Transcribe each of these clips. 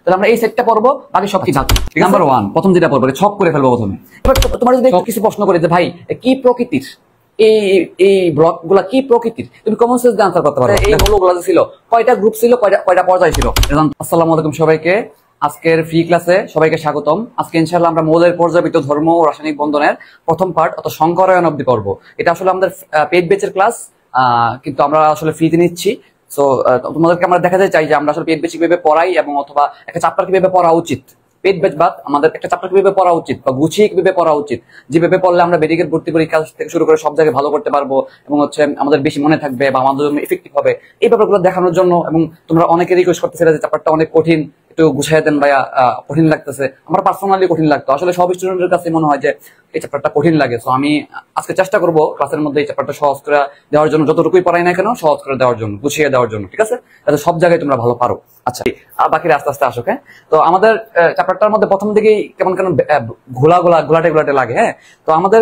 তাহলে আমরা এই সেটটা পড়বো, বাকি সব কি ধাতু। নাম্বার 1 প্রথম যেটা পড়বো ছক করে ফেলবো প্রথমে। এবার তোমার যদি কিছু প্রশ্ন করে যে ভাই কি প্রকৃতির এই এই ব্লক গুলা কি প্রকৃতির, তুমি কমন সেন্স দিয়ে আনসার করতে পারো। এই মৌলগুলো ছিল কয়টা গ্রুপ ছিল, কয়টা পর্যায় ছিল। আসসালামু আলাইকুম সবাইকে, আজকের ফ্রি ক্লাসে সবাইকে স্বাগতম। আজকে ইনশাআল্লাহ আমরা মৌলের পর্যায়বৃত্ত ধর্ম ও রাসায়নিক বন্ধনের প্রথম পার্ট অত সংকরায়ন অবধি পড়বো। এটা আসলে আমাদের পেড ব্যাচের ক্লাস, কিন্তু আমরা আসলে ফ্রিতে নিচ্ছি। সো তোমাদেরকে আমরা দেখাতে চাই যে আমরা আসলে পেড ব্যাচ কিভাবে পড়াই এবং অথবা একটা চ্যাপ্টার কিভাবে পড়া উচিত। পেড ব্যাচ বাদ আমাদের একটা চ্যাপ্টার কিভাবে পড়া উচিত বা গুছিয়ে কিভাবে পড়া উচিত, যেভাবে পড়লে আমরা মেডিকেল ভর্তি পরীক্ষা থেকে শুরু করে সব জায়গায় ভালো করতে পারবো এবং আমাদের বেশি মনে থাকবে বা আমাদের জন্য ইফেক্টিভ হবে, এই ব্যাপারগুলো দেখানোর জন্য। এবং তোমরা অনেকে রিকোয়েস্ট করতেছিলে যে চ্যাপ্টারটা অনেক কঠিন, একটু গুছিয়ে দেন ভাইয়া, কঠিন লাগতেছে। আমার পার্সোনালি কঠিন লাগতো, আসলে সব স্টুডেন্টের কাছে মনে হয় যে এই চ্যাপ্টারটা কঠিন লাগে। সো আমি আজকে চেষ্টা করবো ক্লাসের মধ্যে এই চ্যাপ্টারটা সহজ করে দেওয়ার জন্য, যতটুকুই পড়াই না কেন সহজ করে দেওয়ার জন্য, গুছিয়ে দেওয়ার জন্য, ঠিক আছে, যাতে সব জায়গায় তোমরা ভালো পারো। আচ্ছা, বাকিরা আস্তে আস্তে আসুক। হ্যাঁ, তো আমাদের চ্যাপ্টারটার মধ্যে প্রথম দিকেই কেমন ঘোলাটে লাগে। হ্যাঁ, তো আমাদের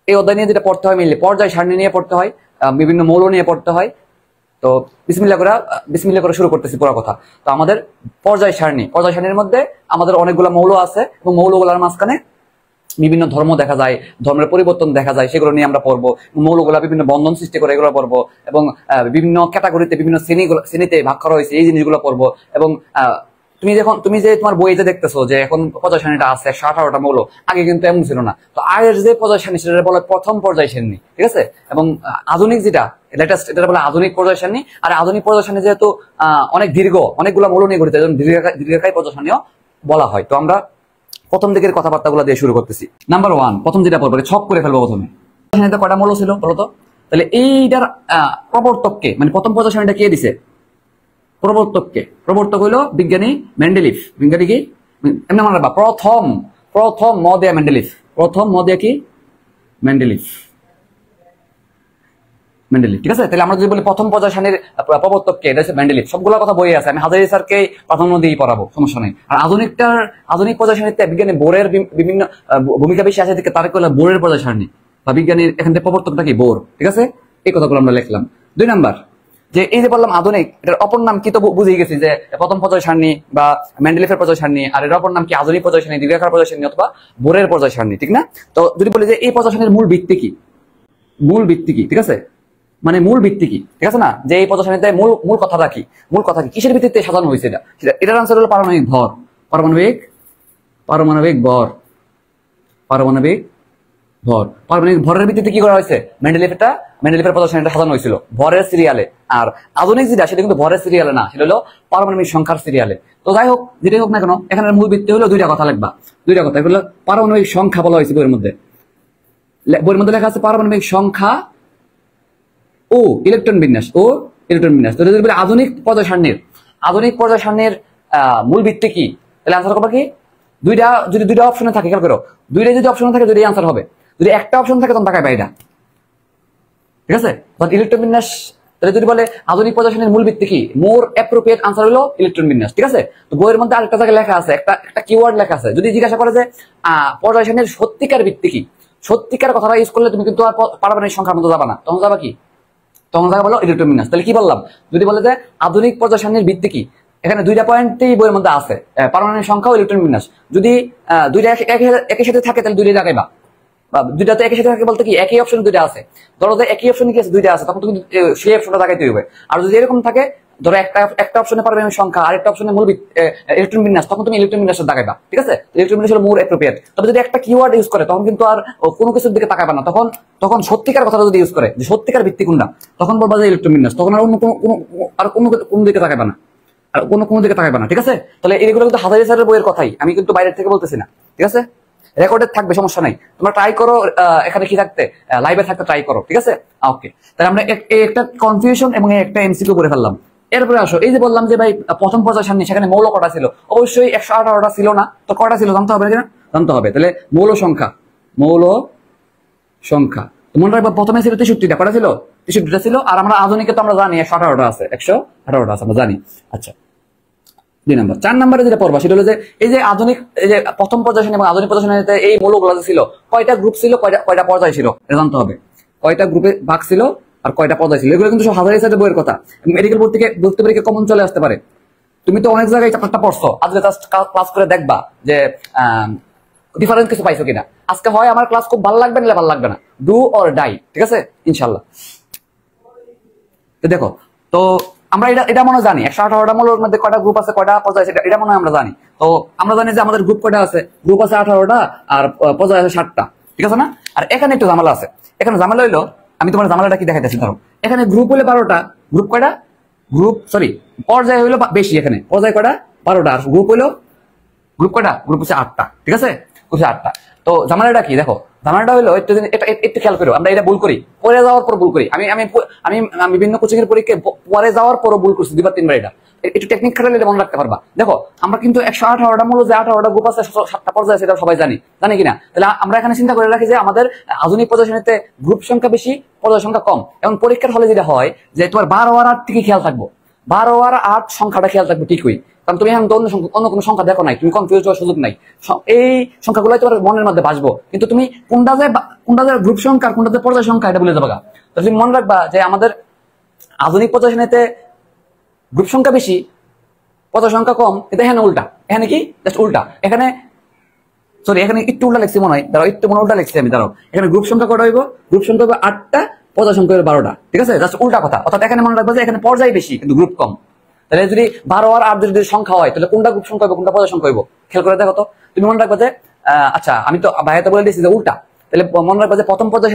এই অধ্যায় নিয়ে যেটা পড়তে হয় মেইনলি পর্যায় সারণী নিয়ে পড়তে হয়, বিভিন্ন মৌল নিয়ে পড়তে হয়। তো বিসমিল্লাহ করে শুরু করতেছি পুরো কথা। তো আমাদের পর্যায় সারণীর মধ্যে আমাদের অনেকগুলো মৌল আছে এবং মৌলগুলোর মাঝখানে বিভিন্ন ধর্ম দেখা যায়, ধর্মের পরিবর্তন দেখা যায়, সেগুলো নিয়ে আমরা পড়বো। মৌলগুলা বিভিন্ন বন্ধন সৃষ্টি করে, এগুলো পড়বো। এবং বিভিন্ন ক্যাটাগরিতে বিভিন্ন শ্রেণীতে ভাগ করা হয়েছে, এই জিনিসগুলো পড়বো। এবং তুমি যে তোমার বইতে দেখতেছো যে এখন পর্যায় সারণীটা আছে 118টা মৌল, আগে কিন্তু এমন ছিল না। তো আগের যে পর্যায় সারণী সেটা বলে প্রথম পর্যায় সারণী, ঠিক আছে। এবং আধুনিক যেটা লেটেস্ট, এটা বলে আধুনিক পর্যায় সারণী। আর আধুনিক পর্যায় সারণী যেহেতু অনেক অনেকগুলো মৌল নিয়ে গঠিত, দীর্ঘাকায় পর্যায় সারণীও বলা হয়। তো আমরা প্রথম দিকের কথাবার্তাগুলো দিয়ে শুরু করতেছি। নাম্বার 1 প্রথম যেটা পড়বো ছক করে ফেলবো প্রথমে। এখানে কয়টা মৌল ছিল বলতো? তাহলে এইটার প্রবর্তককে, মানে প্রথম পর্যায় সারণীটা কে দিছে? প্রবর্তক হইলো বিজ্ঞানী মেন্ডেলিফ। বিজ্ঞানী কি এমনি মনে রাখবা, প্রথম মদিয়া মেন্ডেলিফ। প্রথম মদিয়া কি? মেন্ডেলিফ, ঠিক আছে। তাহলে আমরা যদি বলি প্রথম পর্যায় সারণীর প্রবর্তককে, এটা হচ্ছে মেন্ডেলিফ। সবগুলো কথা বইয়ে আছে, আমি হাজারি স্যারকে প্রাধান্য দিয়েই পড়াবো, সমস্যা নেই। আর আধুনিক পর্যায় সারণীতে বিজ্ঞানী বোরের বিভিন্ন ভূমিকা বেশি আছে, দিকে তার কইলা বোরের পর্যায় সারণী বা বিজ্ঞানীর এখান থেকে প্রবর্তকটা কি? বোর, ঠিক আছে। এই কথাগুলো আমরা লিখলাম। 2 নাম্বার, যে এই যে বললাম আধুনিক, এটার অপর নাম কি? তো বুঝে গেছি যে প্রথম পর্যায় সারণী বা মেন্ডেলিফের পর্যায় সারণী। আর এর অপর নাম কি? আধুনিক পর্যায় সারণী, দীর্ঘাকার পর্যায় সারণী অথবা বোরের পর্যায় সারণী, ঠিক না? তো যদি বলি যে এই পর্যায় সারণীর মূল ভিত্তি কি, ঠিক আছে, মানে মূল ভিত্তি কি, ঠিক আছে না, যে এই পর্যায় সারণীতে মূল কথাটা কি, কিসের ভিত্তিতে সাজানো হয়েছে এটার আনসার হলো পারমাণবিক ভর। পারমাণবিক ভরের ভিত্তিতে কি করা হয়েছে? মেন্ডেলিফের পর্যায় সারণীটা সাজানো হয়েছিল ভরের সিরিয়ালে। আর আধুনিক যেটা, সেটা কিন্তু ভরের সিরিয়ালে না, সেটা হলো পারমাণবিক সংখ্যার সিরিয়ালে। তো যাই হোক, যেটাই হোক না কেন, এখানে মূল ভিত্তি হলো 2টা কথা লিখবা। 2টা কথা, এগুলো পারমাণবিক সংখ্যা বলা হয়েছে বইয়ের মধ্যে লেখা আছে পারমাণবিক সংখ্যা ও ইলেকট্রন বিন্যাস। তো যদি বলি আধুনিক পর্যায় সারণীর মূল ভিত্তি কি, তাহলে আনসার করবা কি? যদি দুইটা অপশনে থাকে, খেয়াল করো, যদি অপশনে থাকে, দুইটাই আনসার হবে। যদি একটা অপশন থাকে তখন তাকায় বাইরা, ঠিক আছে। তখন ইলেকট্রন বিন্যাস, তাহলে যদি বলে আধুনিক পর্যায় সারণীর মূল ভিত্তি কি, মোর অ্যাপ্রোপ্রিয়েট আনসার হলো ইলেকট্রন বিন্যাস, ঠিক আছে। তো বইয়ের মধ্যে আরেকটা জায়গায় লেখা আছে, একটা কিওয়ার্ড লেখা আছে। যদি জিজ্ঞাসা করে যে পর্যায় সারণীর সত্যিকার ভিত্তি কি, সত্যিকার কথাটা ইউজ করলে তুমি কিন্তু আর পারমাণবিক সংখ্যার মধ্যে যাবা না, তখন যাবা কি? তখন যাবে বলো ইলেকট্রন বিন্যাস। তাহলে কি বললাম? যদি বলে যে আধুনিক পর্যায় সারণীর ভিত্তি কি, এখানে 2টা পয়েন্টই বইয়ের মধ্যে আছে, পারমাণবিক সংখ্যা ও ইলেকট্রন বিন্যাস। যদি 2টা একই সাথে থাকে, তাহলে 2টাই লাগাইবা। বা 2টাতে একই সাথে থাকে বলতে কি, একই অপশন 2টা আছে। ধরো যে একই অপশন কি আছে, 2টা আছে, তখন তুমি সেই অপশনটা লাগাইতে হবে। আর যদি এরকম থাকে, ধরো একটা অপশনে পারমাণবিক সংখ্যা আর একটা অপশনে মূল ইলেকট্রন বিন্যাস, তখন তুমি ইলেকট্রন বিন্যাসের দাগাইবা, ঠিক আছে। ইলেকট্রন বিন্যাস হলো মোর অ্যাপ্রোপ্রিয়েট। তবে যদি একটা কিওয়ার্ড ইউজ করে, তখন কিন্তু আর কোনো কিছুর দিকে তাকাইবা না, তখন সত্যিকার কথাটা যদি ইউজ করে, যে সত্যিকার ভিত্তি কোনটা, তখন বলবা যে ইলেকট্রন বিন্যাস। তখন আর কোনো দিকে তাকাইবা না, কোনো দিকে তাকাইবা না, ঠিক আছে। তাহলে এগুলো কিন্তু হাজারি স্যারের বইয়ের কথাই, আমি কিন্তু বাইরের থেকে বলতেছি না, ঠিক আছে। রেকর্ডেড থাকবে, সমস্যা নাই। তোমরা ট্রাই করো, এখানে কি থাকতে, লাইভে থাকতে ট্রাই করো, ঠিক আছে। ওকে, তাহলে আমরা একটা কনফিউশন এবং একটা এমসিকিউ করে ফেললাম। এরপরে আসো, এই যে বললাম যে ভাই প্রথম পর্যায় সারণী, সেখানে মৌল কটা ছিল? অবশ্যই 118টা ছিল না, তো কটা ছিল জানতে হবে কিনা? জানতে হবে। তাহলে মৌল সংখ্যা তো মনে রাখবা, প্রথমে ছিল 63টা, কটা ছিল? 63টা ছিল। আর আমরা আধুনিকে তো আমরা জানি 118টা আছে, আমরা জানি। আচ্ছা, 2 নাম্বার। 4 নাম্বারে যেটা পড়বা সেটা হলো যে এই যে আধুনিক, এই যে প্রথম পর্যায় সারণী এবং আধুনিক পর্যায় সারণীতে এই মৌলগুলো ছিল, কয়টা গ্রুপ ছিল, কয়টা পর্যায় ছিল, এটা জানতে হবে। কয়টা গ্রুপে ভাগ ছিল আর কয়টা পর্যায় ছিল, এগুলো কিন্তু সব হাজারি স্যারের বইয়ের কথা। মেডিকেল বোর্ড থেকে ভর্তি পরীক্ষা কমন চলে আসতে পারে। তুমি তো অনেক জায়গায় চ্যাপ্টারটা পড়ছো, আজকে জাস্ট ক্লাস করে দেখবা যে ডিফারেন্স কিছু পাইছো কিনা। আজকে হয় আমার ক্লাস খুব ভালো লাগবে, নাহলে ভালো লাগবে না। ডু অর ডাই, ঠিক আছে ইনশাল্লাহ। তো দেখো, তো আমরা এটা মনে জানি 118টা মূলের মধ্যে কয়টা গ্রুপ আছে, কয়টা পর্যায় আছে, এটা মনে হয় আমরা জানি। তো আমরা জানি যে আমাদের গ্রুপ কয়টা আছে, গ্রুপ আছে 18টা আর পর্যায় আছে 60টা, ঠিক আছে না? আর এখানে একটু ঝামেলা আছে। এখানে ঝামেলা হইলো, আমি তোমার ঝামেলাটা কি দেখাইতেছি। ধরো এখানে গ্রুপ হইলে 12টা, গ্রুপ কয়টা, গ্রুপ সরি পর্যায় হইলো বেশি, এখানে পর্যায় কয়টা 12টা, আর গ্রুপ হইলো, গ্রুপ কয়টা, গ্রুপ হচ্ছে 8টা, ঠিক আছে, হচ্ছে 8টা। তো ঝামেলাটা কি দেখো, ঝামেলাটা হলো একটু খেয়াল করো, আমরা এটা ভুল করি, পরে যাওয়ার পর ভুল করি। আমি আমি আমি আমি বিভিন্ন কোচিং এর পরীক্ষায় পরে যাওয়ার পরও ভুল করছি 2-3 বার। এটা একটু টেকনিক খাটালে এটা মনে রাখতে পারবা। দেখো আমরা কিন্তু 118টা মূল যে 18টা গ্রুপ আছে, 7টা পর্যায়ে আছে, এটা সবাই জানি কিনা? তাহলে আমরা এখানে চিন্তা করে রাখি যে আমাদের আধুনিক পর্যায়ে গ্রুপ সংখ্যা বেশি, পর্যায় সংখ্যা কম। এবং পরীক্ষার হলে যেটা হয় যে তোমার 12 আর 8 থেকে খেয়াল থাকবো, 12 আর 8 সংখ্যাটা খেয়াল থাকবে ঠিকই, কারণ তুমি এখন অন্য কোনো সংখ্যা দেখো নাই, তুমি কনফিউজ হওয়ার সুযোগ নাই। এই সংখ্যাগুলো তোমার মনের মধ্যে বাসবো, কিন্তু তুমি কোনটা যে গ্রুপ সংখ্যা আর কোনটা যে পর্যায় সংখ্যা এটা বলে যাবে। তো তুমি মনে রাখবা যে আমাদের আধুনিক পর্যায় গ্রুপ সংখ্যা বেশি, পর্যায় সংখ্যা কম, কিন্তু এখানে উল্টা। এখানে কি জাস্ট উল্টা, এখানে সরি এখানে একটু উল্টা লিখছি মনে হয়, দাঁড়াও একটু মনে উল্টা লিখছি আমি, দাঁড়াও। এখানে গ্রুপ সংখ্যা কটা হইব, গ্রুপ সংখ্যা হবে 8টা, পর্যায় সংখ্যা হবে 12টা, ঠিক আছে, জাস্ট উল্টা কথা। অর্থাৎ এখানে মনে রাখবো যে এখানে পর্যায় বেশি কিন্তু গ্রুপ কম। তাহলে যদি 12 আর 8 যদি সংখ্যা হয়, তাহলে কোনটা গ্রুপ সংখ্যা হবে, কোনটা পর্যায় সংখ্যা হইব, খেয়াল করে দেখো তো। তুমি মনে রাখবে যে আচ্ছা আমি তো ভাইয়াতে বলে দিয়েছি যে উল্টা। তাহলে মনে রাখবে যে প্রথম পর্যায়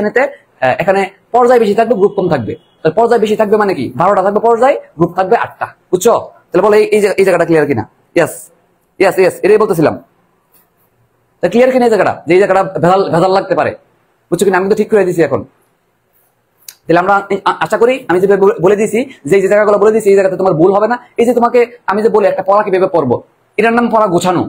এখানে পর্যায় বেশি থাকবে, গ্রুপ কম থাকবে। তাহলে পর্যায় বেশি থাকবে মানে কি, 12টা থাকবে পর্যায়, গ্রুপ থাকবে 8টা, বুঝছো? তাহলে বলো এই জায়গাটা ক্লিয়ার কিনা? ইয়েস ইয়েস ইয়েস, এটাই বলতেছিলাম। ক্লিয়ার কিনা এই জায়গাটা, যে এই জায়গাটা ভেজাল লাগতে পারে, বুঝছো কিনা? আমি তো ঠিক করে দিয়েছি এখন। তাহলে আমরা আশা করি আমি যে বলে দিয়েছি, যে জায়গাগুলো বলে দিয়েছি এই জায়গাতে তোমার ভুল হবে না। এই যে তোমাকে আমি যে বলি একটা পড়া কিভাবে পড়বো, এটার নাম পড়া গোছানো।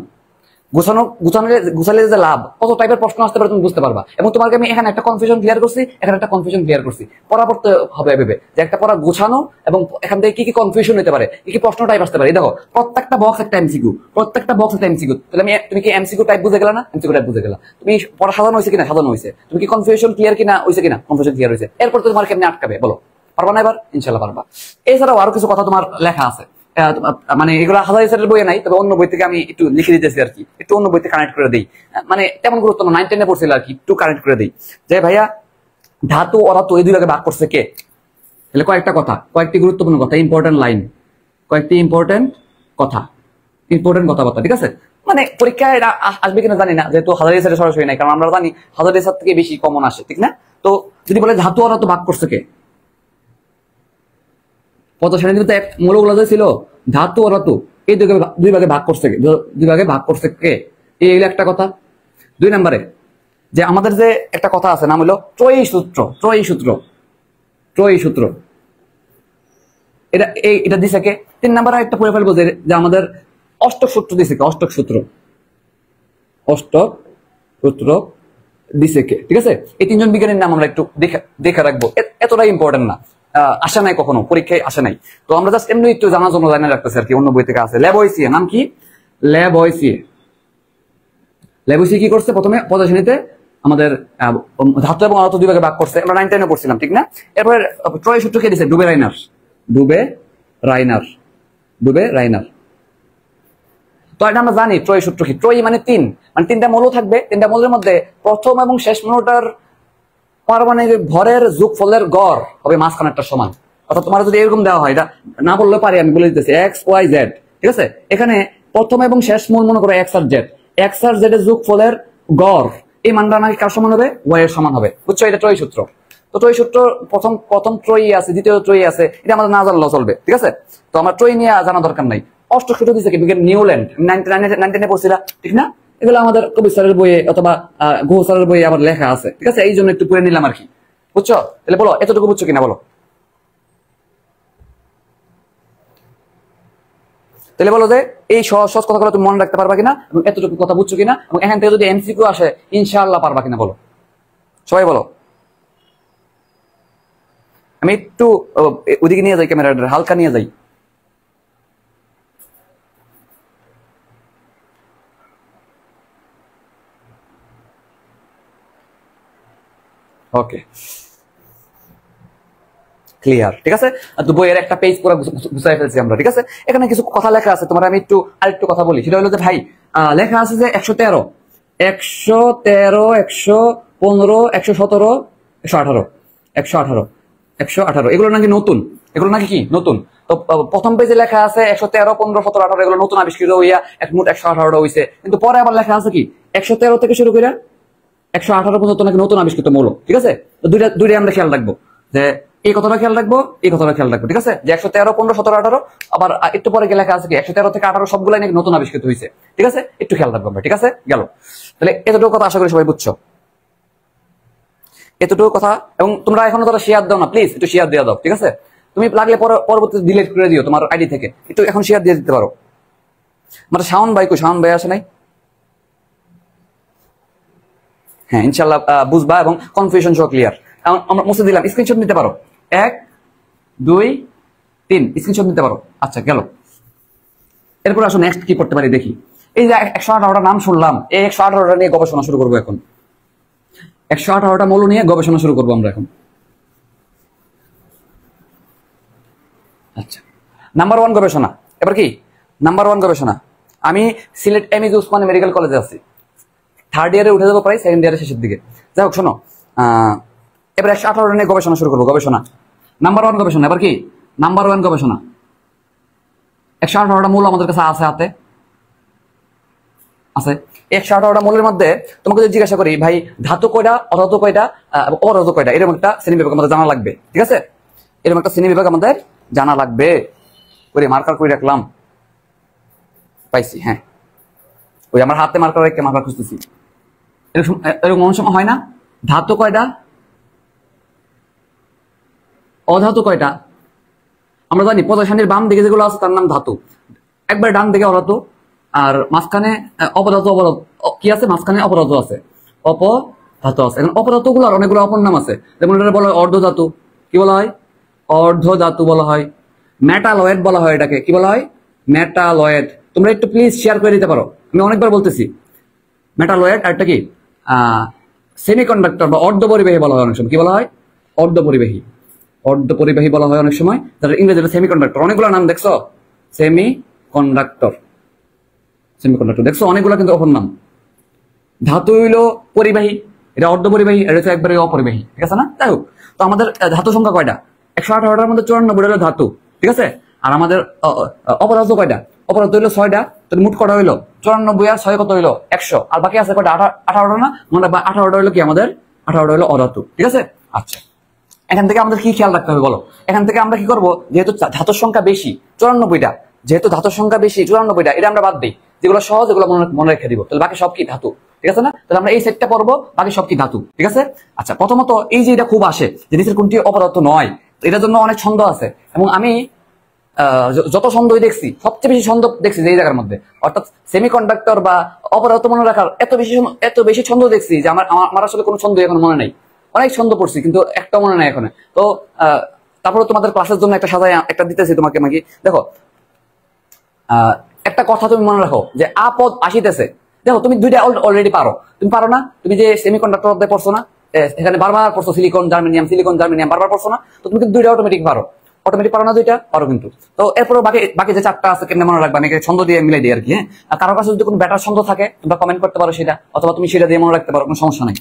গোছালে যে লাভ, কত টাইপের প্রশ্ন আসতে পারে তুমি বুঝতে পারবা। এবং তোমাকে আমি এখানে একটা কনফিউশন ক্লিয়ার করছি, এখানে একটা কনফিউশন ক্লিয়ার করছি। পড়া পড়তে হবে ভেবে যে একটা পড়া গোছানো, এবং এখান থেকে কি কি কনফিউশন হতে পারে, কি কি প্রশ্ন টাইপ আসতে পারে। দেখো প্রত্যেকটা বক্স একটা এমসিকিউ, প্রত্যেকটা বক্স একটা এমসিকিউ। তাহলে তুমি কি এমসিকিউ টাইপ বুঝে গেলা না? এমসিকিউ টাইপ বুঝে গেলা। তুমি পড়া সাজানো হয়েছে কিনা? সাজানো হয়েছে। তুমি কি কনফিউশন ক্লিয়ার কিনা হয়েছে কিনা? কনফিউশন ক্লিয়ার হয়েছে। এরপর তো তোমার কেমনে আটকাবে বলো? পারবা না? এবার ইনশাল্লাহ পারবা। এছাড়াও আরো কিছু কথা তোমার লেখা আছে, মানে এগুলো হাজারি সেটের বইয়ে নাই, তবে অন্য বই থেকে আমি একটু লিখে দিতেছি আর কি, একটু অন্য বইতে কানেক্ট করে দিই। মানে তেমন গুরুত্ব না, 9-10-এ পড়ছিল আর কি, একটু কানেক্ট করে দিই। যে ভাইয়া ধাতু অধাতু এই দুই ভাগে ভাগ করছে কে? তাহলে কয়েকটা কথা, কয়েকটি গুরুত্বপূর্ণ কথা, ইম্পর্টেন্ট লাইন, কয়েকটি ইম্পর্টেন্ট কথাবার্তা, ঠিক আছে? মানে পরীক্ষায় এটা আসবে কিনা জানি না, যেহেতু হাজারি সেটে সরাসরি নাই, কারণ আমরা জানি হাজারি সেট থেকে বেশি কমন আসে, ঠিক না? তো যদি বলে ধাতু অধাতু ভাগ করছে কে, কত শ্রেণীতে মৌলগুলো ছিল ধাতু ও ধাতু, এই দুই ভাগে ভাগ করছে কে? দুই ভাগে ভাগ করছে কে? এই একটা কথা। 2 নম্বরে যে আমাদের যে একটা কথা আছে, নাম হলো ত্রয়ী সূত্র। এটা দিছে কে? 3 নম্বরে একটা পড়ে ফেলবো যে আমাদের অষ্টক সূত্র দিছে কে? অষ্টক সূত্র দিছে কে? ঠিক আছে, এই 3জন বিজ্ঞানীর নাম আমরা একটু দেখে রাখবো, এতটাই ইম্পর্টেন্ট না, আসে নাই কখনো পরীক্ষায়, আসে নাই। তো আমরা জাস্ট এমনি একটু জানার জন্য জানিয়ে রাখতেছি আর কি, অন্য বই থেকে আছে। ল্যাবয়সিয়ে, নাম কি? ল্যাবয়সিয়ে কি করছে? প্রথমে পদার্থ শ্রেণীতে আমাদের ধাতু এবং অধাতু দুই ভাগে ভাগ করছে, আমরা 9-10-এ পড়ছিলাম, ঠিক না? এরপরে ত্রয়ী সূত্র কে দিছে? ডুবে রাইনার। তো এটা আমরা জানি ত্রয়ী সূত্র কি। ত্রয়ী মানে 3, মানে 3টা মৌল থাকবে, 3টা মৌলের মধ্যে প্রথম এবং শেষ মৌলটার পারমাণবিক ভরের যোগফলের গড় হবে মাঝখানেরটা সমান। অর্থাৎ তোমার যদি এরকম দেওয়া হয়, এটা না বললে পারি, আমি বলে দিতেছি XYZ, ঠিক আছে? এখানে প্রথম এবং শেষ মূল মনে করো X আর Z এর যোগফলের গড়, এই মানটা নাকি কার সমান হবে? Y এর সমান হবে, বুঝছো? এটা ত্রয়ী সূত্র। তো ত্রয়ী সূত্র প্রথম ত্রয়ী আছে, দ্বিতীয় ত্রয়ী আছে, এটা আমাদের না জানলেও চলবে, ঠিক আছে? তো আমার ত্রয়ী নিয়ে জানা দরকার নাই। অষ্টক সূত্র দিচ্ছে কি? নিউল্যান্ড, 9-10-এ পড়ছিলা, ঠিক না? এগুলো আমাদের কবির স্যারের বইয়ে অথবা গুহ স্যারের বইয়ে আবার লেখা আছে, ঠিক আছে? এই জন্য একটু পড়ে নিলাম আর কি, বুঝছো? তাহলে বলো এতটুকু বুঝছো কিনা বলো? তাহলে বলো যে এই সহজ কথাগুলো তুমি মনে রাখতে পারবা কিনা, এবং এতটুকু কথা বুঝছো কিনা, এবং এখান থেকে যদি এমসিকিউ আসে ইনশাআল্লাহ পারবা কিনা বলো? সবাই বলো। আমি একটু ওদিকে নিয়ে যাই, ক্যামেরাটা হালকা নিয়ে যাই। ওকে, ক্লিয়ার, ঠিক আছে? তো বইয়ের একটা পেজ পুরো গুছাই ফেলছি আমরা, ঠিক আছে? এখানে কিছু কথা লেখা আছে, তোমার আমি আরেকটু কথা বলি। সেটা হলো যে ভাই লেখা আছে যে 113 113 115 117 118 118 118 এগুলো নাকি নতুন, এগুলো নাকি কি নতুন। তো প্রথম পেজে লেখা আছে 113 15 17 18 এগুলো নতুন আবিষ্কৃত হইয়া মোট 118টা হইছে। কিন্তু পরে আবার লেখা আছে কি 113 থেকে শুরু করে 118 পর্যন্ত নাকি নতুন আবিষ্কৃত মৌল, ঠিক আছে? তো দুইটা আমরা খেয়াল রাখবো, যে এই কথাটা খেয়াল রাখবো, এই কথাটা খেয়াল রাখবো, ঠিক আছে? যে 113 15 17 18 আবার একটু পরে লেখা আছে কি 113 থেকে 18 সবগুলাই নাকি নতুন আবিষ্কৃত হয়েছে, ঠিক আছে? একটু খেয়াল রাখবো আমরা, ঠিক আছে? গেল। তাহলে এতটুকু কথা আশা করি সবাই বুঝছো, এতটুকু কথা। এবং তোমরা এখনো তোরা শেয়ার দাও না, প্লিজ একটু শেয়ার দিয়ে দাও, ঠিক আছে? তুমি লাগলে পরবর্তীতে ডিলিট করে দিও তোমার আইডি থেকে, একটু এখন শেয়ার দিয়ে দিতে পারো। মানে শাওন ভাই কই, শাওন ভাই আসে নাই? হ্যাঁ ইনশাল্লাহ বুঝবা এবং কনফিউশন সহ ক্লিয়ার। আমরা মুছে দিলাম, স্ক্রিনশট নিতে পারো, 1 2 3 স্ক্রিনশট নিতে পারো। আচ্ছা গেল। এরপর আসো নেক্সট কি করতে পারি দেখি। এই যে 118টা নাম শুনলাম, এই 118টা নিয়ে গবেষণা শুরু করবো এখন। 118টা মৌল নিয়ে গবেষণা শুরু করবো আমরা এখন। আচ্ছা, নাম্বার 1 গবেষণা। এবার কি নাম্বার 1 গবেষণা, আমি সিলেট এমএজি উসমানী মেডিকেল কলেজে আছি, থার্ড ইয়ারে উঠে যাবো প্রায় সেকেন্ড ইয়ারের শেষের দিকে। যাই হোক শোনো, এবার 118টা নিয়ে গবেষণা শুরু করবো। গবেষণা নাম্বার 1 গবেষণা। এবার কি নাম্বার 1 গবেষণা, 118টা মৌল আমাদের কাছে আছে, হাতে আছে। 118টা মৌলের মধ্যে তোমাকে যদি জিজ্ঞাসা করি ভাই ধাতু কয়টা, অধাতু কয়টা, অধাতু কয়টা, এরকম একটা শ্রেণী বিভাগ আমাদের জানা লাগবে, ঠিক আছে? এরকম একটা শ্রেণী বিভাগ আমাদের জানা লাগবে। করে মার্কার করে রাখলাম, পাইছি, হ্যাঁ ওই আমার হাতে মার্কার রেখে মার্কার খুঁজতেছি। এরকম অনেক সময় হয় না, ধাতু কয়টা, অধাতু কয়টা। আমরা জানি পদাশানির বাম দিকে যেগুলো আছে তার নাম ধাতু, একবার ডান দিকে অধাতু, আর মাঝখানে অপধাতু। কি আছে মাঝখানে? অপধাতু আছে, অপধাতু আছে। এখন অপধাতু গুলোর অনেকগুলো অপর নাম আছে, যেমন এটা বলা হয় অর্ধধাতু। কি বলা হয়? অর্ধধাতু বলা হয়। মেটালয়েড বলা হয় এটাকে, কি বলা হয়? মেটালয়েড। তোমরা একটু প্লিজ শেয়ার করে দিতে পারো, আমি অনেকবার বলতেছি। মেটালয়েড আর এটা কি সেমিকন্ডাক্টর বা অর্ধপরিবাহী বলা হয় অনেক সময়। কি বলা হয়? অর্ধপরিবাহী, অর্ধপরিবাহী বলা হয় অনেক সময়, যারা ইংরেজিতে সেমিকন্ডাক্টর। অনেকগুলো নাম দেখছো, সেমিকন্ডাক্টর, সেমিকন্ডাক্টর দেখছো, অনেকগুলো কিন্তু অপর নাম। ধাতু হইলো পরিবাহী, এটা অর্ধপরিবাহী, এটা হচ্ছে একবারে অপরিবাহী, ঠিক আছে না? যাই হোক, তো আমাদের ধাতু সংখ্যা কয়টা? 118টার মধ্যে 94 হলো ধাতু, ঠিক আছে? আর আমাদের অপধাতু কয়টা? অপধাতু হইলো 6টা। তো মোট কটা হইলো? 94 আর 6 কত হইলো? 100। আর বাকি আছে কয়টা? 18টা না? মানে 18টা হইলো কি আমাদের? 18টা হইলো অধাতু, ঠিক আছে? আচ্ছা, এখান থেকে আমাদের কি খেয়াল রাখতে হবে বলো? এখান থেকে আমরা কি করবো, যেহেতু ধাতুর সংখ্যা বেশি 94টা, যেহেতু ধাতুর সংখ্যা বেশি 94টা, এটা আমরা বাদ দিই, যেগুলো সহজ এগুলো মনে রেখে দিব। তাহলে বাকি সব কি ধাতু, ঠিক আছে না? তাহলে আমরা এই সেটটা পড়বো, বাকি সব কি ধাতু, ঠিক আছে? আচ্ছা, প্রথমত এই যে এটা খুব আসে যে নিচের কোনটি অপদার্থ নয়, এটার জন্য অনেক ছন্দ আছে। এবং আমি যত ছন্দই দেখছি, সবচেয়ে বেশি ছন্দ দেখছি যে এই জায়গার মধ্যে, অর্থাৎ সেমিকন্ডাক্টর বা অপদার্থ মনে রাখার এত বেশি ছন্দ দেখছি যে আমার আসলে কোনো ছন্দ এখন মনে নাই। অনেক ছন্দ পড়ছি কিন্তু একটা মনে নাই এখন। তো তারপরে তোমাদের ক্লাসের জন্য একটা সাজায় একটা দিতেছি তোমাকে। মাকি দেখো, একটা কথা তুমি মনে রাখো যে আপদ আসিতেছে। দেখো তুমি দুইটা অলরেডি পারো, তুমি পারো না? তুমি যে সেমিকন্ডাক্টর অধ্যায় পড়ছো না, এখানে বারবার পড়ছো সিলিকন জার্মেনিয়াম বারবার পড়ছো না? তো তুমি কিন্তু দুইটা অটোমেটিক পারো, অটোমেটিক পারো না? দুইটা পারো কিন্তু। তো এরপর বাকি যে 4টা আছে কেমনে মনে রাখবে, আমি ছন্দ দিয়ে মিলাই দিই আর কি। হ্যাঁ, আর কারো কাছে যদি কোনো ব্যাটার ছন্দ থাকে তোমরা কমেন্ট করতে পারো সেটা, অথবা তুমি সেটা দিয়ে মনে রাখতে পারো, কোনো সমস্যা নাই,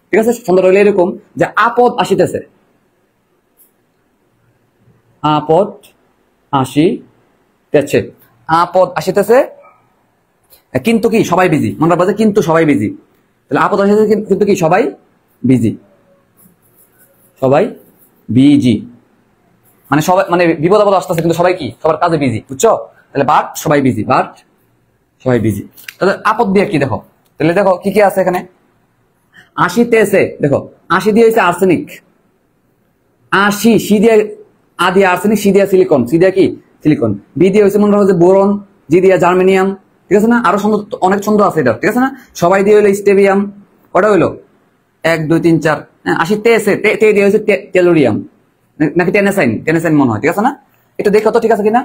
ঠিক আছে? ছন্দ রইলে এরকম যে আপদ আসিতেছে, আপদ আসিতেছে, আপদ আসিতেছে, কিন্তু কি সবাই বিজি। মনে রাখবা যে কিন্তু সবাই বিজি। তাহলে আপদ আসিতেছে কিন্তু কি সবাই বিজি, সবাই বিজি মানে সবাই, মানে বিপদ আপদ আসতেছে কিন্তু সবাই কি সবার কাজে বিজি, বুঝছো? তাহলে বাট সবাই বিজি, বাট সবাই বিজি। তাহলে আপদ দিয়ে কি দেখো, তাহলে দেখো কি কি আছে এখানে। আসিতেছে, দেখো আশি দিয়ে হচ্ছে আর্সেনিক, আশি, সি দিয়ে আ দিয়ে আর্সেনিক, সি দিয়ে সিলিকন, সি দিয়ে কি সিলিকন, বি দিয়ে হচ্ছে মনে রাখো যে বোরন, জি দিয়ে জার্মেনিয়াম, ঠিক আছে না? আরো ছন্দ, অনেক ছন্দ আছে এটা, ঠিক আছে না? সবাই দিয়ে হইলো স্টেবিয়াম, কটা হইলো 1 2 3 4। আশি তে এসে তে দিয়ে হচ্ছে টেলোরিয়াম নাকি টেনেসাইন মনে হয়, ঠিক আছে না? একটু দেখো তো ঠিক আছে কিনা,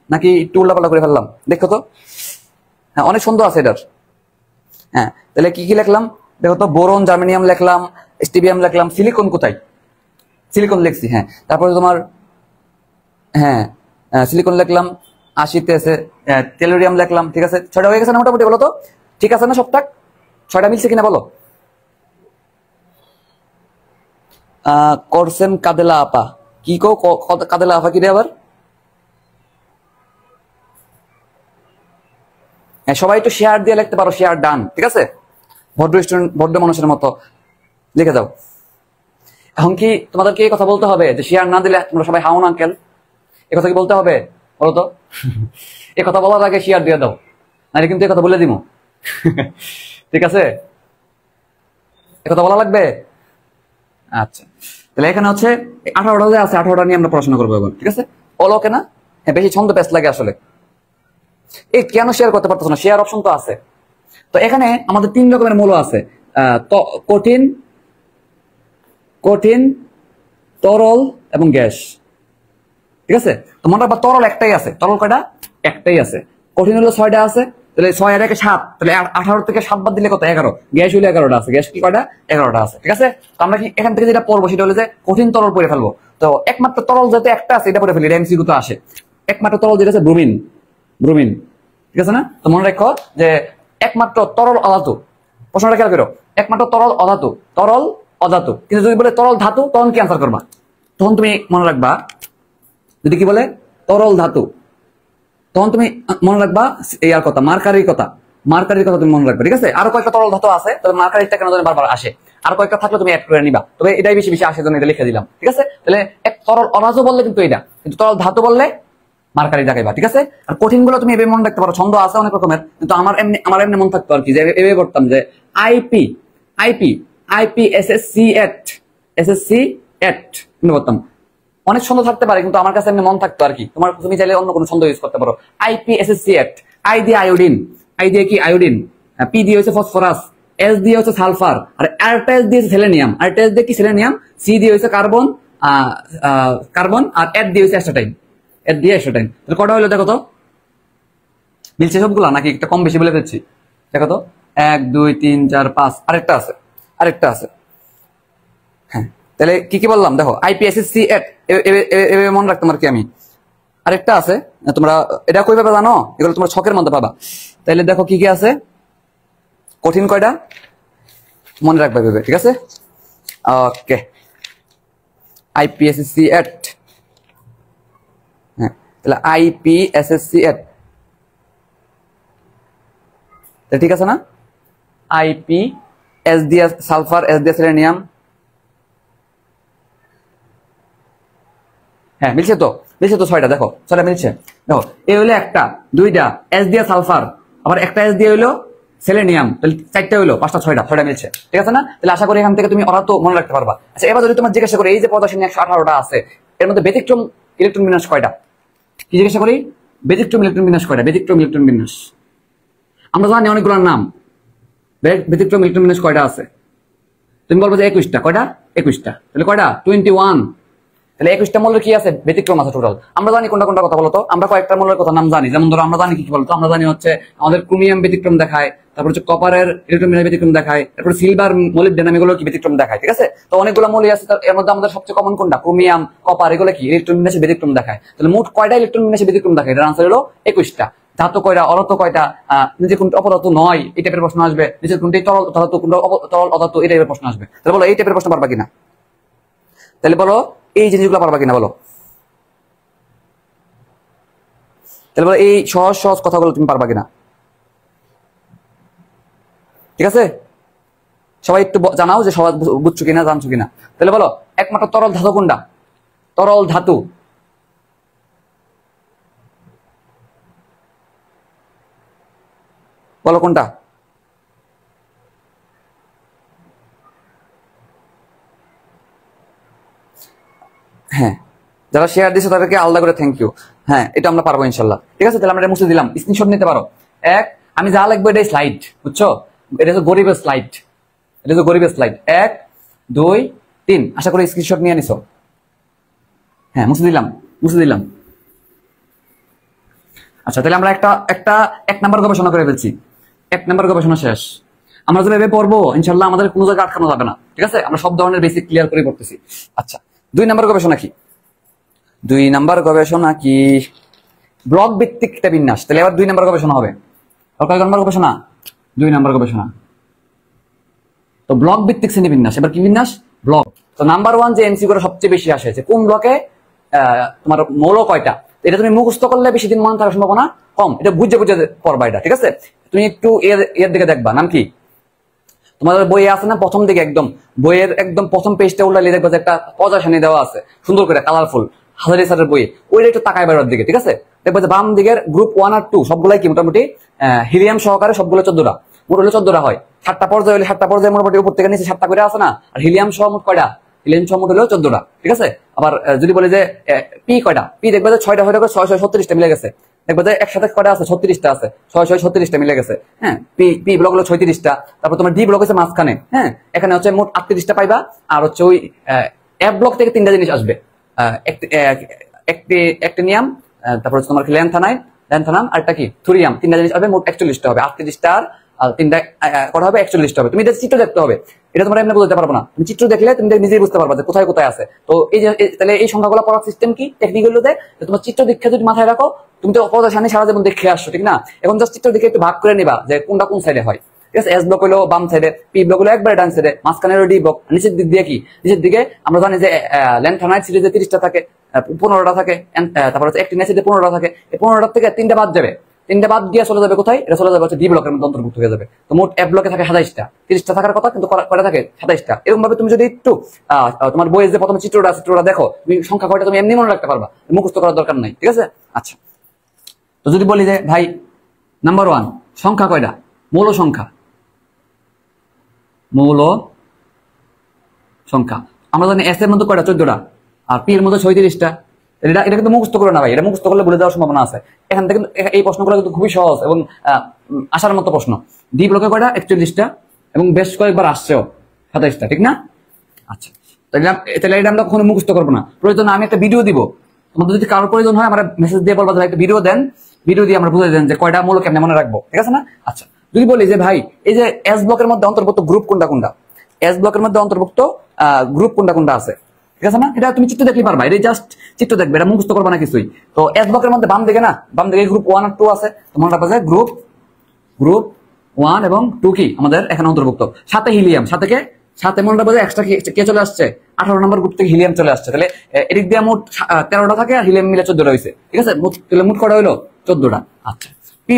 নাকি একটু উল্লাপাল্লা করে ফেললাম, দেখো তো। হ্যাঁ, অনেক সুন্দর আছে এটার। হ্যাঁ, তাহলে কি কি লিখলাম দেখো তো, বোরন জার্মেনিয়াম লিখলাম, স্টেবিয়াম লিখলাম, সিলিকন কোথায়? সিলিকন লিখছি, হ্যাঁ। তারপরে তোমার হ্যাঁ সিলিকন লিখলাম, 80-তে আছে টেলোরিয়াম লিখলাম, ঠিক আছে 6টা হয়ে গেছে না মোটামুটি, বলো তো ঠিক আছে না সবটা? 6টা মিলছে কিনা বলো? করছেন কাদেলা আপা, কি কো কাদেলা আপা কি রে আবার? সবাই একটু শেয়ার দিয়ে লিখতে পারো, শেয়ার ডান, ঠিক আছে ভদ্র স্টুডেন্ট ভদ্র মানুষের মতো লিখে দাও। এখন কি তোমাদেরকে এই কথা বলতে হবে যে শেয়ার না দিলে তোমরা সবাই হাউন আঙ্কেল, এ কথা কি বলতে হবে বলো তো? এ কথা বলার আগে শেয়ার দিয়ে দাও, নাহলে কিন্তু এই কথা বলে দিব। ঠিক আছে, এ কথা বলা লাগবে। আচ্ছা তাহলে এখানে হচ্ছে 18টা যে আছে, 18টা নিয়ে আমরা পড়াশোনা করবো এখন, ঠিক আছে? অলকে না, হ্যাঁ বেশি ছন্দ পেস লাগে আসলে। এই কেন শেয়ার করতে পারতেছ না? শেয়ার অপশন তো আছে। তো এখানে আমাদের 3 রকমের মৌল আছে, কঠিন, কঠিন, তরল এবং গ্যাস, ঠিক আছে? তো মনে রাখবা তরল একটাই আছে, তরল কয়টা? একটাই আছে। কঠিন হলো 6টা আছে, তাহলে 6 আর 1 7, তাহলে 18 থেকে 7 বাদ দিলে কত? 11। গ্যাস হলো 11টা আছে, গ্যাস কি কয়টা? 11টা আছে, ঠিক আছে? তো আমরা কি এখান থেকে যেটা পড়বো সেটা হলো যে কঠিন তরল পড়ে ফেলবো। তো একমাত্র তরল যেটা একটা আছে এটা পড়ে ফেলি, এমসিকিউ তো আসে। একমাত্র তরল যেটা আছে ব্রোমিন, ব্রোমিন, ঠিক আছে না? তো মনে রাখো যে একমাত্র তরল অধাতু, প্রশ্নটা খেয়াল করো, একমাত্র তরল অধাতু, তরল অধাতু। কিন্তু যদি বলে তরল ধাতু তখন কি আনসার করবা? তখন তুমি মনে রাখবা, যদি কি বলে তরল ধাতু তখন তুমি মনে রাখবা ইয়ার কথা, মার্কারির কথা, মার্কারির কথা তুমি মনে রাখবে, ঠিক আছে? আরো কয়েকটা তরল ধাতু আছে, তবে মার্কারিটা কেন জানি বারবার আসে, আর কয়েকটা থাকলে তুমি অ্যাড করে নিবা, তবে এটাই বেশি বেশি আসে জন্য এটা লিখে দিলাম, ঠিক আছে? তাহলে এক তরল অধাতু বললে কিন্তু এটা, কিন্তু তরল ধাতু বললে মার্কারি দেখাইবা, ঠিক আছে? আর কঠিন গুলো তুমি এভাবে মনে রাখতে পারো, ছন্দ আছে অনেক রকমের, কিন্তু আমার এমনি মনে থাকতো আর কি, যে এভাবে করতাম যে আইপি আইপি আইপি এসএসসি এট, এসএসসি এট করতাম। অনেক ছন্দ থাকতে পারে, কিন্তু আমার কাছে এমনি মন থাকতো আর কি। তুমি চাইলে অন্য কোনো ছন্দ ইউজ করতে পারো। আইপিএসএসসি এট, আই দিয়ে আয়োডিন, আই দিয়ে কি আয়োডিন, পি দিয়ে হচ্ছে ফসফরাস, এস দিয়ে হচ্ছে সালফার, আর আরেকটা এস দিয়ে সেলেনিয়াম, আরেকটা এস দিয়ে কি সেলেনিয়াম, সি দিয়ে হচ্ছে কার্বন, কার্বন, আর এট দিয়ে হচ্ছে অ্যাস্টাটাইন, এট দিয়ে অ্যাস্টাটাইন। তাহলে কটা হলো দেখো তো, মিলছে সবগুলা নাকি একটা কম বেশি বলে ফেলছি? দেখো তো 1 2 3 4 5, আরেকটা আছে, আরেকটা আছে। হ্যাঁ তাহলে কি কি বললাম দেখো, আইপিএসএসসি এট এভাবে মনে রাখতাম আর কি আমি। আরেকটা আছে, তোমরা এটা কই পাবে জানো? এগুলো তোমরা ছকের মধ্যে পাবা। তাহলে দেখো কি কি আছে, কঠিন কয়টা মনে রাখবে ভেবে, ঠিক আছে? ওকে, আইপিএসএসসি এট, হ্যাঁ তাহলে আইপিএসএসসি এট, ঠিক আছে না? আইপি, এস দিয়ে সালফার, এস দিয়ে সেলেনিয়াম, হ্যাঁ মিলছে তো, মিলছে তো 6টা, দেখো 6টা মিলছে। দেখো এ হইলো একটা, 2টা এস দিয়ে সালফার, আবার একটা এস দিয়ে হইলো সেলেনিয়াম, তাহলে 4টা হইলো 5টা 6টা মিলছে, ঠিক আছে না? তাহলে আশা করি এখান থেকে তুমি ওরা তো মনে রাখতে পারবা। আচ্ছা এবার যদি তোমার জিজ্ঞাসা করি, এই যে পদার্থ 118টা আছে, এর মধ্যে ব্যতিক্রম ইলেকট্রন বিন্যাস কয়টা? কি জিজ্ঞাসা করি? ব্যতিক্রম ইলেকট্রন বিন্যাস কয়টা? ব্যতিক্রম ইলেকট্রন বিন্যাস আমরা জানি অনেকগুলোর নাম, ব্যতিক্রম ইলেকট্রন বিন্যাস কয়টা আছে? তুমি বলবো যে 21টা, কয়টা? 21টা, তাহলে কয়টা? 21। তাহলে 21টা মৌলের কি আছে? ব্যতিক্রম আছে টোটাল। আমরা জানি কোনটা কোনটা কথা বলতো, আমরা কয়েকটা মৌলের কথা নাম জানি, যেমন ধরো আমরা জানি কি বলতো, আমরা জানি হচ্ছে আমাদের ক্রোমিয়াম ব্যতিক্রম দেখায়, তারপর হচ্ছে কপারের ইলেকট্রন বিন্যাস ব্যতিক্রম দেখায়, তারপর সিলভার মলিবডেনাম এগুলো কি ব্যতিক্রম দেখায়, ঠিক আছে? তো অনেকগুলো মৌল আছে, এর মধ্যে আমাদের সবচেয়ে কমন কোনটা? ক্রোমিয়াম, কপার, এগুলো কি ইলেকট্রন বিন্যাসে ব্যতিক্রম দেখায়। তাহলে মোট কয়টা ইলেকট্রন বিন্যাসে ব্যতিক্রম দেখায়? এটার আনসার হলো 21টা। ধাতু কয়টা, অরত কয়টা, নিজে কোনটা অপদার্থ নয় এই টাইপের প্রশ্ন আসবে, নিজের কোনটি তরল ধাতু, কোনটা তরল অধাতু এই টাইপের প্রশ্ন আসবে। তাহলে বলো এই টাইপের প্রশ্ন পারবা কিনা? তাহলে বলো এই জিনিসগুলো পারবা কিনা বলো? তাহলে বলো এই সহজ সহজ কথাগুলো তুমি পারবা কিনা? ঠিক আছে, সবাই একটু জানাও যে সবাই বুঝছো কিনা, জানছো কিনা। তাহলে বলো একমাত্র তরল ধাতু কোনটা? তরল ধাতু বলো কোনটা? হ্যাঁ যারা শেয়ার দিচ্ছে তাদেরকে আলাদা করে থ্যাংক ইউ। হ্যাঁ এটা আমরা পারবো ইনশাল্লাহ, ঠিক আছে? তাহলে আমরা এটা মুছে দিলাম, স্ক্রিনশট নিতে পারো। আমি যা লিখবো এটাই স্লাইড, বুঝছো? এটা হচ্ছে গরিবের স্লাইড, এটা হচ্ছে গরিবের স্লাইড। 1 2 3, আশা করি স্ক্রিনশট নিয়ে নিছো। হ্যাঁ মুছে দিলাম, মুছে দিলাম। আচ্ছা তাহলে আমরা এক নাম্বার গবেষণা করে ফেলছি, 1 নাম্বার গবেষণা শেষ। আমরা যেভাবে পড়বো ইনশাল্লাহ আমাদের কোনো জায়গায় আটকানো যাবে না, ঠিক আছে? আমরা সব ধরনের বেসিক ক্লিয়ার করে পড়তেছি। আচ্ছা 2 নাম্বার গবেষণা কি? 2 নাম্বার গবেষণা কি? ব্লক ভিত্তিক একটা বিন্যাস। তাহলে এবার 2 নাম্বার গবেষণা হবে। কয় নাম্বার গবেষণা? 2 নাম্বার গবেষণা। তো ব্লক ভিত্তিক শ্রেণী বিন্যাস। এবার কি বিন্যাস? ব্লক। তো নাম্বার 1 যে এমসিকিউ করে সবচেয়ে বেশি আসে যে কোন ব্লকে তোমার মৌল কয়টা, এটা তুমি মুখস্থ করলে বেশি দিন মনে থাকার সম্ভাবনা কম। এটা বুঝে বুঝে পড়বা এটা, ঠিক আছে? তুমি একটু এর দিকে দেখবা। নাম কি? তোমাদের বইয়ে আছে না প্রথম দিকে একদম বইয়ের একদম প্রথম পেজটা উল্টালে দেখবা যে একটা পজাশানি দেওয়া আছে সুন্দর করে কালারফুল, হাজারি স্যারের বই। ওইটা একটু তাকায় বেরোর দিকে, ঠিক আছে? দেখবা যে বাম দিকের গ্রুপ 1 আর 2 সবগুলাই কি মোটামুটি হিলিয়াম সহকারে সবগুলো 14টা, মোট হলো 14টা হয়। 7টা পর্যায়ে হলে 7টা পর্যায়ে মোটামুটি উপর থেকে নিচে 7টা করে আছে না? আর হিলিয়াম সহ মোট কয়টা? হিলিয়াম সহ মোট হলো 14টা, ঠিক আছে? আবার যদি বলি যে পি কয়টা, পি দেখবা যে 6টা হয়ে 636টা মিলে গেছে। দেখবা যে একসাথে কয়টা আছে? 36টা আছে, 636টা মিলে গেছে। হ্যাঁ, পি ব্লক হলো 36টা। তারপর তোমার ডি ব্লক হচ্ছে মাঝখানে। হ্যাঁ, এখানে হচ্ছে মোট 38টা পাইবা। আর হচ্ছে ওই এফ ব্লক থেকে 3টা জিনিস আসবে, অ্যাক্টিনিয়াম, তারপর হচ্ছে তোমার ল্যান্থানাম আর একটা কি থুরিয়াম। 3টা জিনিস হবে, মোট 41টা হবে। 38টা আর 3টা করা হবে 41টা হবে। তুমি এটা চিত্র দেখতে হবে, এটা তোমরা এমনি বুঝতে পারবো না। তুমি চিত্র দেখলে তুমি নিজেই বুঝতে পারবা যে কোথায় কোথায় আছে। তো এই যে তাহলে এই সংখ্যাগুলো পড়ার সিস্টেম কি টেকনিক্যালতে তোমার চিত্র দীক্ষা যদি মাথায় রাখো, তুমি তো অপদাসানি সারা জীবন দেখে আসছো, ঠিক না? এখন জাস্ট চিত্র দেখে একটু ভাগ করে নিবা যে কোনটা কোন সাইডে হয়, ঠিক আছে? এস ব্লক হলো বাম সাইডে, পি ব্লক হলো একবারে ডান সাইডে, মাঝখানে হলো ডি ব্লক। নিচের দিক দিয়ে কি? নিচের দিকে আমরা জানি যে ল্যান্থানাইট সিরিজে 30টা থাকে, 15টা থাকে। তারপর হচ্ছে অ্যাক্টিনিয়াম সিরিজে 15টা থাকে। এই 15টা থেকে 3টা বাদ যাবে। 3টা বাদ গিয়ে চলে যাবে কোথায়? এটা চলে যাবে হচ্ছে ডি ব্লকের মধ্যে অন্তর্ভুক্ত হয়ে যাবে। তো মোট এফ ব্লকে থাকে 27টা, 30টা থাকার কথা কিন্তু কয়টা থাকে? 27টা। এরকম ভাবে তুমি যদি একটু তোমার বইয়ের যে প্রথম চিত্রটা দেখো, তুমি সংখ্যা কয়টা তুমি এমনি মনে রাখতে পারবা, মুখস্থ করার দরকার নাই, ঠিক আছে? আচ্ছা, তো যদি বলি যে ভাই নাম্বার 1 সংখ্যা কয়টা? মৌল সংখ্যা, মৌল সংখ্যা আমরা জানি এস এর মধ্যে কয়টা? 14টা। আর পি এর মধ্যে 36টা। এটা কিন্তু মুখস্থ করে না ভাই, এটা মুখস্থ করলে বলে দেওয়ার সম্ভাবনা আছে। এখান থেকে এই প্রশ্নগুলো কিন্তু খুবই সহজ এবং আসার মতো প্রশ্ন। ডি ব্লকে কয়টা? 41টা এবং বেশ কয়েকবার আসছেও 27টা, ঠিক না? আচ্ছা, তাহলে এটা আমরা কখনো মুখস্থ করবো না। প্রয়োজন আমি একটা ভিডিও দিব, তোমাদের যদি কারোর প্রয়োজন হয় আমার মেসেজ দিয়ে বলবো একটা ভিডিও দেন, ভিডিও দিয়ে আমরা বুঝে দেন যে কয়টা মৌল কেমনে মনে রাখবো, ঠিক আছে না? আচ্ছা, যদি বলি যে ভাই এই যে এস ব্লকের মধ্যে অন্তর্ভুক্ত গ্রুপ কোনটা কোনটা, এস ব্লকের মধ্যে অন্তর্ভুক্ত গ্রুপ কোনটা কোনটা আছে, ঠিক আছে না? এটা তুমি চিত্র দেখলে পারবা, এটা জাস্ট চিত্র দেখবে, এটা মুখস্থ করবা না কিছুই। তো এস ব্লকের মধ্যে বাম দিকে না, বাম দিকে গ্রুপ 1 আর 2 আছে। তোমার রাখবা যে গ্রুপ 1 এবং 2 কি আমাদের এখানে অন্তর্ভুক্ত। সাথে হিলিয়াম, সাথে মনে রাখবা যে এক্সট্রা কে চলে আসছে? 18 নম্বর গ্রুপ থেকে হিলিয়াম চলে আসছে। তাহলে এদিক দিয়ে মোট 13টা থাকে আর হিলিয়াম মিলে 14টা হয়েছে, ঠিক আছে? তাহলে মোট কটা হইলো? 14টা। আচ্ছা, পি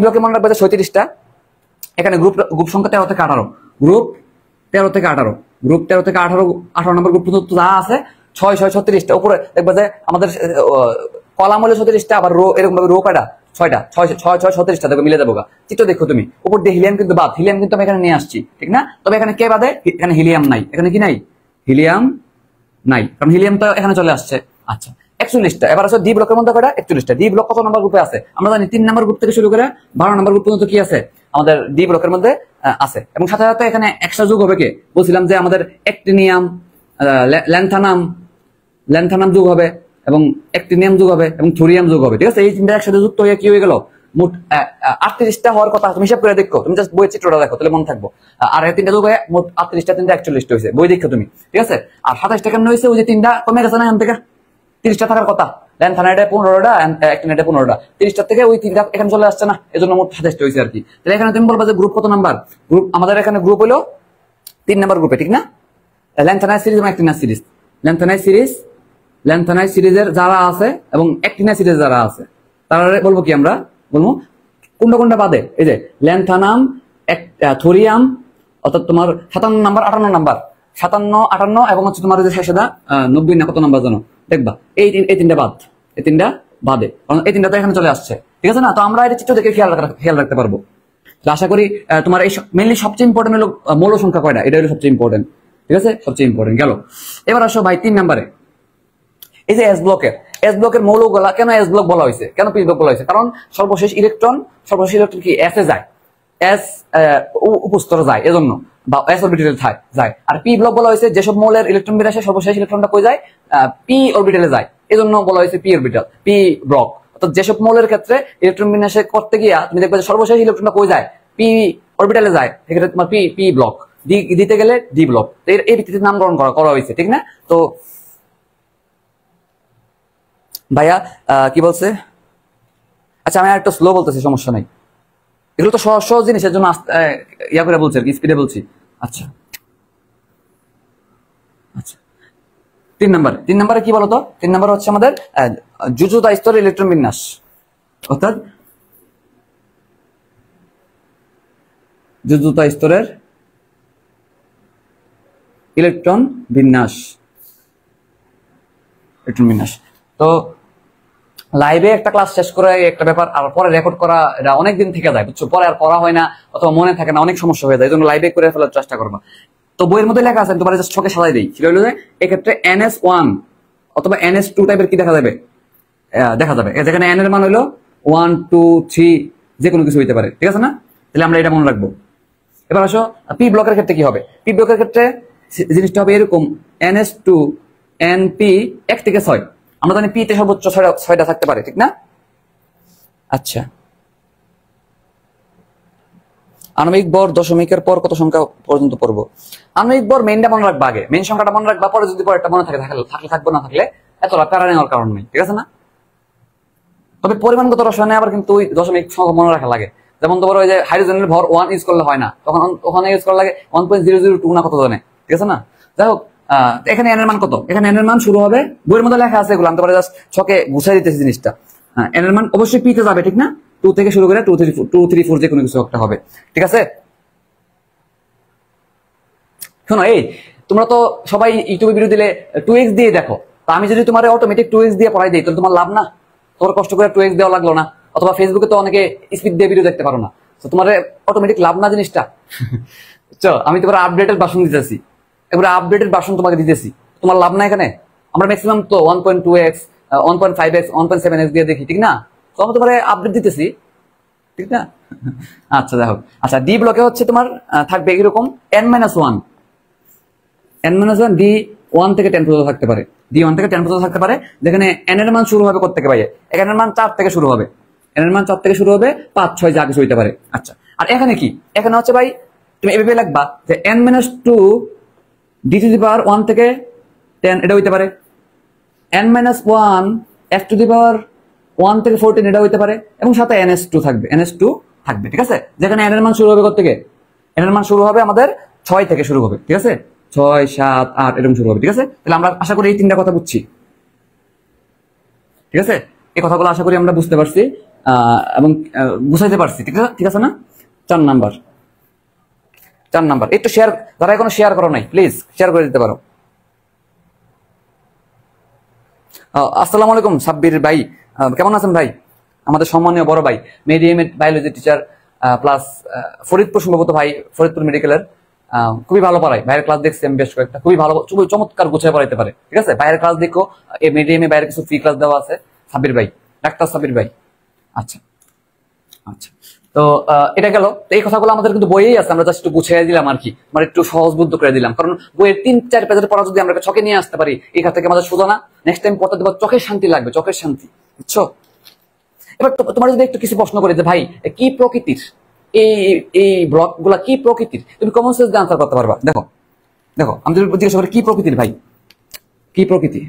ব্লকে মনে রাখবা যে 37টা। এখানে গ্রুপ সংখ্যা 13 থেকে 18, গ্রুপ 13 থেকে 18, গ্রুপ 13 থেকে 18 নম্বর গ্রুপ পর্যন্ত যা আছে 36টা। উপরে দেখবা যে আমাদের কলাম হলো 36টা, আবার রো এরকম ভাবে রো কয়টা? 6টা, 36টা দেখো মিলে যাবো। চিত্র দেখো তুমি, উপর দিয়ে হিলিয়াম কিন্তু বাদ, হিলিয়াম কিন্তু আমি এখানে নিয়ে আসছি, ঠিক না? তবে এখানে কে বাদে? এখানে হিলিয়াম নাই। এখানে কি নাই? হিলিয়াম নাই, কারণ হিলিয়াম তো এখানে চলে আসছে। আচ্ছা, 41টা। এবার আছে ডি ব্লকের মধ্যে কয়টা? 41টা। ডি ব্লক কত নম্বর গ্রুপে আছে? আমরা জানি 3 নম্বর গ্রুপ থেকে শুরু করে 12 নম্বর গ্রুপ পর্যন্ত কি আছে আমাদের ডি ব্লকের মধ্যে আছে। এবং সাথে সাথে এখানে এক্সট্রা যোগ হবে কে? বলছিলাম যে আমাদের অ্যাক্টিনিয়াম, ল্যান্থানাম যোগ হবে এবং অ্যাক্টিনিয়াম যোগ হবে এবং থুরিয়াম যোগ হবে, ঠিক আছে? এই তিনটা একসাথে যুক্ত হয়ে কি হয়ে গেল? মোট 38টা হওয়ার কথা। তুমি হিসাব করে দেখো, তুমি জাস্ট বইয়ের চিত্রটা দেখো, তাহলে মনে থাকবো। আর এই তিনটা যোগ হয়ে মোট 38টা, 3টা 41টা হয়েছে। বই দেখো তুমি, ঠিক আছে? আর 27টা কেমন হয়েছে? ওই যে 3টা কমে গেছে না এখান থেকে? 30টা থাকার কথা, ল্যান্থানাইটে 15টা, অ্যাক্টিনাইটে 15টা। 30টা থেকে ওই 3টা এখানে চলে আসছে না, এজন্য মোট 27টা হয়েছে আর কি। তাহলে এখানে তুমি বলবা যে গ্রুপ কত নাম্বার? গ্রুপ আমাদের এখানে গ্রুপ হলো 3 নাম্বার গ্রুপে, ঠিক না? ল্যান্থানাইট সিরিজ এবং অ্যাক্টিনাইট সিরিজ, ল্যান্থানাইট সিরিজের যারা আছে এবং অ্যাক্টিনাইট সিরিজ যারা আছে তারা বলবো কি? আমরা বলবো কোনটা বাদে? এই যে ল্যান্থানাম, থোরিয়াম, অর্থাৎ তোমার 57 নাম্বার, 58 নাম্বার, 57, 58 এবং হচ্ছে তোমার যে শেষে 90 না কত নাম্বার জানো? দেখবা এই 3টা বাদ, এই 3টা বাদে, কারণ এই 3টা তো এখানে চলে আসছে, ঠিক আছে না? তো আমরা এটা চিত্র দেখে খেয়াল রাখতে পারবো। তো আশা করি তোমার এই মেইনলি সবচেয়ে ইম্পর্টেন্ট হলো মৌল সংখ্যা কয়টা, এটা হলো সবচেয়ে ইম্পর্টেন্ট, ঠিক আছে? সবচেয়ে ইম্পর্টেন্ট গেল। এবার আসো ভাই 3 নাম্বারে, এই যে এস ব্লকের মৌলগুলা কেন এস ব্লক বলা হয়েছে, কেন পি ব্লক বলা হয়েছে? কারণ সর্বশেষ ইলেকট্রন কি এস এ যায়, এস উপস্তরে যায়, এজন্য, বা এস অরবিটালে যায়। আর পি ব্লক বলা হয়েছে যেসব মৌলের ইলেকট্রন বিন্যাসে সর্বশেষ ইলেকট্রনটা কই যায়? পি অরবিটালে যায়, এজন্য বলা হয়েছে পি অরবিটাল, পি ব্লক। অর্থাৎ যেসব মৌলের ক্ষেত্রে ইলেকট্রন বিন্যাসে করতে গিয়া তুমি দেখবে যে সর্বশেষ ইলেকট্রনটা কই যায়? পি অরবিটালে যায়, সেক্ষেত্রে তোমার পি ব্লক। দিতে গেলে ডি ব্লক। এই ভিত্তিতে নামকরণ করা হয়েছে, ঠিক না? তো ভাইয়া কি বলছে? আচ্ছা আমি আর একটু স্লো বলতেছি, সমস্যা নাই। এগুলো তো সহজ সহজ জিনিস, এর জন্য ইয়া করে বলছি আর কি, স্পিডে বলছি। আচ্ছা আচ্ছা, 3 নম্বরে কি বলতো? 3 নম্বর হচ্ছে আমাদের জুজুতা স্তরের ইলেকট্রন বিন্যাস, অর্থাৎ জুজুতা স্তরের ইলেকট্রন বিন্যাস। তো লাইভে একটা ক্লাস শেষ করে একটা ব্যাপার, আর পরে রেকর্ড করা এটা অনেকদিন থেকে যায়, বুঝছো? পরে আর করা হয় না অথবা মনে থাকে না, অনেক সমস্যা হয়ে যায়। এই জন্য লাইভে করে ফেলার চেষ্টা করবা। তো বইয়ের মধ্যে লেখা আছে, তোমার জাস্ট ছকে সাজাই দেই। সেটা হলো যে এক্ষেত্রে NS1 অথবা NS2 টাইপের কি দেখা যাবে, যেখানে n এর মান হলো 1 2 3, যে কোনো কিছু হইতে পারে, ঠিক আছে না? তাহলে আমরা এটা মনে রাখবো। এবার আসো পি ব্লকের ক্ষেত্রে কি হবে? পি ব্লকের ক্ষেত্রে জিনিসটা হবে এরকম, NS2 NP 1 থেকে 6। আমরা জানি পি তে সর্বোচ্চ 6টা থাকতে পারে, ঠিক না? আচ্ছা, আণবিক ভর দশমিকের পর কত সংখ্যা পর্যন্ত পড়বো? আণবিক ভর মেইনটা মনে রাখবা, আগে মেইন সংখ্যাটা মনে রাখবা, পরে যদি পরেরটা মনে থাকে থাকলে থাকবো, না থাকলে এতটা প্যারা নেওয়ার কারণ নেই, ঠিক আছে না? তবে পরিমাণগত রসায়নে আবার কিন্তু ওই দশমিক সংখ্যা মনে রাখা লাগে। যেমন তোমার ওই যে হাইড্রোজেনের ভর 1 ইউজ করলে হয় না, তখন ওখানে ইউজ করা লাগে 1.002 না কত জানে, ঠিক আছে না? যাই হোক, এখানে n এর মান কত? এখানে n এর মান শুরু হবে, বইয়ের মধ্যে লেখা আছে, এগুলো আমি তোমার জাস্ট ছকে গুছাই দিতেছি জিনিসটা। n এর মান অবশ্যই p তে যাবে, ঠিক না? 2 থেকে শুরু করে 2 3 4 যে কোনো কিছু একটা হবে, ঠিক আছে? শোনো, এই তোমরা তো সবাই ইউটিউবে ভিডিও দিলে 2x দিয়ে দেখো, তো আমি যদি তোমার অটোমেটিক 2x দিয়ে পড়াই দিই, তাহলে তোমার লাভ না? তোমার কষ্ট করে 2x দেওয়া লাগলো না। অথবা ফেসবুকে তো অনেকে স্পিড দিয়ে ভিডিও দেখতে পারো না, তো তোমার অটোমেটিক লাভ না জিনিসটা? বুঝছো? আমি তোমার আপডেটেড ভার্সন দিতেছি, এবারে আপডেটেড ভার্সন তোমাকে দিতেছি, তোমার লাভ না এখানে? আমরা ম্যাক্সিমাম তো 1.2x 1.5x 1.7x দিয়ে দেখি, ঠিক না? তো আমি তোমার আপডেট দিতেছি, ঠিক না? আচ্ছা যাই হোক, আচ্ছা ডি ব্লকে হচ্ছে তোমার থাকবে এরকম n-1, n-1 ডি 1 থেকে 10 পর্যন্ত থাকতে পারে, ডি 1 থেকে 10 পর্যন্ত থাকতে পারে, যেখানে n এর মান শুরু হবে কোথা থেকে ভাই? এখানে মান 4 থেকে শুরু হবে, n এর মান 4 থেকে শুরু হবে, 5 6 যা কিছু হইতে পারে। আচ্ছা, আর এখানে কি? এখানে হচ্ছে ভাই তুমি এভাবে লিখবা যে n-2 d টু দি পাওয়ার 1 থেকে 10 এটা হইতে পারে, n-1 f টু দি পাওয়ার 1 থেকে 14 এটা হইতে পারে, এবং সাথে ns2 থাকবে, ঠিক আছে? যেখানে n এর মান শুরু হবে কোথা থেকে? n এর মান শুরু হবে আমাদের 6 থেকে শুরু হবে, ঠিক আছে? 6 7 8 এরকম শুরু হবে, ঠিক আছে? তাহলে আমরা আশা করি এই তিনটা কথা বুঝছি, ঠিক আছে? এই কথাগুলো আশা করি আমরা বুঝতে পারছি এবং বুঝাইতে পারছি, ঠিক আছে না? 4 নাম্বার একটু শেয়ার, যারা এখনো শেয়ার করো নাই প্লিজ শেয়ার করে দিতে পারো। আসসালামু আলাইকুম সাব্বির ভাই, কেমন আছেন ভাই? আমাদের সম্মানীয় বড় ভাই, medium biology teacher, plus Faridpur সম্ভবত ভাই, ফরিদপুর মেডিকেলের, খুবই ভালো পড়ায়। ভাইয়ের ক্লাস দেখছি আমি বেশ কয়েকটা, খুবই ভালো, খুবই চমৎকার গুছিয়ে পড়াইতে পারে, ঠিক আছে? ভাইয়ের ক্লাস দেখো, এই মিডিয়ামে বাইরে কিছু ফ্রি ক্লাস দেওয়া আছে। সাব্বির ভাই, ডাক্তার সাব্বির ভাই। আচ্ছা আচ্ছা, তো এটা গেল। এই কথাগুলো আমাদের কিন্তু বইয়েই আছে, আমরা জাস্ট একটু গুছিয়ে দিলাম আর কি, মানে একটু সহজবুদ্ধ করে দিলাম, কারণ বইয়ের 3-4 পেজের পড়া যদি আমরা ছকে নিয়ে আসতে পারি, এখান থেকে আমাদের সোজা না, নেক্সট টাইম পড়তে দেবো, চোখের শান্তি লাগবে, চোখের শান্তি, বুঝছো? এবার তোমার যদি একটু কিছু প্রশ্ন করে যে ভাই কি প্রকৃতির এই এই ব্লক গুলা কি প্রকৃতির, তুমি কমন সেন্স দিয়ে আনসার করতে পারবা। দেখো দেখো, আমি যদি জিজ্ঞাসা করি কি প্রকৃতির ভাই, কি প্রকৃতি,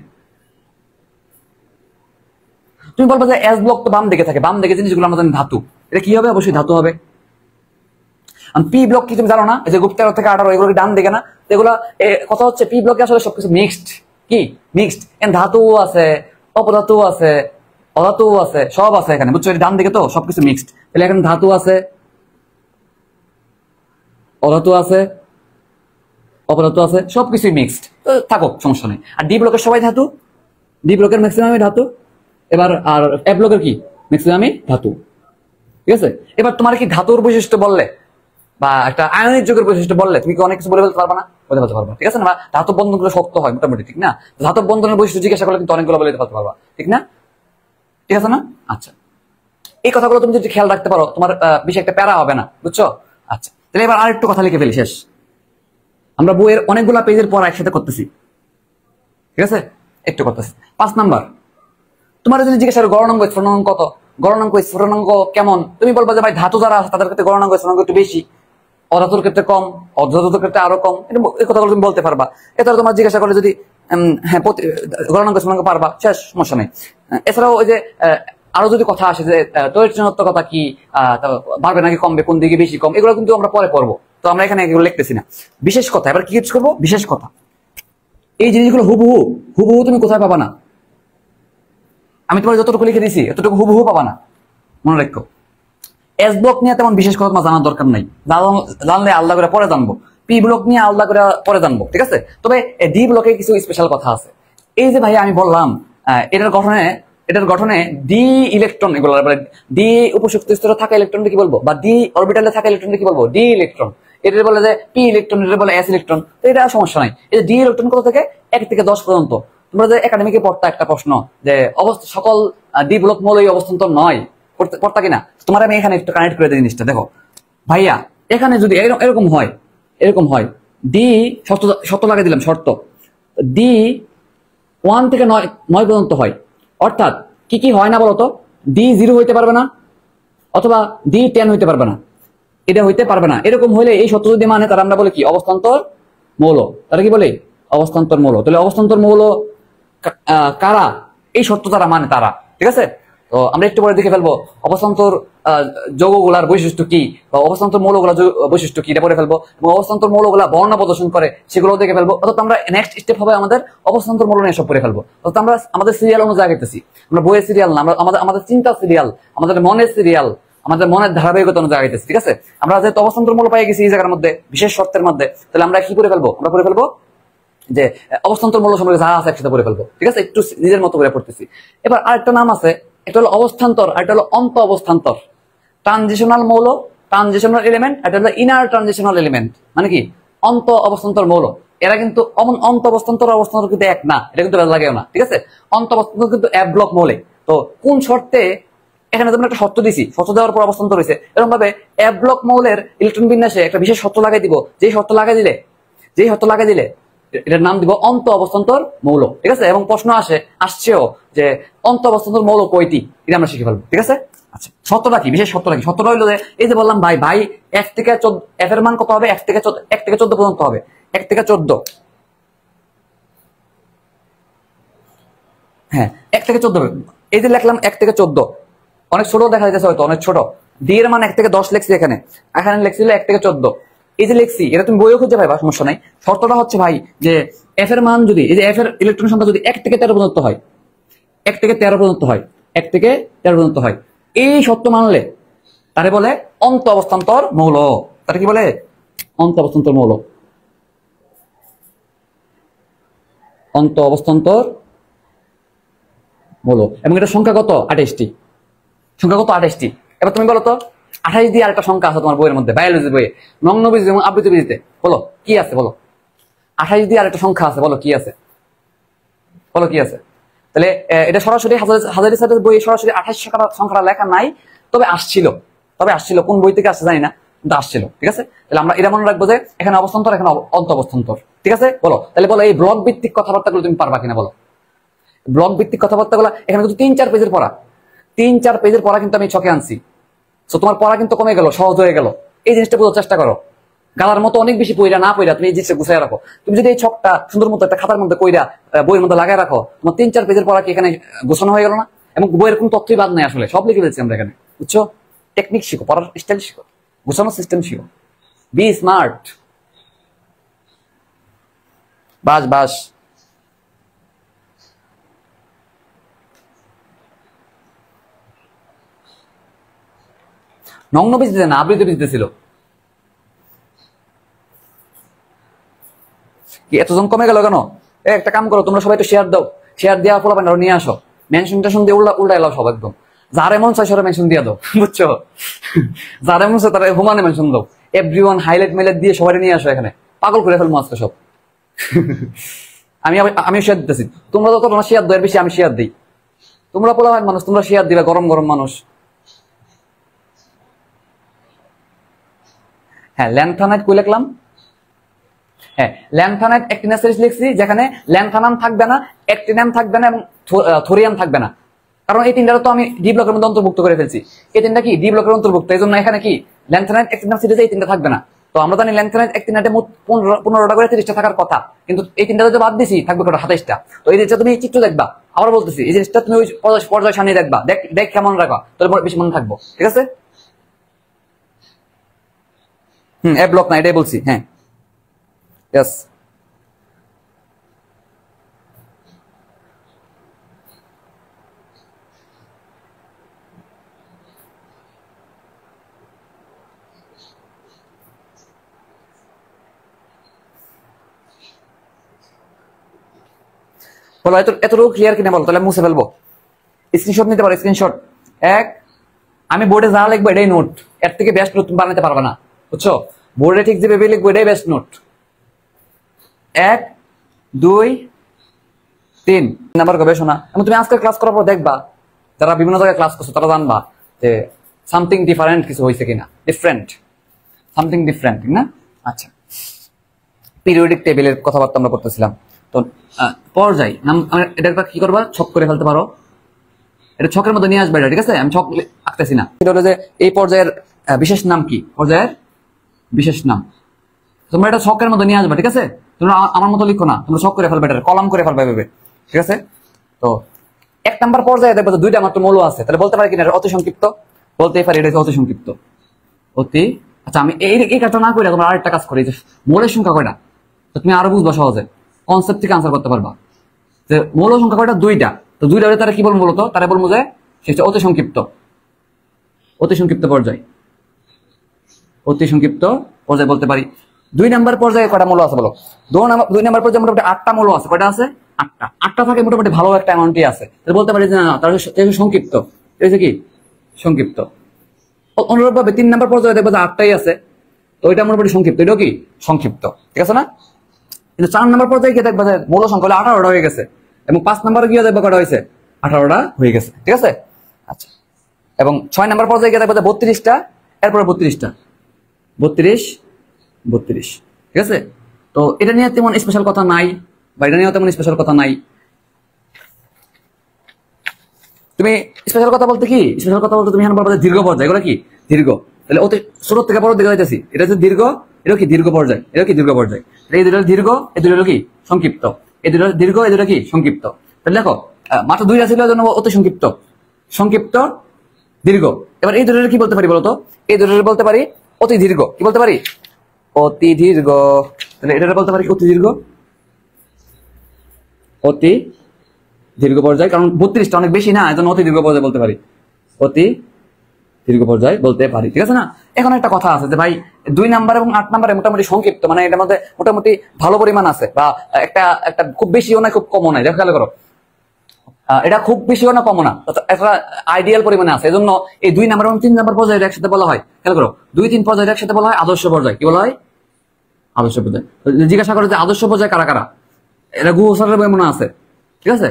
তুমি বলবো যে এস ব্লক তো বাম দিকে থাকে, বাম দিকে জিনিসগুলো আমরা জানি ধাতু, এটা কি হবে? অবশ্যই ধাতু হবে। পি ব্লক কি তুমি জানো না? এই যে গুপ্তের থেকে 18 এগুলো ডান দিকে না? এগুলা কথা হচ্ছে পি ব্লকে আসলে সবকিছু মিক্সড, কি মিক্সড, ধাতু আছে, অপধাতু আছে, অধাতু আছে, সব আছে এখানে, বুঝছো? ডান দিকে তো সবকিছু মিক্সড, তাহলে এখানে ধাতু আছে, অধাতু আছে, অপধাতু আছে, সবকিছুই মিক্সড, তো থাকুক, সমস্যা নেই। আর ডি ব্লকের সবাই ধাতু, ডি ব্লকের ম্যাক্সিমামই ধাতু। এবার আর এ ব্লকের কি? ম্যাক্সিমামই ধাতু, ঠিক আছে? এবার তোমার কি ধাতুর বৈশিষ্ট্য বললে বা একটা আয়নিক যৌগের বৈশিষ্ট্য বললে তুমি কি অনেক কিছু বলে ফেলতে পারবা না? বলে ফেলতে পারবা, ঠিক আছে না? বা ধাতব বন্ধনগুলো শক্ত হয় মোটামুটি, ঠিক না? ধাতব বন্ধনের বৈশিষ্ট্য জিজ্ঞাসা করলে কিন্তু অনেকগুলো বলে ফেলতে পারবা, ঠিক না? ঠিক আছে না? আচ্ছা, এই কথাগুলো তুমি যদি খেয়াল রাখতে পারো, তোমার বেশি একটা প্যারা হবে না, বুঝছো? আচ্ছা, তাহলে এবার আরেকটু কথা লিখে ফেলি, শেষ। আমরা বইয়ের অনেকগুলা পেজের পর একসাথে করতেছি, ঠিক আছে? একটু করতেছি। 5 নাম্বার, তোমার যদি জিজ্ঞাসা করো গড়নাঙ্ক স্ফুটনাঙ্ক কত, গড়নাঙ্ক স্ফুটনাঙ্ক কেমন, তুমি বলবা যে ভাই ধাতু যারা আছে তাদের ক্ষেত্রে গড়নাঙ্ক স্ফুটনাঙ্ক একটু বেশি, অধাতুর ক্ষেত্রে কম, অধাতুর ক্ষেত্রে আরো কম, এই কথাগুলো তুমি বলতে পারবা। এছাড়া তোমার জিজ্ঞাসা করলে যদি হ্যাঁ গণনাঙ্ক সমাঙ্ক পারবা, শেষ, সমস্যা নেই। এছাড়াও ওই যে আরো যদি কথা আসে যে তড়িৎ ঋণাত্মকতা কি বাড়বে নাকি কমবে, কোন দিকে বেশি কম, এগুলো কিন্তু আমরা পরে পড়বো, তো আমরা এখানে এগুলো লিখতেছি না। বিশেষ কথা এবার কি ইউজ করবো, বিশেষ কথা। এই জিনিসগুলো হুবহু হুবহু তুমি কোথায় পাবা না, আমি তোমার যতটুকু লিখে দিছি এতটুকু হুবহু পাবা না, মনে রাখো। এস ব্লক নিয়ে তেমন বিশেষ কথা তোমার জানার দরকার নাই, জানলে আলাদা করে পরে জানবো। পি ব্লক নিয়ে আলাদা করে পরে জানবো, ঠিক আছে। তবে ডি ব্লকে কিছু স্পেশাল কথা আছে। এই যে ভাই আমি বললাম এটার গঠনে ডি ইলেকট্রন, এগুলো ডি উপযুক্ত স্তরে থাকা ইলেকট্রনকে কি বলবো, বা ডি অরবিটালে থাকা ইলেকট্রনকে কি বলবো, ডি ইলেকট্রন। এটা বলে যে পি ইলেকট্রন, এটা বলে এস ইলেকট্রন, তো এটা সমস্যা নাই। এই যে ডি ইলেকট্রন কত থেকে 1 থেকে 10 পর্যন্ত। তোমরা যে একাডেমিকে পড়তা একটা প্রশ্ন যে সকল ডি ব্লক মৌলই অবস্থান্তর নয়, পড়তা কিনা, তোমার আমি এখানে একটু কানেক্ট করে দিই জিনিসটা। দেখো ভাইয়া, এখানে যদি এরকম হয় ডি শর্ত লাগিয়ে দিলাম, শর্ত ডি 1 থেকে 9 পর্যন্ত হয়, অর্থাৎ কি কি হয় না বলতো, ডি 0 হইতে পারবে না, অথবা ডি 10 হইতে পারবে না, এটা হইতে পারবে না। এরকম হইলে এই শর্ত যদি মানে, তারা আমরা বলে কি অবস্থান্তর মৌল, তারা কি বলে অবস্থান্তর মৌল। তাহলে অবস্থান্তর মৌল কারা, এই শর্ত তারা মানে তারা, ঠিক আছে। তো আমরা একটু পরে দেখে ফেলবো অবস্থান্তর যৌগগুলার বৈশিষ্ট্য কি, বা অবস্থান্তর মৌলগুলার বৈশিষ্ট্য কি, এটা পড়ে ফেলবো। এবং অবস্থান্তর মৌলগুলা বর্ণ প্রদর্শন করে সেগুলো দেখে ফেলবো। অর্থাৎ আমরা নেক্সট স্টেপ হবে আমাদের অবস্থান্তর মৌল নিয়ে সব পড়ে ফেলবো। অর্থাৎ আমরা আমাদের সিরিয়াল অনুযায়ী আগাইতেছি, আমরা বইয়ের সিরিয়াল না, আমরা আমাদের চিন্তা সিরিয়াল, আমাদের মনের সিরিয়াল, আমাদের মনের ধারাবাহিকতা অনুযায়ী আগাইতেছি, ঠিক আছে। আমরা যেহেতু অবস্থান্তর মৌল পাই গেছি এই জায়গার মধ্যে বিশেষ শর্তের মধ্যে, তাহলে আমরা কি করে ফেলবো, আমরা করে ফেলবো যে অবস্থান্তর মৌল সম্পর্কে যা আছে একসাথে পড়ে ফেলবো, ঠিক আছে। একটু নিজের মতো করে পড়তেছি। এবার আরেকটা নাম আছে, এটা হলো অবস্থান্তর, আর এটা হলো অন্ত অবস্থান্তর। ট্রানজিশনাল মৌল, ট্রানজিশনাল এলিমেন্ট, এটা হলো ইনার ট্রানজিশনাল এলিমেন্ট। মানে কি অন্ত অবস্থান্তর মৌল, এরা কিন্তু অন্ত অবস্থান্তর অবস্থান্তর কিন্তু এক না, এটা কিন্তু লাগেও না, ঠিক আছে। অন্ত অবস্থান্তর কিন্তু এক ব্লক মৌলে। তো কোন শর্তে, এখানে তোমরা একটা শর্ত দিছি, শর্ত দেওয়ার পর অবস্থান্তর হয়েছে, এরকম ভাবে এক ব্লক মৌলের ইলেকট্রন বিন্যাসে একটা বিশেষ শর্ত লাগাই দিব, যেই শর্ত লাগাই দিলে এটার নাম দিব অন্ত অবস্থান্তর মৌল, ঠিক আছে। এবং প্রশ্ন আসছেও যে অন্ত অবস্থান্তর মৌল কয়টি, এটা আমরা শিখে ফেলবো, ঠিক আছে। আচ্ছা, শর্তটা কি, বিশেষ শর্তটা কি? শর্তটা হইলো যে এই যে বললাম ভাই 1 থেকে 14, এফ এর মান কত হবে, 1 থেকে 14 পর্যন্ত হবে, 1 থেকে 14, হ্যাঁ 1 থেকে 14 হবে। এই যে লিখলাম 1 থেকে 14, অনেক ছোট দেখা যাচ্ছে, হয়তো অনেক ছোট। ডি এর মান 1 থেকে 10 লিখছি, এখানে লিখছিল 1 থেকে 14। এই যে লিখছি, এটা তুমি বইও খুঁজে পাইবা, সমস্যা নাই। শর্তটা হচ্ছে ভাই যে এফ এর মান যদি, এই যে এফ এর ইলেকট্রন সংখ্যা যদি 1 থেকে 13 পর্যন্ত হয়, 1 থেকে 13 পর্যন্ত হয়, 1 থেকে 13 পর্যন্ত হয়, এই শর্ত মানলে তারে বলে অন্ত অবস্থান্তর মৌল। তারা কি বলে অন্ত অবস্থান্তর মৌল, অন্ত অবস্থান্তর মৌল। এবং এটা সংখ্যা কত, 28টি, সংখ্যা কত 28টি। এবার তুমি বলো তো 28 দিয়ে আরেকটা সংখ্যা আছে তোমার বইয়ের মধ্যে, বায়োলজি বইয়ে নগ্নবীজ এবং আবৃত বীজিতে, বলো কি আছে, বলো 28 দিয়ে আরেকটা সংখ্যা আছে, বলো কি আছে, বলো কি আছে। তাহলে এটা সরাসরি হাজারি স্যারের বইয়ে সরাসরি 28 সংখ্যাটা লেখা নাই, তবে আসছিল কোন বই থেকে আসছে জানি না, কিন্তু আসছিল, ঠিক আছে। তাহলে আমরা এটা মনে রাখবো যে এখানে অবস্থান্তর, এখানে অন্ত অবস্থান্তর, ঠিক আছে। বলো তাহলে, বলো এই ব্লক ভিত্তিক কথাবার্তাগুলো তুমি পারবা কিনা, বলো ব্লক ভিত্তিক কথাবার্তাগুলো। এখানে কিন্তু 3-4 পেজের পড়া, 3-4 পেজের পড়া কিন্তু আমি ছকে আনছি। তো তোমার পড়া কিন্তু কমে গেল, সহজ হয়ে গেল। এই জিনিসটা বোঝার চেষ্টা করো। গালার মতো অনেক বেশি পইরা না পইরা তুমি এই জিনিসটা গুছাই রাখো। তুমি যদি এই ছকটা সুন্দর মতো একটা খাতার মধ্যে কইরা বইয়ের মধ্যে লাগাই রাখো, তোমার 3-4 পেজের পড়া কি এখানে গোছানো হয়ে গেল না? এবং বইয়ের কোনো তথ্যই বাদ নাই, আসলে সব লিখে ফেলছি আমরা এখানে, বুঝছো। টেকনিক শিখো, পড়ার স্টাইল শিখো, গোছানোর সিস্টেম শিখো, বি স্মার্ট। বাস নগ্ন বীজ দিতে না, আবৃত বীজ দিতেছিল। কি এতজন কমে গেল কেন? একটা কাম করো, তোমরা সবাই তো শেয়ার দাও, শেয়ার দেওয়া ফলাবেন আরো নিয়ে আসো, মেনশন টেনশন দিয়ে উল্টা এলাও সব একদম। যারে মন চাই সরে মেনশন দিয়ে দাও, বুঝছো। যারে মন চাই তারা হুমানে মেনশন দাও, এভরিওয়ান হাইলাইট মাইলাইট দিয়ে সবাই নিয়ে আসো এখানে, পাগল করে ফেলবো আজকে সব। আমি শেয়ার দিতেছি, তোমরা যত তোমরা শেয়ার দেওয়ার বেশি আমি শেয়ার দিই। তোমরা পোলাবেন মানুষ, তোমরা শেয়ার দিবে, গরম মানুষ। হ্যাঁ ল্যান্থানাইট কই লিখলাম, হ্যাঁ ল্যান্থানাইট অ্যাক্টিনাস সিরিজ লিখছি, যেখানে ল্যান্থানাম থাকবে না, অ্যাক্টিনাম থাকবে না, এবং থোরিয়াম থাকবে না। কারণ এই তিনটা তো আমি ডি ব্লকের মধ্যে অন্তর্ভুক্ত করে ফেলছি। এই তিনটা কি ডি ব্লকের অন্তর্ভুক্ত, এই জন্য এখানে কি ল্যান্থানাইট অ্যাক্টিনাস সিরিজে এই তিনটা থাকবে না। তো আমরা জানি ল্যান্থেনাইট একটি নাটে মোট 15টা করে 30টা থাকার কথা, কিন্তু এই তিনটা যদি বাদ দিছি থাকবে কত 27টা। তো এই জিনিসটা তুমি চিত্র দেখবা, আবার বলতেছি এই জিনিসটা তুমি ওই পর্যায় সামনে দেখবা, দেখ কেমন রাখবা, তাহলে বেশি মনে থাকবো। ঠিক আছে? এ ব্লক না, এটাই বলছি। হ্যাঁ, ইয়েস। বলো এতটুকু ক্লিয়ার কিনা বলো, তাহলে মুছে ফেলবো। স্ক্রিনশট নিতে পারো, স্ক্রিনশট। এক, আমি বোর্ডে যা লিখবো এটাই নোট, এর থেকে বেস্ট নোট তুমি বানাতে পারবে না, বুঝছো? বোর্ডে ঠিক যেভাবে লিখবো এটাই বেস্ট নোট। 1 2 3 নাম্বার গবেষণা। এবং তুমি আজকে ক্লাস করার পর দেখবা, যারা বিভিন্ন জায়গায় ক্লাস করছো তারা জানবা যে সামথিং ডিফারেন্ট কিছু হয়েছে কিনা, ডিফারেন্ট, সামথিং ডিফারেন্ট, ঠিক না? আচ্ছা, পিরিয়ডিক টেবিলের কথাবার্তা আমরা করতেছিলাম। তো পর্যায় নাম এটা একটা কি করবা, ছক করে ফেলতে পারো, এটা ছকের মধ্যে নিয়ে আসবে এটা। ঠিক আছে? আমি ছক আঁকতেছি না। এটা হলো যে এই পর্যায়ের বিশেষ নাম কি, পর্যায়ের বিশেষ নাম। তোমরা এটা ছকের মধ্যে নিয়ে আসবে। ঠিক আছে? তোমরা আমার মতো লিখো না, তোমরা ছক করে ফেলবে, এটা কলাম করে ফেলবে ভেবে। ঠিক আছে? তো 1 নাম্বার পর্যায়ে দেখবে যে 2টা মাত্র মৌল আছে, তাহলে বলতে পারি কিনা এটা অতি সংক্ষিপ্ত, বলতেই পারি এটা অতি সংক্ষিপ্ত, অতি। আচ্ছা, আমি এই কাজটা না করে তোমরা আরেকটা কাজ করি, যে মৌলের সংখ্যা কয়টা, তো তুমি আরো বুঝবা সহজে, কনসেপ্ট থেকে আনসার করতে পারবা। যে মৌল সংখ্যা কয়টা, 2টা। তো 2টা তারা কি বলবো বলতো, তারা বলবো যে সেটা অতি সংক্ষিপ্ত, অতি সংক্ষিপ্ত পর্যায়, অতি সংক্ষিপ্ত পর্যায়ে বলতে পারি। 2 নাম্বার পর্যায়ে কয়টা মৌল আছে বলো? 2 নাম্বার পর্যায়ে মোটামুটি 8টা মৌল আছে। কয়টা আছে? 8টা থাকে, মোটামুটি ভালো একটা অ্যামাউন্টই আছে। তাহলে বলতে পারি যে না, তার সংক্ষিপ্ত, এটা কি সংক্ষিপ্ত। অনুরূপভাবে 3 নাম্বার পর্যায়ে দেখবো যে 8টাই আছে, তো ওইটা মোটামুটি সংক্ষিপ্ত, এটাও কি সংক্ষিপ্ত। ঠিক আছে না? কিন্তু 4 নাম্বার পর্যায়ে গিয়ে দেখবা যে মৌল সংখ্যা 18টা হয়ে গেছে, এবং 5 নাম্বারে গিয়ে দেখবা কয়টা হয়েছে, 18টা হয়ে গেছে। ঠিক আছে? আচ্ছা, এবং 6 নাম্বার পর্যায়ে গিয়ে দেখবা যে 32টা, এরপরে 32টা, 32। ঠিক আছে? তো এটা নিয়ে তেমন স্পেশাল কথা নাই, বা এটা নিয়ে তেমন স্পেশাল কথা নাই। তুমি স্পেশাল কথা বলতে কি, স্পেশাল কথা বলতে তুমি এখন বলবে দীর্ঘ পর্যায়, এগুলো কি দীর্ঘ, তাহলে অতি ছোট থেকে বড় দিকে যাইতেছি, এটা হচ্ছে দীর্ঘ, এটা কি দীর্ঘ পর্যায়, এটা কি দীর্ঘ পর্যায়। এই দুটো দীর্ঘ, এই দুটো কি সংক্ষিপ্ত, এই দুটো দীর্ঘ, এই দুটো কি সংক্ষিপ্ত। তাহলে দেখো মাত্র 2টা ছিল জন্য অতি সংক্ষিপ্ত, সংক্ষিপ্ত, দীর্ঘ। এবার এই দুটোর কি বলতে পারি বলতো, এই দুটোর বলতে পারি অতি দীর্ঘ। কি বলতে পারি? অতি দীর্ঘ। তাহলে এটা বলতে পারি অতি দীর্ঘ, অতি দীর্ঘ পর্যায়, কারণ 32টা অনেক বেশি না, এজন্য অতি দীর্ঘ পর্যায় বলতে পারি, অতি দীর্ঘ পর্যায় বলতে পারি। ঠিক আছে না? এখন একটা কথা আছে যে ভাই 2 নাম্বার এবং 8 নাম্বারে মোটামুটি সংক্ষিপ্ত, মানে এটার মধ্যে মোটামুটি ভালো পরিমাণ আছে, বা একটা একটা খুব বেশিও না খুব কমও নাই। দেখো, খেয়াল করো, এটা খুব বেশিও না কমও না, একটা আইডিয়াল পরিমাণে আছে। এজন্য এই 2 নাম্বার এবং 3 নাম্বার পর্যায়ে একসাথে বলা হয়, খেয়াল করো, 2-3 পর্যায়ে একসাথে বলা হয় আদর্শ পর্যায়। কি বলা হয়? আদর্শ পর্যায়। জিজ্ঞাসা করো যে আদর্শ পর্যায়ে কারা কারা, এটা গুহ স্যারের বই মনে আছে। ঠিক আছে?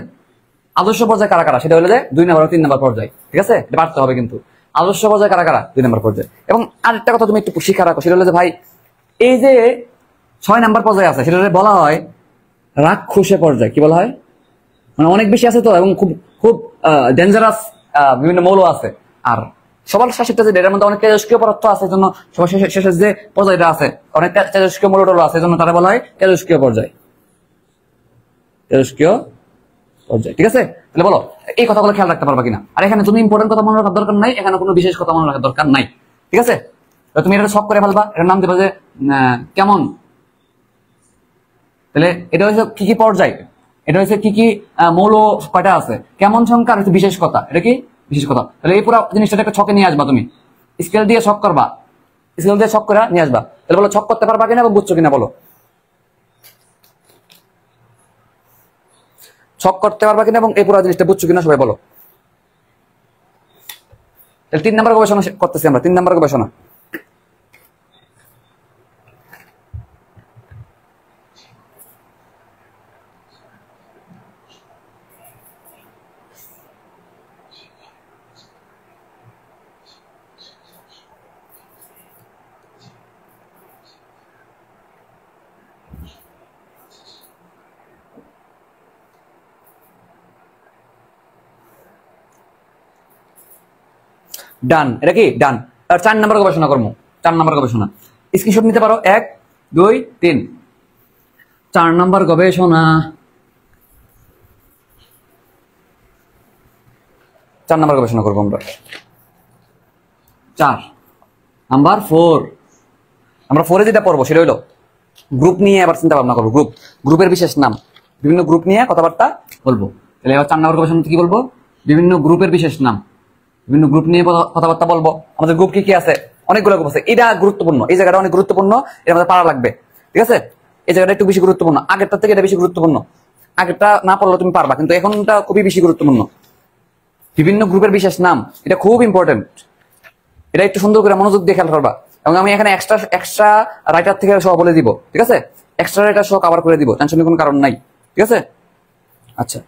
আদর্শ পর্যায়ে কারা কারা, সেটা হলো যে 2 নাম্বার ও 3 নাম্বার পর্যায়। ঠিক আছে? এটা পারতে হবে কিন্তু। আদর্শ পর্যায়ে কারা কারা, 2 নাম্বার পর্যায়ে। এবং আরেকটা কথা তুমি একটু শিখা রাখো, সেটা হলো যে ভাই এই যে 6 নাম্বার পর্যায়ে আছে, সেটা বলা হয় রাক্ষসে পর্যায়। কি বলা হয়? মানে অনেক বেশি আছে তো, এবং খুব খুব ডেঞ্জারাস বিভিন্ন মৌল আছে। আর সবার শেষেরটা যে এটার মধ্যে অনেক তেজস্ক্রিয় পদার্থ আছে, এই জন্য সবার শেষের যে পর্যায়টা আছে অনেক তেজস্ক্রিয় মৌলটল আছে, এই জন্য তারা বলা হয় তেজস্ক্রিয় পর্যায়, তেজস্ক্রিয় পর্যায়। ঠিক আছে? তাহলে বলো এই কথাগুলো খেয়াল রাখতে পারবা কিনা। আর এখানে তুমি ইম্পর্টেন্ট কথা মনে রাখার দরকার নাই, এখানে কোনো বিশেষ কথা মনে রাখার দরকার নাই। ঠিক আছে? তুমি এটা শখ করে ফেলবা, এটার নাম দেবা যে কেমন। তাহলে এটা হচ্ছে কি কি পর্যায়, এটা হচ্ছে কি কি মৌল কয়টা আছে, কেমন সংখ্যা, হচ্ছে বিশেষ কথা। এটা কি বিশেষ কথা। তাহলে এই পুরো জিনিসটা একটা ছকে নিয়ে আসবা, তুমি স্কেল দিয়ে ছক করবা, স্কেল দিয়ে ছক করে নিয়ে আসবা। তাহলে বলো ছক করতে পারবা কিনা এবং বুঝছো কিনা, বলো ছক করতে পারবা কিনা এবং এই পুরো জিনিসটা বুঝছো কিনা, সবাই বলো। তাহলে 3 নাম্বার গবেষণা করতেছি আমরা, 3 নাম্বার গবেষণা। ডান, এটা কি ডান। আর 4 নাম্বার গবেষণা করবো, 4 নাম্বার গবেষণা। স্ক্রিনশট নিতে পারো। 1 2 3। 4 নাম্বার গবেষণা, 4 নাম্বার গবেষণা করবো আমরা। 4 নাম্বার 4। আমরা 4-এ যেটা পড়বো সেটা হলো গ্রুপ নিয়ে আবার চিন্তা ভাবনা করবো। গ্রুপের বিশেষ নাম, বিভিন্ন গ্রুপ নিয়ে কথাবার্তা বলবো। তাহলে এবার 4 নাম্বার গবেষণা কি বলবো? বিভিন্ন গ্রুপের বিশেষ নাম, বিভিন্ন গ্রুপ নিয়ে কথাবার্তা বলবো। আমাদের গ্রুপ কি কি আছে? অনেকগুলো গ্রুপ আছে। এটা গুরুত্বপূর্ণ, এই জায়গাটা অনেক গুরুত্বপূর্ণ, এর মধ্যে পারা লাগবে। ঠিক আছে, এই জায়গাটা একটু বেশি গুরুত্বপূর্ণ, আগেরটা থেকে এটা বেশি গুরুত্বপূর্ণ। আগেরটা না পড়লে তুমি পারবা, কিন্তু এখনটা খুবই বেশি গুরুত্বপূর্ণ। বিভিন্ন গ্রুপের বিশেষ নাম, এটা খুব ইম্পর্টেন্ট। এটা একটু সুন্দর করে মনোযোগ দিয়ে খেয়াল করবা। এবং আমি এখানে এক্সট্রা রাইটার থেকে সহ বলে দিব। ঠিক আছে, এক্সট্রা রাইটার সহ কভার করে দিব, টেনশনের কোনো কারণ নাই। ঠিক আছে, আচ্ছা।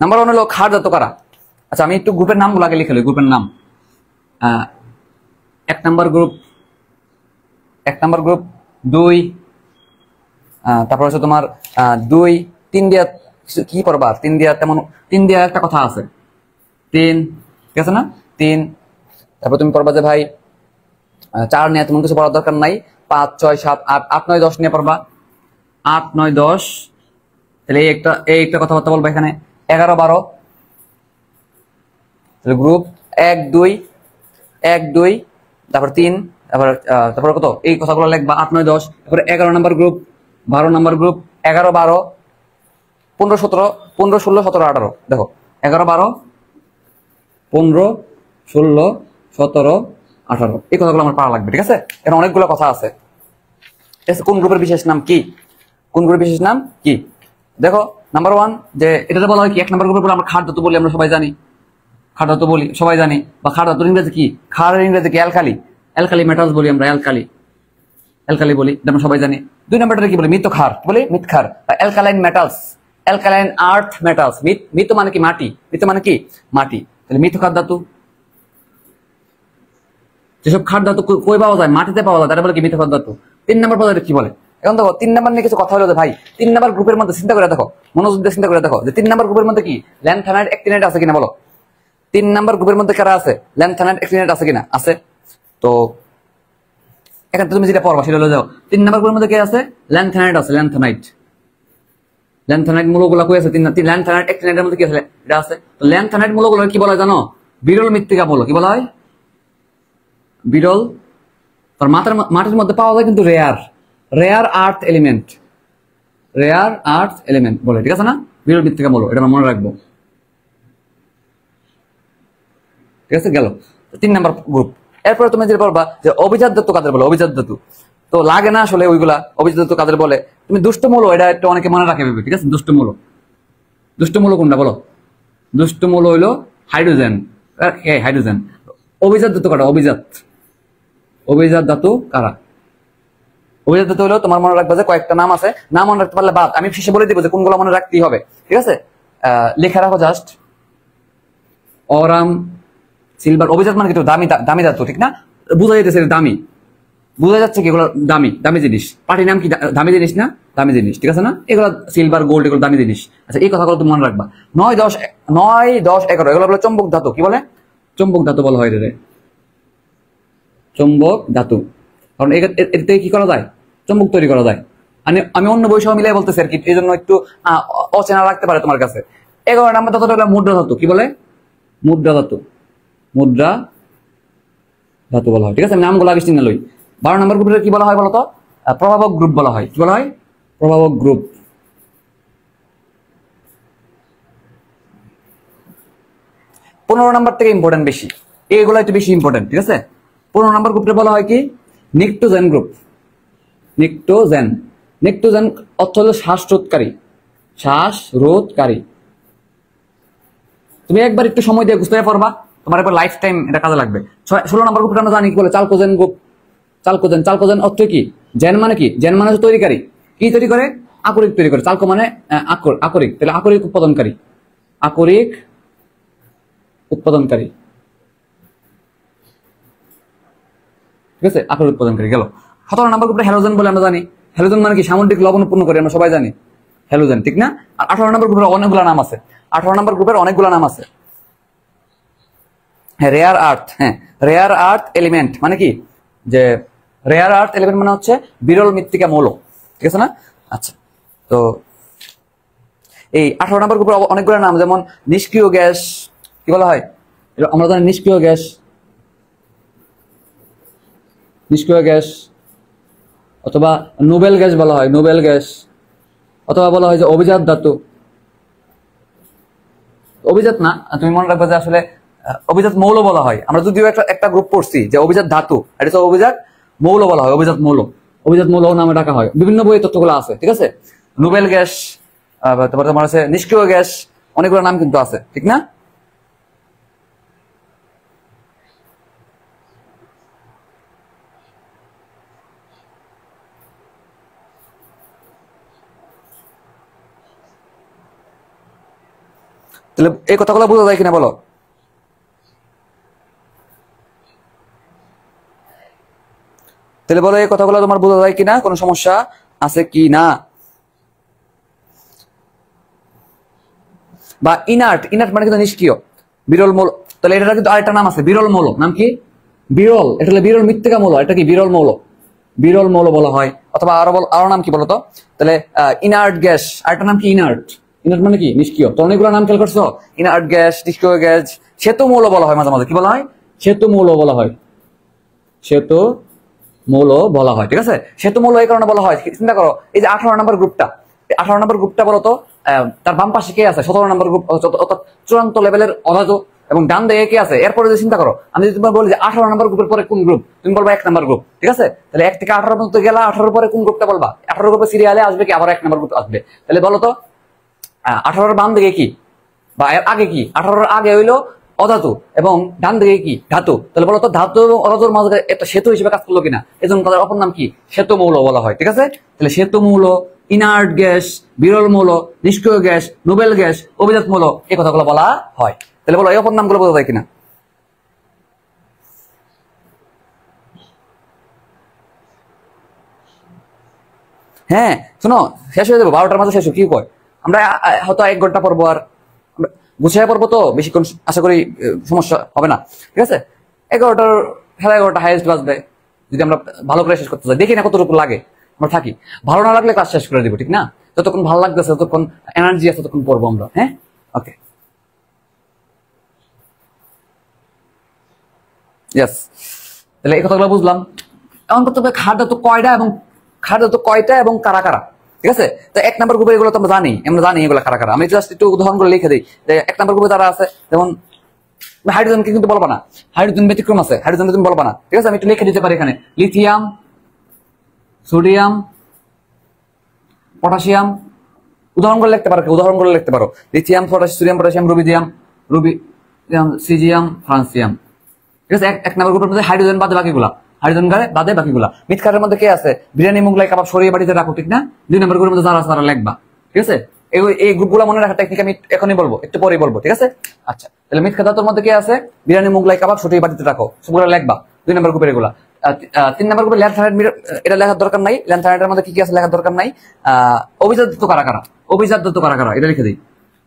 নাম্বার 1 হলো ক্ষার ধাতু কারা। আচ্ছা, আমি একটু গ্রুপের নামগুলো আগে লিখে লই। গ্রুপের নাম, 1 নাম্বার গ্রুপ, 1 নাম্বার গ্রুপ 2, তারপর হচ্ছে তোমার 2 3 দিয়া কি পড়বা? 3 দিয়া তেমন 3 দিয়া একটা কথা আছে, 3। ঠিক আছে না? 3। তারপর তুমি পড়বা যে ভাই 4 নিয়ে তেমন কিছু পড়ার দরকার নাই। 5 6 7 8 8 9 10 নিয়ে পড়বা। 8 9 10। তাহলে এই একটা কথাবার্তা বলবা এখানে। 11 12। তাহলে গ্রুপ 1 2 1 2, তারপর 3, তারপর কত এই কথাগুলো লিখবা। 8 9 10। তারপরে 11 নাম্বার গ্রুপ, 12 নাম্বার গ্রুপ, 11 12 15 17 15 16 17 18। দেখো 11 12 15 16 17 18, এই কথাগুলো আমার পারা লাগবে। ঠিক আছে, এর অনেকগুলো কথা আছে। কোন গ্রুপের বিশেষ নাম কি? কোন গ্রুপের বিশেষ নাম কি? দেখো নাম্বার 1 যে এটাতে বলা হয় কি, 1 নাম্বার গ্রুপের বলে আমরা ক্ষার ধাতু বলি, আমরা সবাই জানি। ক্ষার ধাতু বলি, সবাই জানি। বা ক্ষার ধাতুর ইংরেজি কি? ক্ষারের ইংরেজি কি? অ্যালকালি। অ্যালকালি মেটালস বলি আমরা, অ্যালকালি বলি, আমরা সবাই জানি। 2 নাম্বারটা কি বলি? মৃত ক্ষার বলি, মৃত ক্ষার। অ্যালকালাইন মেটালস, অ্যালকালাইন আর্থ মেটালস। মৃত মানে কি? মাটি। মৃত মানে কি? মাটি। তাহলে মৃত ক্ষার ধাতু। যেসব ক্ষার ধাতু কই পাওয়া যায়? মাটিতে পাওয়া যায়, তারা বলে কি? মৃত ক্ষার ধাতু। 3 নাম্বার পদার্থ কি বলে? এখন দেখো 3 নাম্বার নিয়ে কিছু কথা হলো যে ভাই 3 নাম্বার গ্রুপের মধ্যে চিন্তা করে দেখো, মনোযোগ দিয়ে চিন্তা করে দেখো যে 3 নাম্বার গ্রুপের মধ্যে কি ল্যান্থানাইট অ্যাক্টিনাইট আছে কিনা বলো। 3 নাম্বার গ্রুপের মধ্যে কারা আছে? ল্যান্থানাইট অ্যাক্টিনাইট আছে কিনা? আছে। তো এখানে তুমি যেটা পড়বা সেটা হলো যাও 3 নাম্বার গ্রুপের মধ্যে কে আছে? ল্যান্থানাইট আছে। ল্যান্থানাইট মূলগুলো কই আছে? 3 ল্যান্থানাইট অ্যাক্টিনাইটের মধ্যে কি আছে? এটা আছে। তো ল্যান্থানাইট মূলগুলো কি বলা হয় জানো? বিরল মৃত্তিকা মূল। কি বলা হয়? বিরল। তার মাটির মধ্যে পাওয়া যায় কিন্তু rare earth element, rare earth element বলে। ঠিক আছে না? বিরল মৃত্তিকা মূল, এটা আমরা মনে রাখবো। ঠিক আছে, গেল 3 নাম্বার গ্রুপ। এরপরে তুমি যেটা বলবা যে অভিজাত ধাতু কাদের বলে? অভিজাত ধাতু তো লাগে না আসলে ওইগুলা। অভিজাত ধাতু কাদের বলে? তুমি দুষ্ট মূল, এটা একটু অনেকে মনে রাখে ভেবে। ঠিক আছে, দুষ্ট মূল কোনটা বলো? দুষ্ট মূল হইলো হাইড্রোজেন। হাইড্রোজেন। অভিজাত ধাতু কারা? অভিজাত ধাতু কারা? অভিজাত ধাতু হলো তোমার মনে রাখবা যে কয়েকটা নাম আছে, নাম মনে রাখতে পারলে বাদ, আমি শেষে বলে দিব যে কোনগুলো মনে রাখতেই হবে। ঠিক আছে, লেখা রাখো জাস্ট। Aurum, silver. অভিজাত মানে কিন্তু দামি ধাতু, ঠিক না? বোঝা যাইতেছে দামি, বোঝা যাচ্ছে কি এগুলো দামি জিনিস। পার্টি নাম কি? দামি জিনিস না? দামি জিনিস। ঠিক আছে না? এগুলো সিলভার গোল্ড, এগুলো দামি জিনিস। আচ্ছা, এই কথাগুলো তুমি মনে রাখবা। 9 10 এগুলো বলে চম্বক ধাতু। কি বলে? চম্বক ধাতু বলা হয় রে, চম্বক ধাতু। কারণ এর থেকে কি করা যায়? চম্বক তৈরি করা যায়। আমি অন্য বই সহ মিলাই বলতেছি আর কি, এই জন্য একটু অচেনা রাখতে পারে তোমার কাছে। 11 নাম্বার ধাতুটা হলো মুদ্রা ধাতু। কি বলে? মুদ্রা ধাতু বলা হয়। ঠিক আছে, নামগুলো আগে চিনে লই। 12 নম্বর গ্রুপের কি বলা হয় বলতো? প্রভাবক গ্রুপ বলা হয়। কি বলা হয়? প্রভাবক গ্রুপ। 15 নাম্বার থেকে ইম্পর্টেন্ট বেশি, এইগুলো একটু বেশি ইম্পর্টেন্ট। ঠিক আছে, 15 নাম্বার গ্রুপটা বলা হয় কি? নিকটোজেন গ্রুপ। নিকটোজেন অর্থ হলো শ্বাসরোধকারী। তুমি একবার একটু সময় দিয়ে বুঝতে পারবা, তোমার একবার লাইফ টাইম এটা কাজে লাগবে। 16 নম্বর গ্রুপটা আমরা জানি কি বলে? চালকোজেন গ্রুপ। চালকোজেন অর্থ কি? জেন মানে কি? জেন মানে হচ্ছে তৈরিকারী। কি তৈরি করে? আকরিক তৈরি করে। চালকো মানে আকরিক, তাহলে আকরিক উৎপাদনকারী। ঠিক আছে, আকরিক উৎপাদনকারী গেল। 17 নম্বর গ্রুপটা হ্যালোজেন বলে আমরা জানি। হ্যালোজেন মানে কি? সামুদ্রিক লবণ উৎপন্ন করে, আমরা সবাই জানি হ্যালোজেন, ঠিক না? আর 18 নম্বর গ্রুপের অনেকগুলো নাম আছে। 18 নম্বর গ্রুপের অনেকগুলো নাম আছে। হ্যাঁ, রেয়ার আর্থ। হ্যাঁ, রেয়ার আর্থ এলিমেন্ট মানে কি? যে রেয়ার আর্থ এলিমেন্ট মানে হচ্ছে বিরল মৃত্তিকা মৌল, ঠিক আছে না? আচ্ছা, তো এই 18 নম্বর গ্রুপের অনেকগুলো নাম, যেমন নিষ্ক্রিয় গ্যাস কি বলা হয়, আমরা জানি নিষ্ক্রিয় গ্যাস, নিষ্ক্রিয় গ্যাস, অথবা নোবেল গ্যাস বলা হয়, নোবেল গ্যাস, অথবা বলা হয় যে অভিজাত ধাতু। অভিজাত না, তুমি মনে রাখবে যে আসলে অভিজাত মৌল বলা হয়। আমরা যদিও একটা গ্রুপ পড়ছি যে অভিজাত ধাতু, এটা তো অভিজাত মৌল বলা হয়, অভিজাত মৌল, অভিজাত মৌল নামে ডাকা হয়, বিভিন্ন বইয়ে তথ্যগুলো আছে, ঠিক আছে? নোবেল গ্যাস, তারপরে তোমার আছে নিষ্ক্রিয় গ্যাস, অনেকগুলো নাম কিন্তু আছে, ঠিক না? তাহলে এই কথাগুলো বোঝা যায় কিনা বলো? তাহলে বলো এই কথাগুলো তোমার বোঝা যায় কিনা, কোনো সমস্যা আছে কি না? বা ইনার্ট, ইনার্ট মানে কিন্তু নিষ্ক্রিয়, বিরল মৌল। তাহলে এটা কিন্তু আরেকটা নাম আছে, বিরল মৌল। নাম কি? বিরল। এটা হলো বিরল মৃত্তিকা মৌল, এটা কি বিরল মৌল, বিরল মৌল বলা হয়। অথবা আরো নাম কি বলতো? তাহলে ইনার্ট গ্যাস, আরেকটা নাম কি ইনার্ট। ইনার্ট মানে কি? নিষ্ক্রিয়। তো অনেকগুলো নাম খেয়াল করছো, ইনার্ট গ্যাস, নিষ্ক্রিয় গ্যাস, শ্বেত মৌল বলা হয় মাঝে মাঝে। কি বলা হয়? শ্বেত মৌল বলা হয়, শ্বেত মৌল বলা হয়, ঠিক আছে? শ্বেত মৌল এই কারণে বলা হয়, চিন্তা করো এই যে 18 নম্বর গ্রুপটা, 18 নম্বর গ্রুপটা বলতো তার বাম পাশে কে আছে? 17 নম্বর গ্রুপ, অর্থাৎ চূড়ান্ত লেভেলের অধাতু, এবং ডান দিকে কে আছে? এরপরে যে চিন্তা করো, আমি যদি তোমার বলি যে 18 নম্বর গ্রুপের পরে কোন গ্রুপ, তুমি বলবা 1 নম্বর গ্রুপ, ঠিক আছে? তাহলে 1 থেকে 18 পর্যন্ত গেলা, 18 পরে কোন গ্রুপটা বলবা? 18 গ্রুপে সিরিয়ালে আসবে কি, আবার 1 নম্বর গ্রুপ আসবে। তাহলে বলো তো 18 বাম দিকে কি, বা এর আগে কি? 18 আগে হইলো অধাতু, এবং ডান দিকে কি? ধাতু। তাহলে বলতো ধাতু এবং অধাতুর মাঝে একটা সেতু হিসেবে কাজ করলো কিনা? এজন্য তাদের অপর নাম কি? শ্বেত মৌল বলা হয়, ঠিক আছে? তাহলে শ্বেত মৌল, ইনার্ট গ্যাস, বিরল মৌল, নিষ্ক্রিয় গ্যাস, নোবেল গ্যাস, অভিজাত মৌল, এই কথাগুলো বলা হয়। তাহলে বলো এই অপর নামগুলো বোঝা যায় কিনা? হ্যাঁ, শোনো, শেষ হয়ে যাবো 12টার মাঝে শেষ, কি কয়? আমরা হয়তো 1 ঘন্টা পড়বো, আর গুছিয়ে পড়বো, তো বেশিক্ষণ আশা করি সমস্যা হবে না, ঠিক আছে? 11টার, 11:30 হাইয়েস্ট বাজবে, যদি আমরা ভালো করে শেষ করতে চাই। দেখি না কতটুকু লাগে, আমরা থাকি। ভালো না লাগলে ক্লাস শেষ করে দিব, ঠিক না? যতক্ষণ ভালো লাগতেছে, ততক্ষণ এনার্জি আছে, ততক্ষণ পড়বো আমরা। হ্যাঁ, ওকে, ইয়েস। তাহলে এই কথাগুলো বুঝলাম। এখন করতে হবে খাদ্য তো কয়টা, এবং খাদ্য তো কয়টা এবং কারা কারা, ঠিক আছে? তো 1 নম্বর গ্রুপে এগুলো তো আমরা জানি, এগুলো কারা কারা। আমি জাস্ট একটু উদাহরণ করে লিখে দিই যে 1 নম্বর গ্রুপে যারা আছে, যেমন হাইড্রোজেনকে কিন্তু বলবা না, হাইড্রোজেন ব্যতিক্রম আছে, হাইড্রোজেন তুমি বলবা না, ঠিক আছে? আমি একটু লিখে দিতে পারি এখানে, লিথিয়াম, সোডিয়াম, পটাশিয়াম, উদাহরণ করে লিখতে পারো, উদাহরণ করে লিখতে পারো, lithium, sodium, potassium, rubidium, caesium, francium, ঠিক আছে? 1 নম্বর গ্রুপের মধ্যে হাইড্রোজেন বাদে বাকিগুলা, হাইড্রোজেন বাদে বাকিগুলা। মিথকারের মধ্যে কে আছে? বিরিয়ানি, মুগলাই, কাবাব সরিয়ে বাড়িতে রাখো, ঠিক না? 2 নম্বর গ্রুপের মধ্যে যারা আছে তারা লিখবা, ঠিক আছে? এই গ্রুপগুলো মনে রাখার টেকনিক আমি এখনই বলবো, একটু পরেই বলবো, ঠিক আছে? আচ্ছা, তাহলে মিথকা ধাতুর মধ্যে কে আছে? বিরিয়ানি, মুগলাই, কাবাব সরিয়ে বাড়িতে রাখো, সবগুলো লিখবা 2 নম্বর গ্রুপের এগুলা। 3 নম্বর গ্রুপে ল্যান্থানাইট, এটা লেখার দরকার নাই। ল্যান্থানাইটের মধ্যে কি কি আছে লেখার দরকার নাই। অভিজাত ধাতু কারা কারা, অভিজাত ধাতু কারা কারা, এটা লিখে দিই।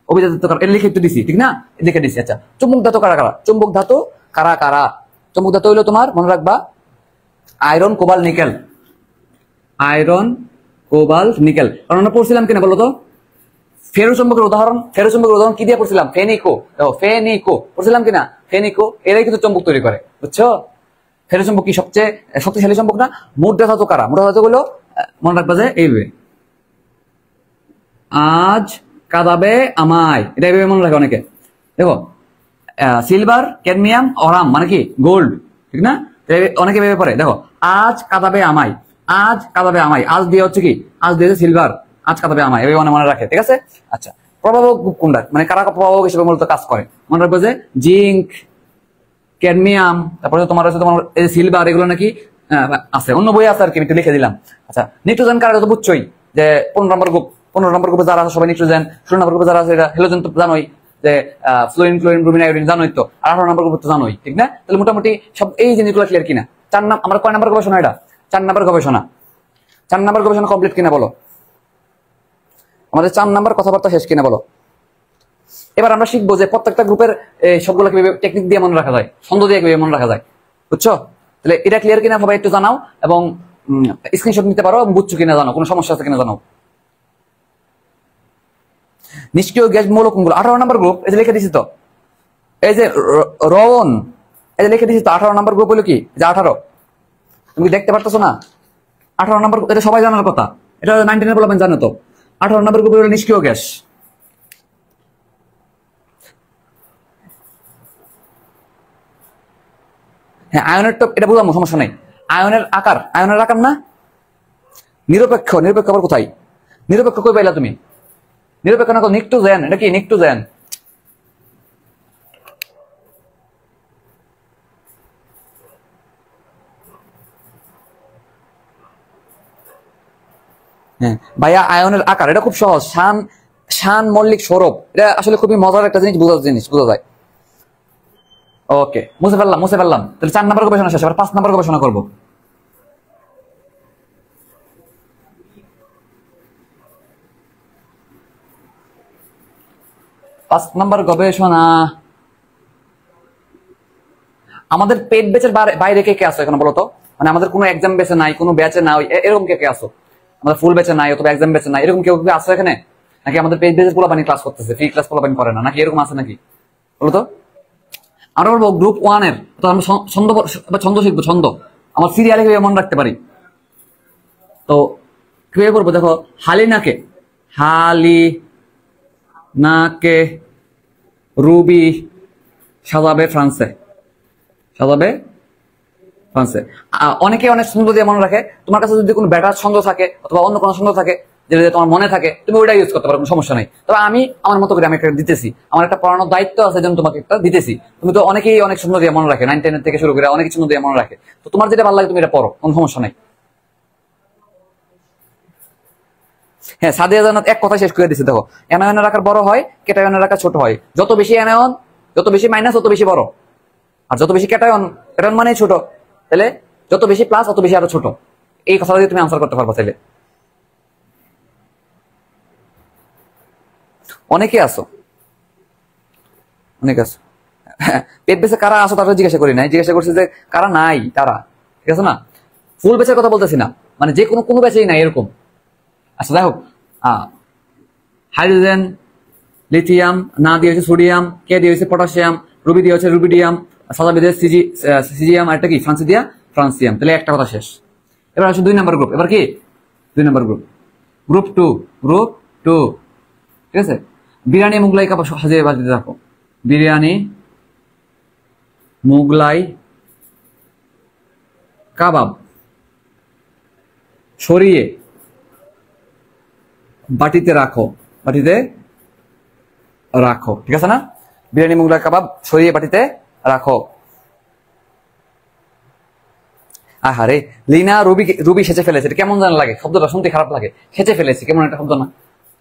অভিজাত ধাতু কারা, এটা লিখে একটু দিছি, ঠিক না? লিখে দিছি। আচ্ছা, চুম্বক ধাতু কারা কারা, চুম্বক ধাতু কারা কারা? চুম্বক ধাতু হইলো তোমার, মনে রাখবা, iron, cobalt, nickel. Iron, cobalt, nickel. কারণ আমরা পড়ছিলাম কিনা বলো তো? ফেরোচুম্বকের উদাহরণ, ফেরোচুম্বকের উদাহরণ কি দিয়ে পড়ছিলাম? ফেনিকো। দেখো, ফেনিকো পড়ছিলাম কিনা? ফেনিকো, এরাই কিন্তু চুম্বক তৈরি করে, বুঝছো? ফেরোচুম্বক কি সবচেয়ে শক্তিশালী চুম্বক না? মুদ্রা ধাতু কারা? মুদ্রা ধাতু গুলো মনে রাখবা যে এইভাবে, আজ কাঁদাবে আমায়, এটা এইভাবে মনে রাখে অনেকে। দেখো, সিলভার, ক্যাডমিয়াম, অরাম মানে কি? গোল্ড, ঠিক না? অনেকে ভেবে পড়ে, দেখো, আজ কাঁদাবে আমায়, আজ কাঁদাবে আমায়, আজ দিয়ে হচ্ছে কি? আজ দিয়েছে সিলভার, আজ কাঁদাবে আমায়, এভাবে মনে রাখে, ঠিক আছে? আচ্ছা, প্রভাবক কোনটা, মানে কারা প্রভাবক হিসেবে মূলত কাজ করে? মনে রাখবে যে জিঙ্ক, ক্যাডমিয়াম, তারপরে তোমার হচ্ছে তোমার এই সিলভার, এগুলো নাকি আছে, অন্য বই আছে আর কি, একটু লিখে দিলাম। আচ্ছা, নিট্রোজেন কারা তো বুঝছোই, যে 15 নম্বর গ্রুপ, 15 নম্বর গ্রুপে যারা আছে সবাই নিট্রোজেন। 16 নম্বর গ্রুপে যারা আছে এটা হ্যালোজেন, তো জানোই, যে ফ্লোরিন, ক্লোরিন, ব্রোমিন, আয়োডিন জানোই তো। আর 18 নম্বর গ্রুপ তো জানোই, ঠিক না? তাহলে মোটামুটি সব এই জিনিসগুলো ক্লিয়ার কিনা? 4 নম্বর, আমার কয় নম্বর গবেষণা এটা? 4 নম্বর গবেষণা। 4 নম্বর গবেষণা কমপ্লিট কিনা বলো? আমাদের 4 নম্বর কথাবার্তা শেষ কিনা বলো? এবার আমরা শিখবো যে প্রত্যেকটা গ্রুপের সবগুলো কিভাবে টেকনিক দিয়ে মনে রাখা যায়, ছন্দ দিয়ে কিভাবে মনে রাখা যায়, বুঝছো? তাহলে এটা ক্লিয়ার কিনা সবাই একটু জানাও, এবং স্ক্রিনশট নিতে পারো, এবং বুঝছো কিনা জানাও, কোনো সমস্যা আছে কিনা জানাও। নিষ্ক্রিয় গ্যাস মৌল কোনগুলো? 18 নম্বর গ্রুপ, এই যে লিখে দিছি তো, এই যে রওন, এই যে লিখে দিছি তো 18 নম্বর গ্রুপ হলো কি, যে 18, তুমি দেখতে পারতেছো না? 18 নম্বর, এটা সবাই জানার কথা, এটা 19 বলবেন জানো তো। 18 নম্বর গ্রুপ হলো নিষ্ক্রিয় গ্যাস। হ্যাঁ, আয়নের তো এটা বুঝলাম, সমস্যা নাই। আয়নের আকার না, নিরপেক্ষ আবার কোথায়? নিরপেক্ষ কই পাইলা তুমি? নিরপেক্ষ না, নিকটোজেন, এটা কি নিকটোজেন? হ্যাঁ ভাইয়া, আয়নের আকার এটা খুব সহজ, শান মৌলিক সৌরভ, এটা আসলে খুবই মজার একটা জিনিস, বোঝা যায়। ওকে, মুছে ফেললাম। তাহলে 4 নম্বর গবেষণা শেষ, আবার 5 নম্বর গবেষণা করবো। 5 নম্বর গবেষণা, আমাদের পেট ব্যাচের বাইরে কে কে আসো এখন বলো তো? মানে আমাদের কোনো এক্সাম ব্যাচে নাই, কোনো ব্যাচে নাই, এরকম কে কে আসো? আমাদের ফুল ব্যাচে নাই অথবা এক্সাম ব্যাচে নাই, এরকম কেউ আসো এখানে? নাকি আমাদের পেট ব্যাচের পোলাপানি ক্লাস করতেছে, ফ্রি ক্লাস পোলাপানি করে না, নাকি এরকম আছে নাকি বলো তো? আমরা বলবো গ্রুপ 1 এর, তো আমরা ছন্দ শিখবো, ছন্দ আমার সিরিয়ালে কিভাবে মনে রাখতে পারি। তো কিভাবে করবো দেখো, হালি নাকে রুবি সাজাবে ফ্রান্সে। অনেকে অনেক ছন্দ দিয়ে মনে রাখে। তোমার কাছে যদি কোনো ব্যাটার ছন্দ থাকে অথবা অন্য কোনো ছন্দ থাকে যেটা তোমার মনে থাকে, তুমি ওইটা ইউজ করতে পারো, কোনো সমস্যা নেই। তবে আমি আমার মতো করে আমি একটা দিতেছি, আমার একটা পড়ানোর দায়িত্ব আছে, যেন তোমাকে একটা দিতেছি। তুমি তো অনেকেই অনেক ছন্দ দিয়ে মনে রাখে, 9, 10 থেকে শুরু করে অনেক ছন্দ দিয়ে মনে রাখে। তো তোমার যেটা ভালো লাগে তুমি এটা পড়ো, কোনো সমস্যা নাই। হ্যাঁ, সাদিয়া জান্নাত এক কথা শেষ করে দিছে, দেখো অ্যানায়নের আকার বড় হয়, ক্যাটায়নের আকার ছোট হয়। যত বেশি অ্যানায়ন, যত বেশি মাইনাস, তত বেশি বড়। আর যত বেশি ক্যাটায়ন মানে ছোট, তাহলে যত বেশি প্লাস তত বেশি আরো ছোট। এই কথাটা দিয়ে তুমি আনসার করতে পারবা তাইলে। অনেকে আসো পেট বেসে কারা আসো তারা জিজ্ঞাসা করি নাই, জিজ্ঞাসা করছি যে কারা নাই তারা, ঠিক আছে না? ফুল বেচের কথা বলতেছি না, মানে যে কোনো বেচেই নাই এরকম। আচ্ছা যাই হোক, হাইড্রোজেন, লিথিয়াম, না দিয়ে হচ্ছে সোডিয়াম, কে দিয়ে হচ্ছে পটাশিয়াম, রুবি দিয়ে হচ্ছে রুবিডিয়াম, সাদা বেদে সিজিয়াম, আর একটা কি ফ্রান্সিয়াম। তাহলে একটা কথা শেষ। এবার আসছে 2 নম্বর গ্রুপ। এবার কি 2 নম্বর গ্রুপ 2, ঠিক আছে? বিরিয়ানি মুগলাই কাবাব সাজিয়ে বাজিতে রাখো। বিরিয়ানি মুগলাই কাবাব সরিয়ে বাটিতে রাখো, ঠিক আছে না? বিরিয়ানি মুগলাই কাবাব সরিয়ে বাটিতে রাখো। আহারে, লিনা রুবি সেচে ফেলেছে, এটা কেমন জানা লাগে? শব্দটা শুনতে খারাপ লাগে, সেচে ফেলেছে, কেমন একটা শব্দ না?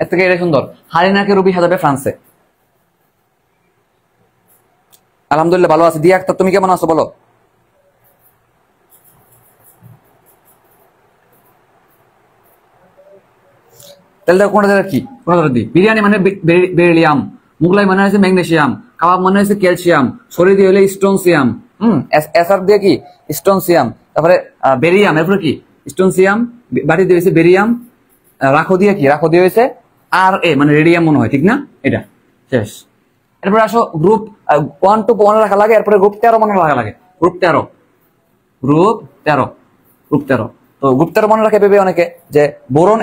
এর থেকে এটা সুন্দর, হারিনাকে রুবি সাজাবে ফ্রান্সে। আলহামদুলিল্লাহ ভালো আছে। দিয়া আক্তার, তুমি কেমন আছো বলো? তাহলে দেখো কোনটা কি, দিই। বিরিয়ানি মানে বেরিলিয়াম, মুগলাই মানে হচ্ছে ম্যাগনেসিয়াম, কাবাব মানে হচ্ছে ক্যালসিয়াম, সরি দিয়ে হলে স্টোনসিয়াম, এসআর দিয়ে কি স্টোনসিয়াম, তারপরে বেরিয়াম, এরপরে কি স্টোনসিয়াম, বাটি দিয়ে হয়েছে বেরিয়াম, রাখো দিয়ে হয়েছে আর এ মানে রেডিয়াম মনে হয়, ঠিক না? এটা শেষ। এরপরে আসো গ্রুপ 1 to 1 রাখা লাগে, এরপরে গ্রুপ 13 মনে রাখা লাগে। গ্রুপ 13 তো গ্রুপ 13 মনে রাখে ভেবে অনেকে যে বোরন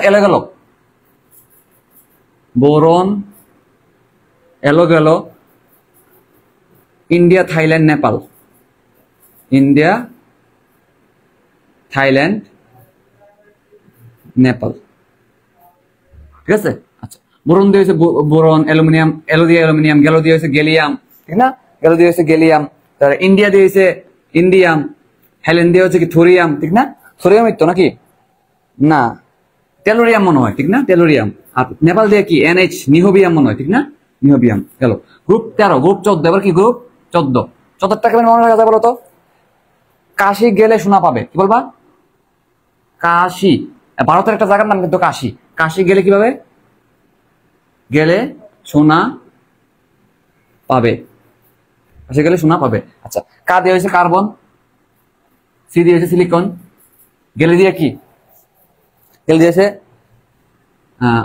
এলো গেল ইন্ডিয়া, থাইল্যান্ড, নেপাল, ঠিক আছে? আচ্ছা, বোরন দিয়ে হয়েছে বোরন, অ্যালুমিনিয়াম, এলো দিয়ে অ্যালুমিনিয়াম, গেলো দিয়ে হয়েছে গেলিয়াম, ঠিক না? গেলো দিয়ে হয়েছে গেলিয়াম, তারপরে ইন্ডিয়া দিয়ে হয়েছে ইন্ডিয়াম, হেলেন দিয়ে হচ্ছে কি থোরিয়াম, ঠিক না? থোরিয়াম তো নাকি না, টেলোরিয়াম মনে হয়, ঠিক না? টেলোরিয়াম। আর নেপাল দিয়ে কি NH, নিহোবিয়াম মনে হয়, ঠিক না? নিহোবিয়াম গেল। গ্রুপ 13, গ্রুপ 14, এবার কি গ্রুপ 14? 14টা কেমন মনে রাখা যায় বলো তো? কাশি গেলে সোনা পাবে, কি বলবা? কাশি, ভারতের একটা জায়গার নাম কিন্তু কাশি। কাশি গেলে কিভাবে? গেলে সোনা পাবে, কাশি গেলে সোনা পাবে। আচ্ছা, কা দিয়ে হয়েছে কার্বন, সি দিয়েছে সিলিকন, গেলে দিয়ে কি, গেলে দিয়েছে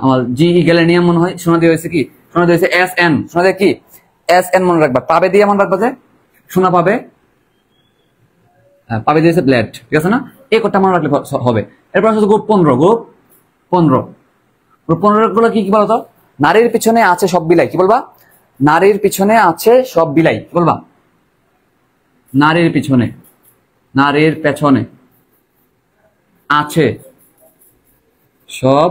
আমার জিই গ্যালেনিয়াম মনে হয়, সোনা দিয়ে হয়েছে কি, সোনা দিয়ে হয়েছে এস এন, সোনা দিয়ে কি এস এন মনে রাখবা, পাবে দিয়ে মনে রাখবা যে সোনা পাবে, পাবে দিয়েছে ব্লেড, ঠিক আছে না, এই কোডটা মনে রাখলে হবে। এরপর হচ্ছে গ্রুপ 15, গ্রুপ 15, গ্রুপ 15 গুলো কি কি বলতো, নারীর পিছনে আছে সব বিলাই, কি বলবা, নারীর পিছনে আছে সব বিলাই, কি বলবা, নারীর পিছনে, নারীর পেছনে আছে সব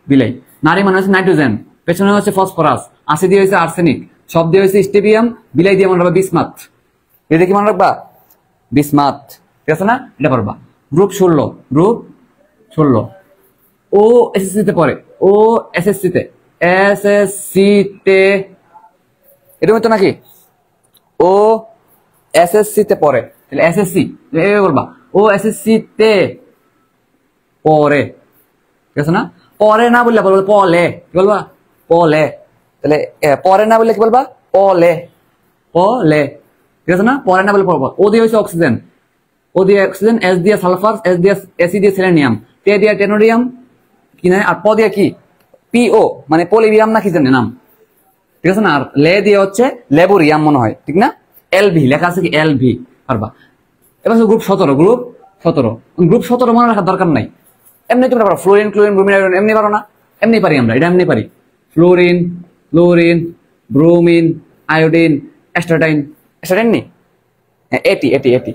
বিলাই। নারী মানে হচ্ছে নাইট্রোজেন, পেছনে হচ্ছে ফসফরাস, আছে দিয়ে হয়েছে আর্সেনিক, সব দিয়ে হয়েছে স্টেবিয়াম, বিলাই দিয়ে মনে রাখবা বিসমাথ, এটা কি মনে রাখবা বিসমাথ, ঠিক আছে না, এটা পারবা। গ্রুপ 16, গ্রুপ 16 ও এসএসসি তে পড়ে, ও এসএসসি তে, এসএসসি তে এটা হতো নাকি, ও এসএসসি তে পড়ে, তাহলে এসএসসি এইভাবে বলবা, ও এসএসসি তে পড়ে, ঠিক আছে না, পরে না বললে বলবো পলে, কি বলবা পলে, তাহলে পরে না বললে কি বলবা পলে, পলে, ঠিক আছে না, পরে না বলে পড়বো। ও দিয়ে হচ্ছে অক্সিজেন, ও দিয়ে অক্সিজেন, এস দিয়ে সালফার, এস দিয়ে এসি দিয়ে সেলেনিয়াম, তে দিয়ে টেনোরিয়াম, কি না, আর প দিয়ে কি পিও মানে পলিবিয়াম না কি জানে নাম, ঠিক আছে না, আর লে দিয়ে হচ্ছে লেবোরিয়াম মনে হয়, ঠিক না, এলভি লেখা আছে কি এলভি, পারবা। এবার গ্রুপ 17, গ্রুপ 17, গ্রুপ 17 মনে রাখার দরকার নাই, এমনি তোমরা পারো, ফ্লোরিন, ক্লোরিন, ব্রোমিন, আয়োডিন, এমনি পারো না, এমনি পারি আমরা, এটা এমনি পারি, ফ্লোরিন, ক্লোরিন, ব্রোমিন, আয়োডিন, অ্যাস্টাটাইন, অ্যাস্টাটাইন নি, এটি এটি এটি,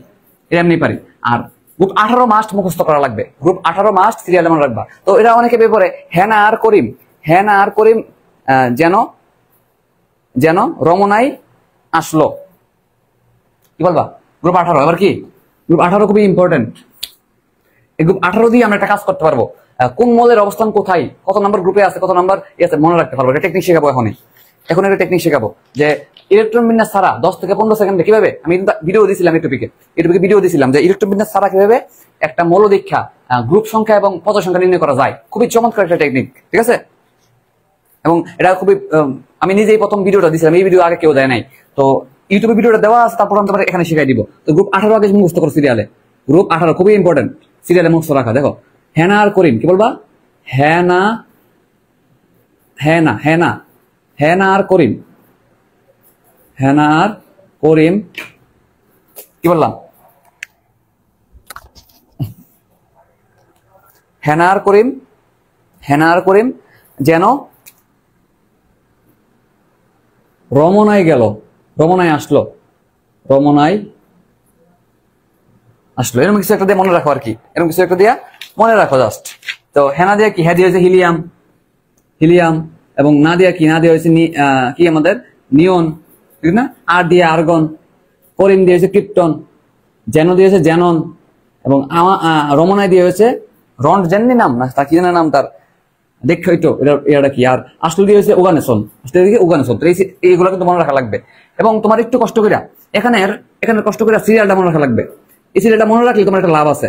এটা এমনি পারি। আর গ্রুপ 18 মাস্ট মুখস্থ করা লাগবে, গ্রুপ 18 মাস্ট সিরিয়াল মনে রাখবা। তো এটা অনেকে পেপারে হেনা আর করিম, হেনা আর করিম যেন যেন রমনাই আসলো, কি বলবা গ্রুপ 18। এবার কি গ্রুপ 18 খুবই ইম্পর্টেন্ট, এই গ্রুপ 18 দিয়ে আমরা একটা কাজ করতে পারবো, কোন মলের অবস্থান কোথায়, কত নাম্বার গ্রুপে আছে, কত নাম্বার আছে মনে রাখতে পারবো, এটা টেকনিক শেখাবো এখন একটা টেকনিক শেখাবো যে ইলেকট্রন বিন্যাস ছাড়া 10 থেকে 15 সেকেন্ডে কিভাবে, আমি ভিডিও দিয়েছিলাম এই টপিকে ভিডিও দিয়েছিলাম যে ইলেকট্রন বিন্যাস ছাড়া কিভাবে একটা মৌল দীক্ষা গ্রুপ সংখ্যা এবং পদ সংখ্যা নির্ণয় করা যায়, খুবই চমৎকার একটা টেকনিক, ঠিক আছে। এবং এটা খুবই আমি নিজেই প্রথম ভিডিওটা দিয়েছিলাম, এই ভিডিও আগে কেউ দেয় নাই, তো ইউটিউবে ভিডিওটা দেওয়া আছে, তারপর আমি তোমাদের এখানে শিখাই দিব। তো গ্রুপ 18 আগে মুখস্থ করো সিরিয়ালে, গ্রুপ 18 খুবই ইম্পর্টেন্ট, সিরিয়ালে মুখস্থ রাখা। দেখো হেনা আর করিম, কি বলবা হেনা, হেনা হেনা হেনা আর করিম, হেনা আর করিম, কি বললাম হেনা আর করিম, হেনা আর করিম যেন রমনায় গেল, রমনায় আসলো, রমনায় আসলো, এরকম কিছু একটা দিয়ে মনে রাখো আর কি, এরকম কিছু একটা দিয়ে মনে রাখো জাস্ট। তো হেনা দিয়ে কি, হ্যাঁ দিয়ে হয়েছে হিলিয়াম, হিলিয়াম, এবং না দিয়ে কি, না দিয়ে হয়েছে কি আমাদের নিয়ন, ঠিক না, আর দিয়ে আর্গন, করিম দিয়ে হয়েছে ক্রিপ্টন, যেন দিয়েছে জ্যানন, এবং রমনায় দিয়ে হয়েছে রন্ড জেননি নাম না তার কি জানা নাম তার, দেখো তো এটা কি, আর আসলে দিয়ে হয়েছে ওগানেসন, আসলে দিকে ওগানেসন। তো এইগুলো কিন্তু মনে রাখা লাগবে, এবং তোমার একটু কষ্ট করে এখানে কষ্ট করে সিরিয়ালটা মনে রাখা লাগবে, এই সিরিয়ালটা মনে রাখলে তোমার একটা লাভ আছে,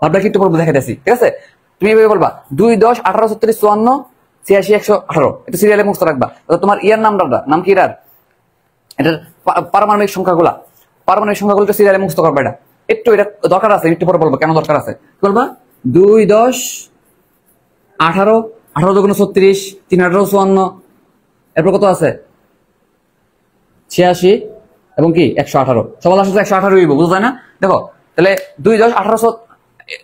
লাভটা কি একটু বলবো দেখাইতেছি, ঠিক আছে। তুমি এভাবে বলবা 2, 10, 18, 36, 54, 86, 118, এটা সিরিয়ালে মুখস্থ রাখবা। তোমার ইয়ার নামটা নাম কি, এটার এটার পারমাণবিক সংখ্যাগুলা, পারমাণবিক সংখ্যাগুলো সিরিয়ালে মুখস্থ করবা, এটা একটু এটা দরকার আছে, একটু পরে বলবো কেন দরকার আছে। বলবা 2, 10, 18, 18 দুগুণ 36, 3, 18, 54, এরপর কত আছে 86 এবং কি 118, সবার আসলে 118 হইব, বুঝা যায় না। দেখো তাহলে 2, 10, 18,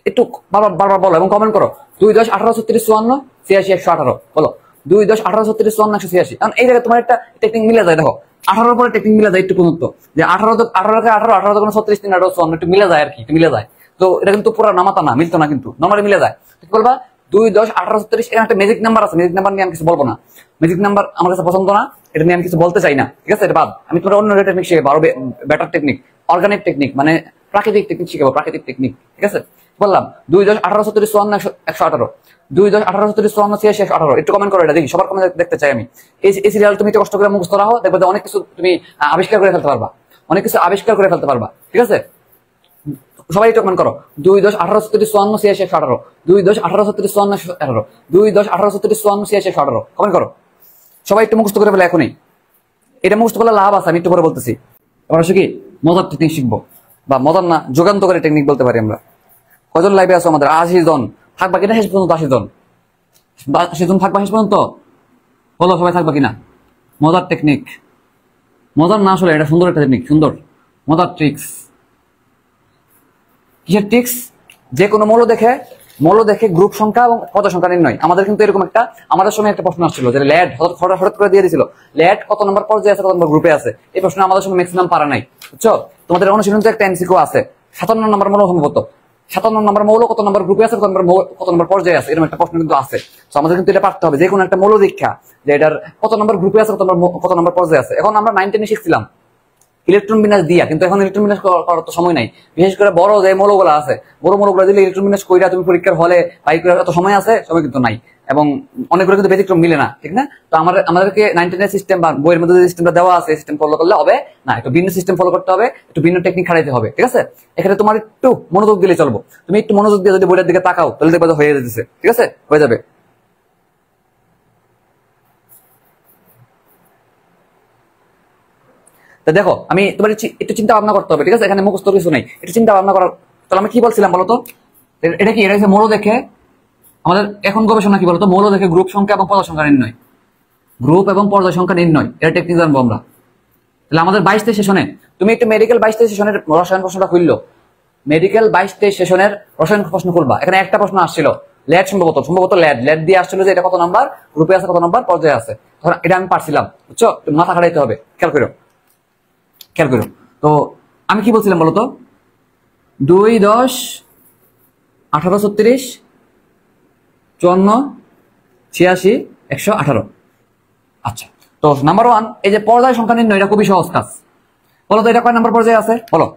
একটু বারবার বলো এবং কমেন্ট করো, 2, 10, 18, 36, 54, 86, 118 বলো, 2, 10, 18, 36, 54, 186। কারণ এই জায়গায় তোমার একটা টেকনিক মিলে যায়, দেখো 18 পরে টেকনিক মিলে যায় একটু পর্যন্ত, যে 18 18 18 দুগুণ 36, 3, 18, 54 একটু মিলে যায় আর কি, একটু মিলে যায়। তো এটা কিন্তু পুরো নামাতা না, মিলতো না, কিন্তু নরমালি মিলে যায়। ঠিক বলবা 2, 10, 18, 36, এখানে একটা ম্যাজিক নাম্বার আছে, ম্যাজিক নাম্বার নিয়ে আমি কিছু বলবো না, ম্যাজিক নাম্বার আমার কাছে পছন্দ না, এটা নিয়ে আমি কিছু বলতে চাই না, ঠিক আছে, এটা বাদ। আমি তোমার অন্য টেকনিক শিখাবো, আরো বেটার টেকনিক, অর্গানিক টেকনিক, মানে প্রাকৃতিক টেকনিক শিখাবো, প্রাকৃতিক টেকনিক, ঠিক আছে। বললাম 2, 10, 18, 36, 54, 118, 2, 10, 18, 36, 54, 86, 118, একটু কমেন্ট করো, এটা দেখি সবার কমেন্ট দেখতে চাই আমি। এই সিরিয়াল তুমি একটু কষ্ট করে মুখস্থ রাখো, দেখবে অনেক কিছু তুমি আবিষ্কার করে ফেলতে পারবা, অনেক কিছু আবিষ্কার করে ফেলতে পারবা, ঠিক আছে। সবাই একটু কমেন্ট করো, 2, 10, 18, 36, 54, 86, 118, 2, 10, 18, 36, 54, 118, 2, 10, 18, 36, 54, 86, 118, কমেন্ট করো। সবাই একটু মুখস্থ করে ফেলে এখনই, এটা মুখস্থ করলে লাভ আছে, আমি একটু পরে বলতেছি। এবার আসো কি মজার টেকনিক শিখবো, বা মজার না, যুগান্তকারী টেকনিক বলতে পারি আমরা। কজন লাইভে আছো আমাদের? 80 জন। থাকবা কিনা শেষ পর্যন্ত? 80 জন, 80 জন থাকবা শেষ পর্যন্ত? বলো সবাই থাকবা কিনা? মজার টেকনিক, মজার না আসলে এটা সুন্দর একটা টেকনিক, সুন্দর মজার ট্রিক্স। কিসের ট্রিক্স? যে কোনো মৌল দেখে গ্রুপ সংখ্যা এবং পর্যায় সংখ্যা নির্ণয়। আমাদের কিন্তু এরকম আমাদের সময় একটা প্রশ্ন আসছিল যে ল্যাড হঠাৎ করে দিয়ে দিছিল, ল্যাড কত নম্বর পর্যায়ে আছে, কত নম্বর গ্রুপে আছে। এই প্রশ্ন আমাদের সময় ম্যাক্সিমাম পারা নাই, বুঝছো? তোমাদের অনুশীলন তো একটা এমসিকিউ আছে, 57 নম্বর মৌল সম্ভবত, 57 নম্বর মৌল কত নম্বর গ্রুপে আছে, কত নম্বর পর্যায়ে আছে, এরকম একটা প্রশ্ন কিন্তু আছে। তো আমাদের কিন্তু এটা পারতে হবে, যে কোনো একটা মৌল দীক্ষা যে এটার কত নম্বর গ্রুপে আছে, কত নম্বর পর্যায়ে আছে। এখন আমরা 9 10 শিখছিলাম ইলেকট্রন বিন্যাস দিয়া, কিন্তু এখন ইলেকট্রন বিন্যাস করার তো সময় নাই। বিশেষ করে বড় যে মৌলগুলো আছে, বড় মৌলগুলো দিলে ইলেকট্রন বিন্যাস কইরা তুমি পরীক্ষার হলে বাই করার এত সময় আছে, সময় কিন্তু নাই, এবং অনেকগুলো কিন্তু ব্যতিক্রম মিলে না, ঠিক না? তো আমাদেরকে 9 10 সিস্টেম বা বইয়ের মধ্যে যে সিস্টেমটা দেওয়া আছে, সিস্টেম ফলো করলে হবে না, একটু ভিন্ন সিস্টেম ফলো করতে হবে, একটু ভিন্ন টেকনিক খাটাইতে হবে, ঠিক আছে? এখানে তোমার একটু মনোযোগ দিলে চলবো। তুমি একটু মনোযোগ দিয়ে যদি বইয়ের দিকে তাকাও তাহলে দেখবে হয়ে যেতেছে, ঠিক আছে? হয়ে যাবে। দেখো, আমি তোমার একটু চিন্তা ভাবনা করতে হবে, ঠিক আছে? এখানে মুখস্থ কিছু নাই, একটু চিন্তা ভাবনা করার। তাহলে আমি কি বলছিলাম বলতো? এটা কি? এটা হচ্ছে মৌল দেখে আমাদের এখন গবেষণা কি বলতো? মৌল দেখে গ্রুপ সংখ্যা এবং পর্যায় সংখ্যা নির্ণয়, গ্রুপ এবং পর্যায় সংখ্যা নির্ণয়, এটা টেকনিক জানবো আমরা। তাহলে আমাদের 22 সেশনে তুমি একটু মেডিকেল 22 সেশনের রসায়ন প্রশ্নটা খুললো, মেডিকেল 22 সেশনের রসায়ন প্রশ্ন খুলবা। এখানে একটা প্রশ্ন আসছিল ল্যাড, সম্ভবত ল্যাড দিয়ে আসছিল যে এটা কত নাম্বার গ্রুপে আছে, কত নাম্বার পর্যায়ে আছে। তখন এটা আমি পারছিলাম, বুঝছো? মাথা খাটাইতে হবে, খেয়াল করো। তো আমি কি বলছিলাম বলতো? 2 10 18 36 54 86 118। আচ্ছা, তো নাম্বার 1 এই যে পর্যায় সংখ্যা নির্ণয়, এটা খুবই সহজ কাজ। বলো তো এটা কয় নাম্বার পর্যায়ে আছে? বলো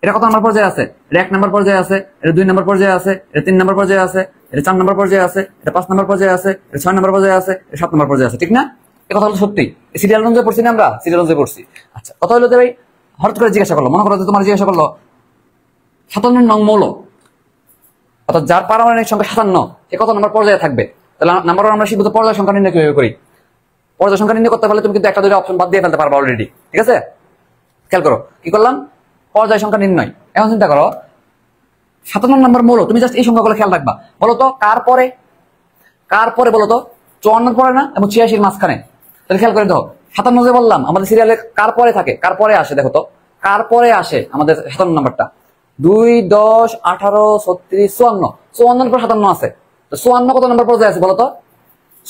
এটা কত নাম্বার পর্যায়ে আছে? এটা 1 নাম্বার পর্যায়ে আছে, এটা 2 নাম্বার পর্যায়ে আছে, এটা 3 নাম্বার পর্যায়ে আছে, এটা 4 নাম্বার পর্যায়ে আছে, এটা 5 নাম্বার পর্যায়ে আছে, এটা 6 নাম্বার পর্যায়ে আছে, এটা 7 নাম্বার পর্যায়ে আছে, ঠিক না? এই কথা হলো সত্যি। সিরিয়াল অনুযায়ী পড়ছি না আমরা? সিরিয়াল অনুযায়ী পড়ছি। আচ্ছা, কথা হলো যে ভাই হঠাৎ করে জিজ্ঞাসা করলো, মনে করো যে তোমার জিজ্ঞাসা করলো 57 নং মৌল, অর্থাৎ যার পারমাণবিক সংখ্যা 57, সে কত নম্বর পর্যায়ে থাকবে? তাহলে নাম্বার 1 আমরা শিখবো তো পর্যায় সংখ্যা নির্ণয় কিভাবে করি। পর্যায় সংখ্যা নির্ণয় করতে পারলে তুমি কিন্তু একটা দুইটা অপশন বাদ দিয়ে ফেলতে পারবে অলরেডি, ঠিক আছে? খেয়াল করো কি করলাম, পর্যায় সংখ্যা নির্ণয়। এখন চিন্তা করো 57 নম্বর মৌল, তুমি জাস্ট এই সংখ্যাগুলো খেয়াল রাখবা। বলতো কার পরে বলতো? 54 পরে না, এবং 86 মাঝখানে। তাহলে খেয়াল করে দেখো 57 যে বললাম আমাদের সিরিয়ালে কার পরে থাকে, কার পরে আসে, দেখো তো কার পরে আসে আমাদের 57 নাম্বারটা। 2 10 18 36 54, 54 পর 57 আছে। তো 54 কত নম্বর পর্যায়ে আছে বলতো?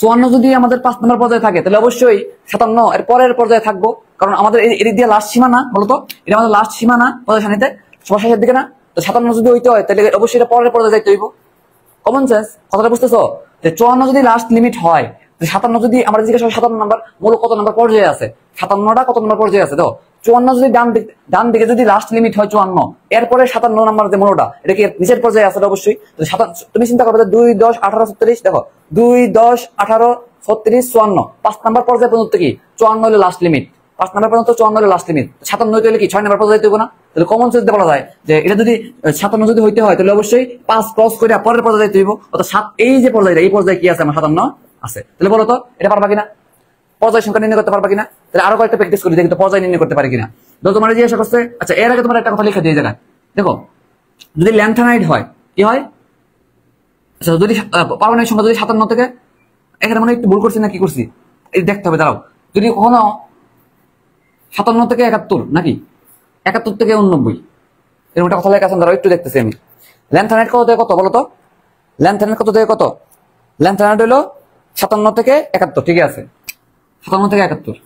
54 যদি আমাদের 5 নম্বর পর্যায়ে থাকে তাহলে অবশ্যই 57 এর পরের পর্যায়ে থাকবো, কারণ আমাদের এদিক দিয়ে লাস্ট সীমা না বলতো? এটা আমাদের লাস্ট সীমা না পর্যায় সারণীতে, সবার শেষের দিকে না? তো 57 যদি হইতে হয় তাহলে অবশ্যই এটা পরের পর্যায়ে যাইতে হইব। কমন সেন্স, কথাটা বুঝতেছো? যে 54 যদি লাস্ট লিমিট হয়, 57 যদি আমরা জিজ্ঞাসা 57 নাম্বার মৌল কত নম্বর পর্যায়ে আছে, 57টা কত নম্বর পর্যায়ে আছে? তো 54 যদি ডান দিকে যদি লাস্ট লিমিট হয় 54, এরপরে 57 নাম্বার যে মৌলটা এটা কি নিচের পর্যায়ে আছে? অবশ্যই। তুমি চিন্তা করবে 2 10 18 36, দেখো 2 10 18 36 54, 5 নাম্বার পর্যায়ে পর্যন্ত কি 54 হলো লাস্ট লিমিট, 5 নাম্বার পর্যন্ত 54 হলো লাস্ট লিমিট। 57 হইলে কি 6 নাম্বার পর্যায়ে যাইতে হবে না? তাহলে কমন সেন্স দিয়ে বলা যায় যে এটা যদি 57 যদি হইতে হয় তাহলে অবশ্যই 5 ক্রস করে পরের পর্যায়ে যাইতে হইব। অর্থাৎ 7 এই যে পর্যায়ে, এই পর্যায়ে কি আছে আমার 57 আছে। তাহলে বলো তো এটা পারবা কিনা? পর্যায় সংখ্যা নির্ণয় করতে পারবা কিনা? তাহলে আরো কয়েকটা প্র্যাকটিস করি, দেখি তো পর্যায় নির্ণয় করতে পারি কিনা। তো তোমার জিজ্ঞাসা করছে, আচ্ছা এর আগে তোমার একটা কথা লিখে দিয়ে জায়গায় দেখো, যদি ল্যান্থানাইড হয় কি হয়? আচ্ছা যদি পারমাণবিক সংখ্যা যদি 57 থেকে, এখানে মনে একটু ভুল করছি না কি করছি এই দেখতে হবে, দাঁড়াও। যদি কখনো 57 থেকে 71 নাকি 71 থেকে 89 এরকম একটা কথা লেখা আছে, দাঁড়াও একটু দেখতেছি আমি। ল্যান্থানাইড কত থেকে কত বলো তো? ল্যান্থানাইড কত থেকে কত? ল্যান্থানাইড হলো 57 থেকে 71, ঠিক আছে? 57 থেকে 71,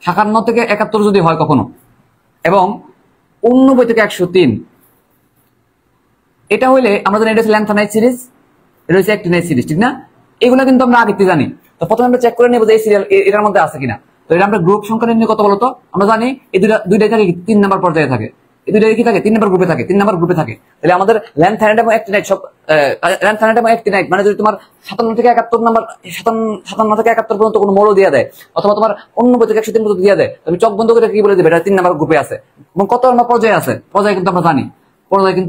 57 থেকে 71 যদি হয় কখনো, এবং 89 থেকে 103, এটা হইলে আমরা জানি এটা হচ্ছে ল্যান্থানাইড সিরিজ, এটা হচ্ছে অ্যাক্টিনাইড সিরিজ, ঠিক না? এগুলো কিন্তু আমরা আগে থেকে জানি। তো প্রথমে আমরা চেক করে নেবো যে এই সিরিয়াল এটার মধ্যে আছে কিনা। তো এটা আমরা গ্রুপ সংখ্যা নির্ণয় কত বলতো? আমরা জানি এই দুইটা থাকে 3 নাম্বার পর্যায়ে থাকে, এই দুইটা কি থাকে 3 নাম্বার গ্রুপে থাকে, 3 নাম্বার গ্রুপে থাকে। তাহলে আমাদের ল্যান্থানাইড এবং অ্যাক্টিনাইড সব, ল্যান্থানাইড এবং অ্যাক্টিনাইড মানে যদি তোমার 57 থেকে 71 নাম্বার, 57 থেকে 71 পর্যন্ত কোনো মৌল দিয়ে দেয়, অথবা তোমার 89 থেকে 103 পর্যন্ত দিয়ে দেয়, তুমি চোখ বন্ধ করে কি বলে দিবে এটা 3 নাম্বার গ্রুপে আছে। এবং কত নাম্বার পর্যায়ে আছে? পর্যায়ে কিন্তু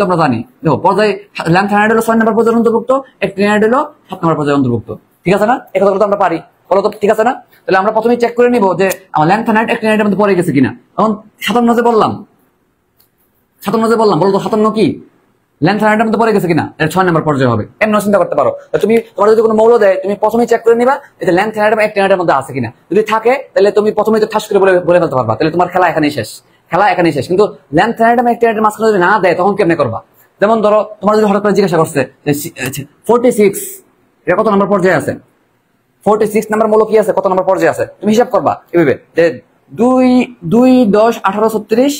আমরা জানি, দেখো পর্যায়ে ল্যান্থানাইড হলো 6 নাম্বার পর্যায়ে অন্তর্ভুক্ত, অ্যাক্টিনাইড হলো 7 নাম্বার পর্যায়ে অন্তর্ভুক্ত, ঠিক আছে না? এই কথাগুলো তো আমরা পারি, বলো তো ঠিক আছে না? তাহলে আমরা প্রথমে চেক করে নিব যে আমার ল্যান্থানাইড অ্যাক্টিনাইডের মধ্যে পড়ে গেছে কিনা। এখন 57 বললাম, 57 যে বললাম, বলো তো 57 কি ল্যান্ড থাইরাইডের মধ্যে পড়ে গেছে কিনা? এটা 6 নম্বর পর্যায়ে হবে। এমন চিন্তা করতে পারো। তুমি তোমার যদি কোনো মৌল দেয়, তুমি প্রথমেই চেক করে নিবা এটা ল্যান্ড থাইরাইড বা অ্যাক্টিনাইডের মধ্যে আছে কিনা। যদি থাকে তাহলে তুমি প্রথমেই তো ঠাস করে বলে ফেলতে পারবা, তাহলে তোমার খেলা এখানেই শেষ। কিন্তু ল্যান্ড থাইরাইড বা অ্যাক্টিনাইডের মাঝখানে যদি না দেয় তখন কেমনে করবা? যেমন ধরো তোমার যদি হঠাৎ করে জিজ্ঞাসা করছে 46 এটা কত নম্বর পর্যায়ে আছে, 46 নাম্বার মৌল কি আছে, কত নম্বর পর্যায়ে আছে, তুমি হিসাব করবা এভাবে যে 2, 10, 18, 36,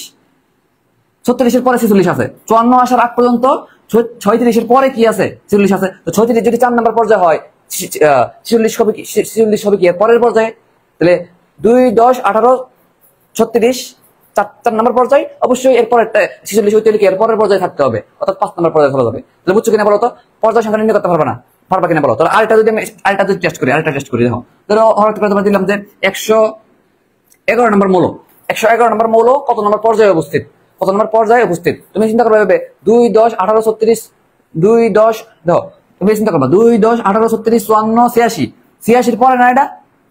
36 এর পরে 46 আছে, 54 আসার আগ পর্যন্ত 36 এর পরে কি আছে, 46 আছে। তো 36 যদি 4 নম্বর পর্যায়ে হয়, 46 হবে কি, 46 হবে কি এর পরের পর্যায়ে? তাহলে 2, 10, 18, 36 4 নম্বর পর্যায়ে, অবশ্যই এর পরেরটা 46 হইতে হলে কি এর পরের পর্যায়ে থাকতে হবে, অর্থাৎ 5 নম্বর পর্যায়ে চলে যাবে। তাহলে বুঝছো কিনা বলো তো? পর্যায় সংখ্যা নির্ণয় করতে পারবে না, পারবা কিনা বলো? তাহলে আরেকটা যদি টেস্ট করি, দেখো ধরো হঠাৎ করে তোমার দিলাম যে 111 নম্বর মৌল, 111 নম্বর মৌল কত নম্বর পর্যায়ে উপস্থিত, কত নম্বর পর্যায়ে উপস্থিত? তুমি চিন্তা করবে 2, 10, 18, 36, 2, 10 দেখো তুমি চিন্তা করবা 2, 10, 18, 36, 54, 86, 86 পরে না এটা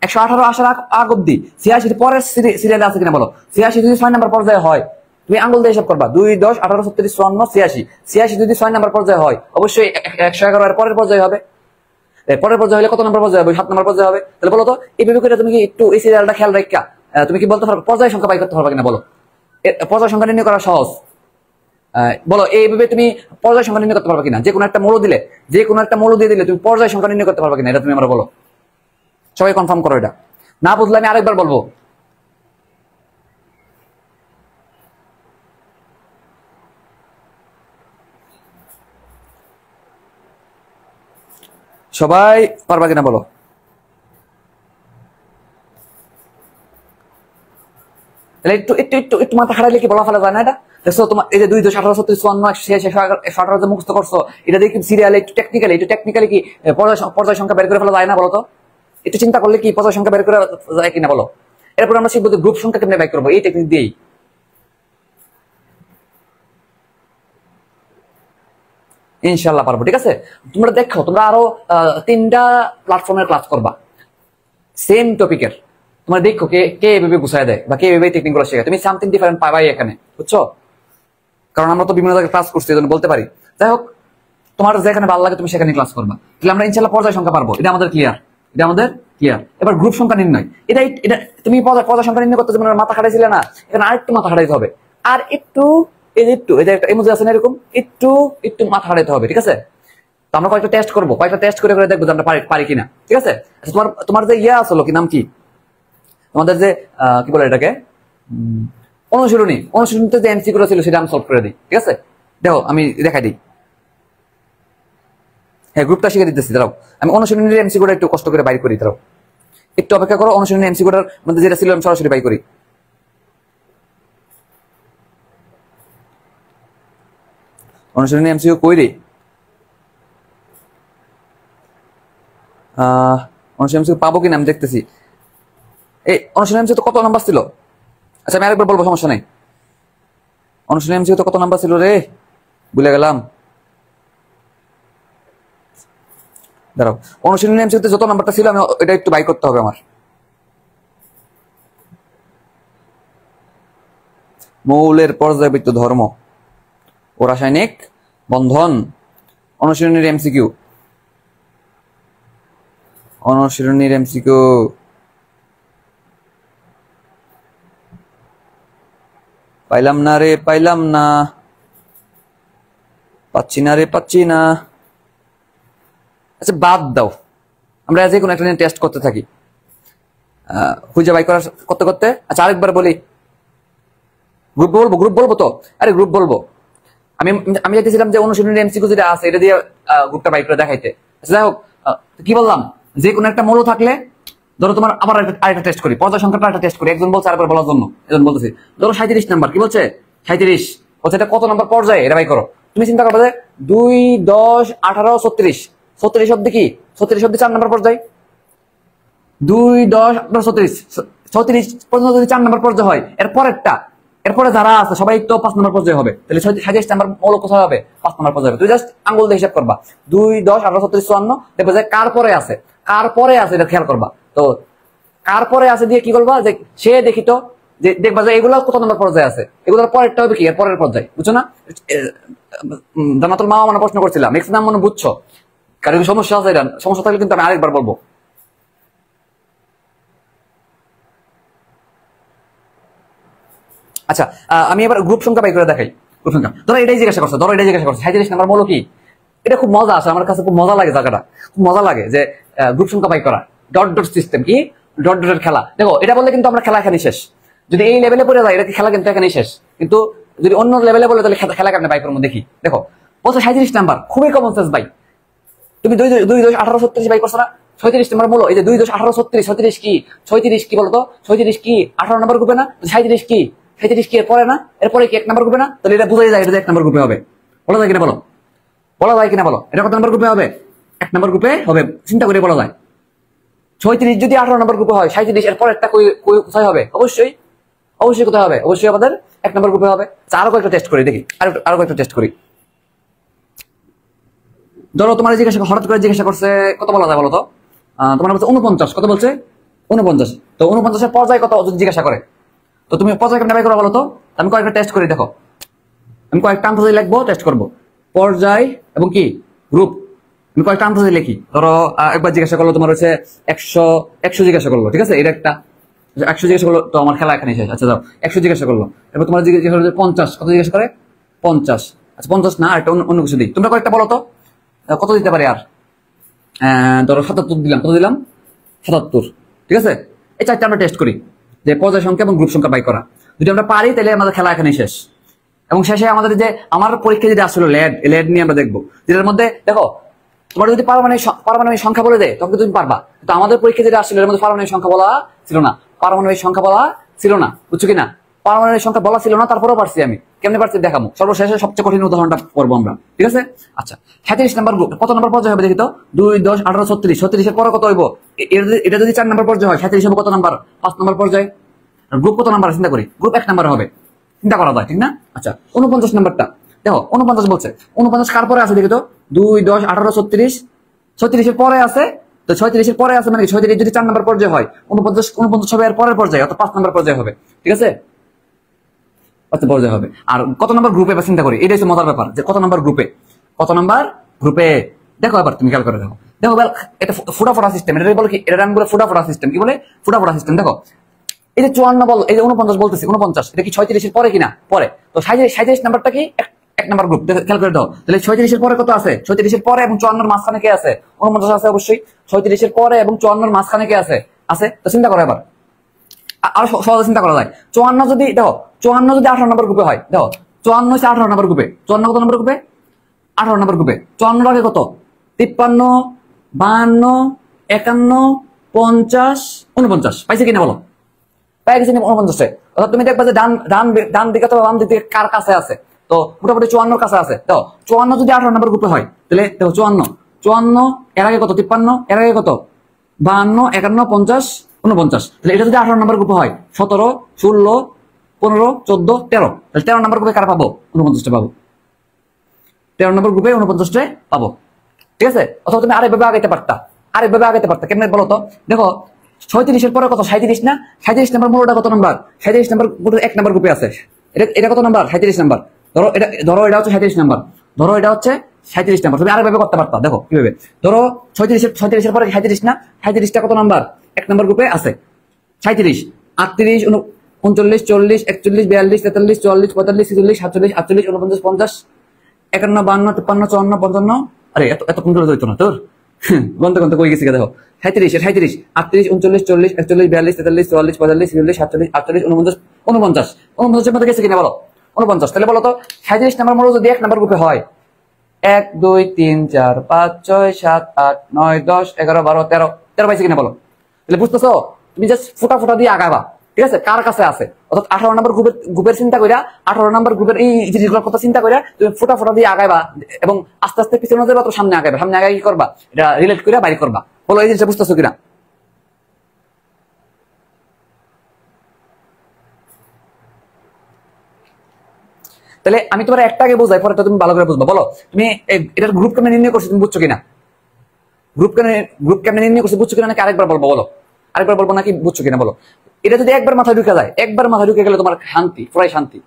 118 আসার আগ অব্দি 86 পরের সিরিয়ালে আছে কিনা বলো? 86 যদি 6 নম্বর পর্যায়ে হয়, তুমি আঙ্গুল দিয়ে হিসাব করবা 2, 10, 18, 36, 54, 86, 86 যদি 6 নম্বর পর্যায়ে হয়, অবশ্যই 111 এর পরের পর্যায়ে হবে। পরের পর্যায়ে হলে কত নম্বর পর্যায়ে হবে? 7 নম্বর পর্যায়ে হবে। তাহলে বলো তো এইভাবে করে তুমি কি একটু এই সিরিয়ালটা খেয়াল রাখা তুমি কি বলতে পারবে পর্যায় সংখ্যা বাই করতে পারবে কিনা বলো? পর্যায় সংখ্যা নির্ণয় করা সহজ। বলো এইভাবে তুমি পর্যায় সংখ্যা নির্ণয় করতে পারবে কিনা? যে কোনো একটা মৌল দিয়ে দিলে তুমি পর্যায় সংখ্যা নির্ণয় করতে পারবে কিনা? এটা তুমি আমরা বলো, সবাই কনফার্ম করো। এটা না বুঝলে আমি আরেকবার বলবো। সবাই পারবা কিনা বলো? তাহলে একটু মাথা খাটাইলে কি বলা ফেলা যায় না? এটা দেখছো তোমার এই যে 2, 10, 18, 36, 54, 118 যে মুখস্থ করছো, এটা দিয়ে কি সিরিয়ালে একটু টেকনিক্যালি কি পর্যায় সংখ্যা বের করে ফেলা যায় না বলো তো? একটু চিন্তা করলে কি পর্যায় সংখ্যা বের করে যায় কিনা বলো? এরপর আমরা শিখবো যে গ্রুপ সংখ্যা কেমনে বের করবো, এই টেকনিক দিয়েই। ইনশাল্লাহ পারবো, ঠিক আছে? তোমরা দেখো, তোমরা আরো 3টা প্ল্যাটফর্মের ক্লাস করবা সেম টপিকের। তোমরা দেখো কে এভাবে বুঝায় দেয় বা কে এভাবে টেকনিক গুলো শেখায়, তুমি সামথিং ডিফারেন্ট পাবাই এখানে, বুঝছো? কারণ আমরা তো বিভিন্ন জায়গায় ক্লাস করছি, এই জন্য বলতে পারি। যাই হোক, তোমার যেখানে ভালো লাগে তুমি সেখানে ক্লাস করবা। তাহলে আমরা ইনশাল্লাহ পর্যায় সংখ্যা পারবো, এটা আমাদের ক্লিয়ার। এবার গ্রুপ সংখ্যা নির্ণয়, এটা তুমি পর্যায় সংখ্যা নির্ণয় করতে যেমন মাথা খাটাইছিলে না, এখানে আরেকটু মাথা খাটাইতে হবে, আর একটু এই যে একটা ইমোজি আছে না, এরকম একটু মাথা খাটাইতে হবে, ঠিক আছে? তো আমরা কয়েকটা টেস্ট করে দেখবো যে আমরা পারি কিনা, ঠিক আছে? আচ্ছা, তোমার যে ইয়া আসলো, কি নাম কি তোমাদের যে কি বলে এটাকে, অনুশীলনীতে যে এমসি গুলো ছিল সেটা আমি সলভ করে দিই, ঠিক আছে? দেখো আমি দেখাই দিই। হ্যাঁ, গ্রুপটা শিখে দিতেছি, দাঁড়াও আমি অনুশীলনীর এমসি গুলো একটু কষ্ট করে বাইর করি, দাঁড়াও একটু অপেক্ষা করো। অনুশীলনী এমসি গুলোর মধ্যে যেটা ছিল আমি সরাসরি বাই করি। অনুশীলনী এমসিকিউ কই রে? অনুশীলনী এমসিকিউ পাবো কিনা আমি দেখতেছি। এই অনুশীলনী এমসিকিউ তো কত নাম্বার ছিল? আচ্ছা আমি আরেকবার বলবো, সমস্যা নেই। অনুশীলনী এমসিকিউ তো কত নাম্বার ছিল রে, ভুলে গেলাম। দাঁড়াও, অনুশীলনী এমসিকিউতে যত নাম্বারটা ছিল আমি এটা একটু বাই করতে হবে আমার। মৌলের পর্যায়বৃত্ত ধর্ম ও রাসায়নিক বন্ধন, অনুশীলনীর এমসিকিউ। পাইলাম না রে, পাচ্ছি না। আচ্ছা বাদ দাও, আমরা যে কোনো একটা নিয়ে টেস্ট করতে থাকি, খুঁজে বাই করতে। আচ্ছা আরেকবার বলি, গ্রুপ বলবো তো? আরে গ্রুপ বলবো। আমি চাইছিলাম যে অনুশীলনী এমসিকিউ যেটা আছে এটা দিয়ে গ্রুপটা বাই করে দেখাইতে। আচ্ছা যাই হোক, কি বললাম, যে কোনো একটা মৌল থাকলে ধরো তোমার আবার আরেকটা টেস্ট করি, পর্যায় সংখ্যাটা একটা টেস্ট করি। একজন বলছে আরেকবার বলার জন্য, এজন বলতেছি ধরো 37 নাম্বার, কি বলছে 37 বলছে এটা কত নাম্বার পর্যায়ে, এটা বাই করো। তুমি চিন্তা করবে যে 2, 10, 18, 36, 36 অব্দি কি 36 অব্দি 4 নাম্বার পর্যায়ে, 2, 10, 18, 36 পর্যন্ত যদি 4 নাম্বার পর্যায়ে হয়, এরপরে যারা আছে সবাই তো 5 নাম্বার পর্যায়ে হবে। তাহলে 37 নাম্বার মৌল কোথায় হবে? 5 নাম্বার পর্যায়ে হবে। তুই জাস্ট আঙ্গুল দিয়ে হিসাব করবা 2, 10, 18, 36, 54, দেখবে যে কার পরে আছে এটা খেয়াল করবা। তো কার পরে আছে দিয়ে কি করবা, যে সে দেখি তো যে দেখবা যে এগুলো কত নম্বর পর্যায়ে আছে, এগুলোর পরেরটা হবে কি এর পরের পর্যায়ে, বুঝছো না? জান্নাতুল মাওয়া মানে প্রশ্ন করছিলাম, এক্স নাম মানে বুঝছো, কারণ সমস্যা আছে, সমস্যা থাকলে কিন্তু আমি আরেকবার বলবো। আচ্ছা, আমি এবার গ্রুপ সংখ্যা বাই করে দেখাই। গ্রুপ সংখ্যা ধরো এটাই জিজ্ঞাসা করছে, 37 নাম্বার মৌল কি? এটা খুব মজা আসে, আমার কাছে খুব মজা লাগে, জায়গাটা খুব মজা লাগে যে গ্রুপ সংখ্যা বাই করা, ডট ডট সিস্টেম কি ডট ডটের খেলা। দেখো এটা বললে কিন্তু আমরা খেলা এখানে শেষ, যদি এই লেভেলে পড়ে যায় এটা খেলা কিন্তু এখানেই শেষ, কিন্তু যদি অন্য লেভেলে বলে তাহলে খেলা কেমনে বাই করবো দেখি। দেখো বলছো 37 নাম্বার, খুবই কমন সেন্স বাই। তুমি 2.1836 বাই করছো না, 37 নাম্বার মৌল এই যে 2.1836, 36 কি 36 কি বলতো, 36 কি 18 নাম্বার গ্রুপে না, 37 কি 37 কি এর পরে না, এরপরে কি 1 নাম্বার গ্রুপে না, তাহলে এটা বোঝাই যায় এটা 1 নাম্বার গ্রুপে হবে। বলা যায় কিনা বলো, বলা যায় কিনা বলো, এটা কত নাম্বার গ্রুপে হবে? 1 নাম্বার গ্রুপে হবে, চিন্তা করে বলা যায়। 36 যদি 18 নাম্বার গ্রুপে হয়, 37 এর পর একটা কোথায় হবে? অবশ্যই অবশ্যই কোথায় হবে? অবশ্যই আমাদের 1 নাম্বার গ্রুপে হবে। আরো কয়েকটা টেস্ট করি দেখি, আরো কয়েকটা টেস্ট করি। ধরো তোমার হঠাৎ করে জিজ্ঞাসা করছে কত বলা যায় বলো তো, তোমার বলছে 49, কত বলছে 49, তো 49 এর পর্যায়ে কত যদি জিজ্ঞাসা করে, তো তুমি পর্যায় কেমনে বাই করো বলো তো? আমি কয়েকটা টেস্ট করি, দেখো আমি কয়েকটা আন্তর্জাতিক লিখবো, টেস্ট করবো পর্যায় এবং কি গ্রুপ। আমি কয়েকটা আন্তর্জাতিক লিখি, ধরো একবার জিজ্ঞাসা করলো তোমার হচ্ছে 100 জিজ্ঞাসা করলো, ঠিক আছে, এটা একটা 100 জিজ্ঞাসা করলো, তো আমার খেলা এখানে শেষ। আচ্ছা যাও 100 জিজ্ঞাসা করলো, এবার তোমার জিজ্ঞাসা করলো 50, কত জিজ্ঞাসা করে 50, আচ্ছা 50 না একটা অন্য কিছু দিই, তোমরা কয়েকটা বলো তো কত দিতে পারি আর, ধরো 77 দিলাম, কত দিলাম 77, ঠিক আছে। এই চারটা আমরা টেস্ট করি যে পর্যায় সংখ্যা এবং গ্রুপ সংখ্যা বাই করা, যদি আমরা পারি তাহলে আমাদের খেলা এখানে শেষ। এবং শেষে আমাদের যে আমার পরীক্ষা যেটা আসলে ল্যাড নিয়ে আমরা দেখবো, যেটার মধ্যে দেখো তোমার যদি পারমাণবিক সংখ্যা বলে দেয় তখন তুমি পারবা, কিন্তু আমাদের পরীক্ষা যেটা আসলে এর মধ্যে পারমাণবিক সংখ্যা বলা ছিল না, পারমাণবিক সংখ্যা বলা ছিল না, বুঝছো কিনা? পারমাণবিক সংখ্যা বলা ছিল না, তারপরেও পারছি আমি, কেমনে পারছি দেখাবো সর্বশেষে, সবচেয়ে কঠিন উদাহরণটা করবো আমরা, ঠিক আছে। আচ্ছা 37 নাম্বার গ্রুপ কত নাম্বার পর্যায়ে হবে দেখি তো, 2, 10, 18, 36, 36 এর পরে কত হইব? এটা যদি 4 নাম্বার পর্যায়ে হয়, 37 হবে কত নাম্বার? 5 নাম্বার পর্যায়ে। গ্রুপ কত নাম্বার চিন্তা করি, গ্রুপ 1 নাম্বার হবে, চিন্তা করা যায় ঠিক না? আচ্ছা 49 নাম্বারটা দেখো, 49 বলছে, 49 কার পরে আছে দেখি তো, 2, 10, 18, 36, 36 এর পরে আছে, তো 36 এর পরে আছে মানে 36 যদি 4 নাম্বার পর্যায়ে হয়, 49 হবে এর পরের পর্যায়ে, অর্থাৎ 5 নাম্বার পর্যায়ে হবে, ঠিক আছে, 5 পর্যায়ে হবে। আর কত নাম্বার গ্রুপে চিন্তা করি, এটা হচ্ছে মজার ব্যাপার যে কত নাম্বার গ্রুপে, কত নাম্বার গ্রুপে। দেখো এবার তুমি খেয়াল করে দেখো, দেখো এটা ফুটা সিস্টেম, এটা বলে কি, এটা আমি বলে ফুটা সিস্টেম, কি বলে ফুটা সিস্টেম। দেখো এই যে 54 বল, এই যে 49 বলতেছি, 49 এটা কি 36 এর পরে কিনা? পরে। তো 37 নাম্বারটা কি 1 নাম্বার গ্রুপ, খেয়াল করে দাও। তাহলে 36 এর পরে কত আছে? 36 এর পরে এবং 54 এর মাঝখানে কে আছে? 49 আছে অবশ্যই। 36 এর পরে এবং 54 এর মাঝখানে কে আছে? আছে। তো চিন্তা করো এবার, আরো সহজে চিন্তা করা যায়। 54 যদি দেখো, 54 যদি 18 নম্বর গ্রুপে হয়, দেখো 54 হচ্ছে 18 নম্বর গ্রুপে, 54 কত নম্বর গ্রুপে? 18 নম্বর গ্রুপে। 54 আগে কত? 53, 52, 51, 50, 49 পাইছে কিনা বলো? পাই গেছে 49। অর্থাৎ তুমি দেখবা যে ডান দিকে তো বাম দিকে কার কাছে আছে, তো মোটামুটি 54 কাছে আছে। তো 54 যদি 18 নম্বর গ্রুপে হয় তাহলে দেখো 54 এর আগে কত? 53 এর আগে কত? 52, 51, 50, 49। তাহলে এটা যদি 18 নম্বর গ্রুপে হয়, 17, 16, 15, 14, 13, তাহলে 13 নম্বর গ্রুপে কারা পাবো? 49টা পাবো। 13 নম্বর গ্রুপে 49টা পাবো, ঠিক আছে। অথবা তুমি আরেকভাবে আগাইতে পারতা, কেমনে বলো তো? দেখো 36 এর পরে কত? 37 না? 37 নাম্বার মূলটা কত নাম্বার? 37 নাম্বার 1 নাম্বার গ্রুপে আছে। এটা কত নাম্বার? 37 নাম্বার। ধরো এটা হচ্ছে 37 নাম্বার, ধরো এটা হচ্ছে 37 নাম্বার। তুমি আরেকভাবে করতে পারতা, দেখো কিভাবে। ধরো 36 এর পরে 37 না? 37টা কত নাম্বার? 1 নাম্বার গ্রুপে আছে। 37, 38, 39, 40, 41, 42, 43, 44, 45, 46, 47, 48, 49, 50, 51, 52, 53, 54, 55। আরে এত কোন ধরে হইতো না তোর, গন্তে কই গেছি দেখো। 37, 38, 39, 40, 41, 42, 43, 44, 45, 46, 47, 48, 49, 49 এর মধ্যে গেছে কিনা বলো? 49। তাহলে বলো তো 37 নাম্বার মূল যদি 1 নাম্বার গ্রুপে হয়, 1, 2, 3, 4, 5, 6, 7, 8, 9, 10, 11, 12, 13 পাইছে কিনা বলো? তাহলে বুঝতেছো, তুমি জাস্ট ফুটা দিয়ে আগাবা, ঠিক আছে, কার কাছে আছে। অর্থাৎ 18 নম্বর গ্রুপের চিন্তা কইরা, 18 নম্বর গ্রুপের এই জিনিসগুলোর কথা চিন্তা কইরা তুমি ফুটা দিয়ে আগাইবা এবং আস্তে আস্তে পিছনে যাবে, তো সামনে আগাইবা। সামনে আগাই কি করবা? এটা রিলেট কইরা বাইরে করবা। বলো এই জিনিসটা বুঝতেছো কিনা? তাহলে আমি তোমার একটা আগে বোঝাই, পরে তুমি ভালো করে বুঝবা। বলো তুমি এটার গ্রুপ কেমনে নির্ণয় করছো, তুমি বুঝছো কিনা? গ্রুপ কেমনে নির্ণয় করছো বুঝছো কিনা, নাকি আরেকবার বলবো? বলো আরেকবার বলবো নাকি বুঝছো কিনা বলো? এটা যদি একবার মাথায় ঢুকে যায়, একবার মাথায় ঢুকে গেলে তোমার শান্তি, পুরাই শান্তি।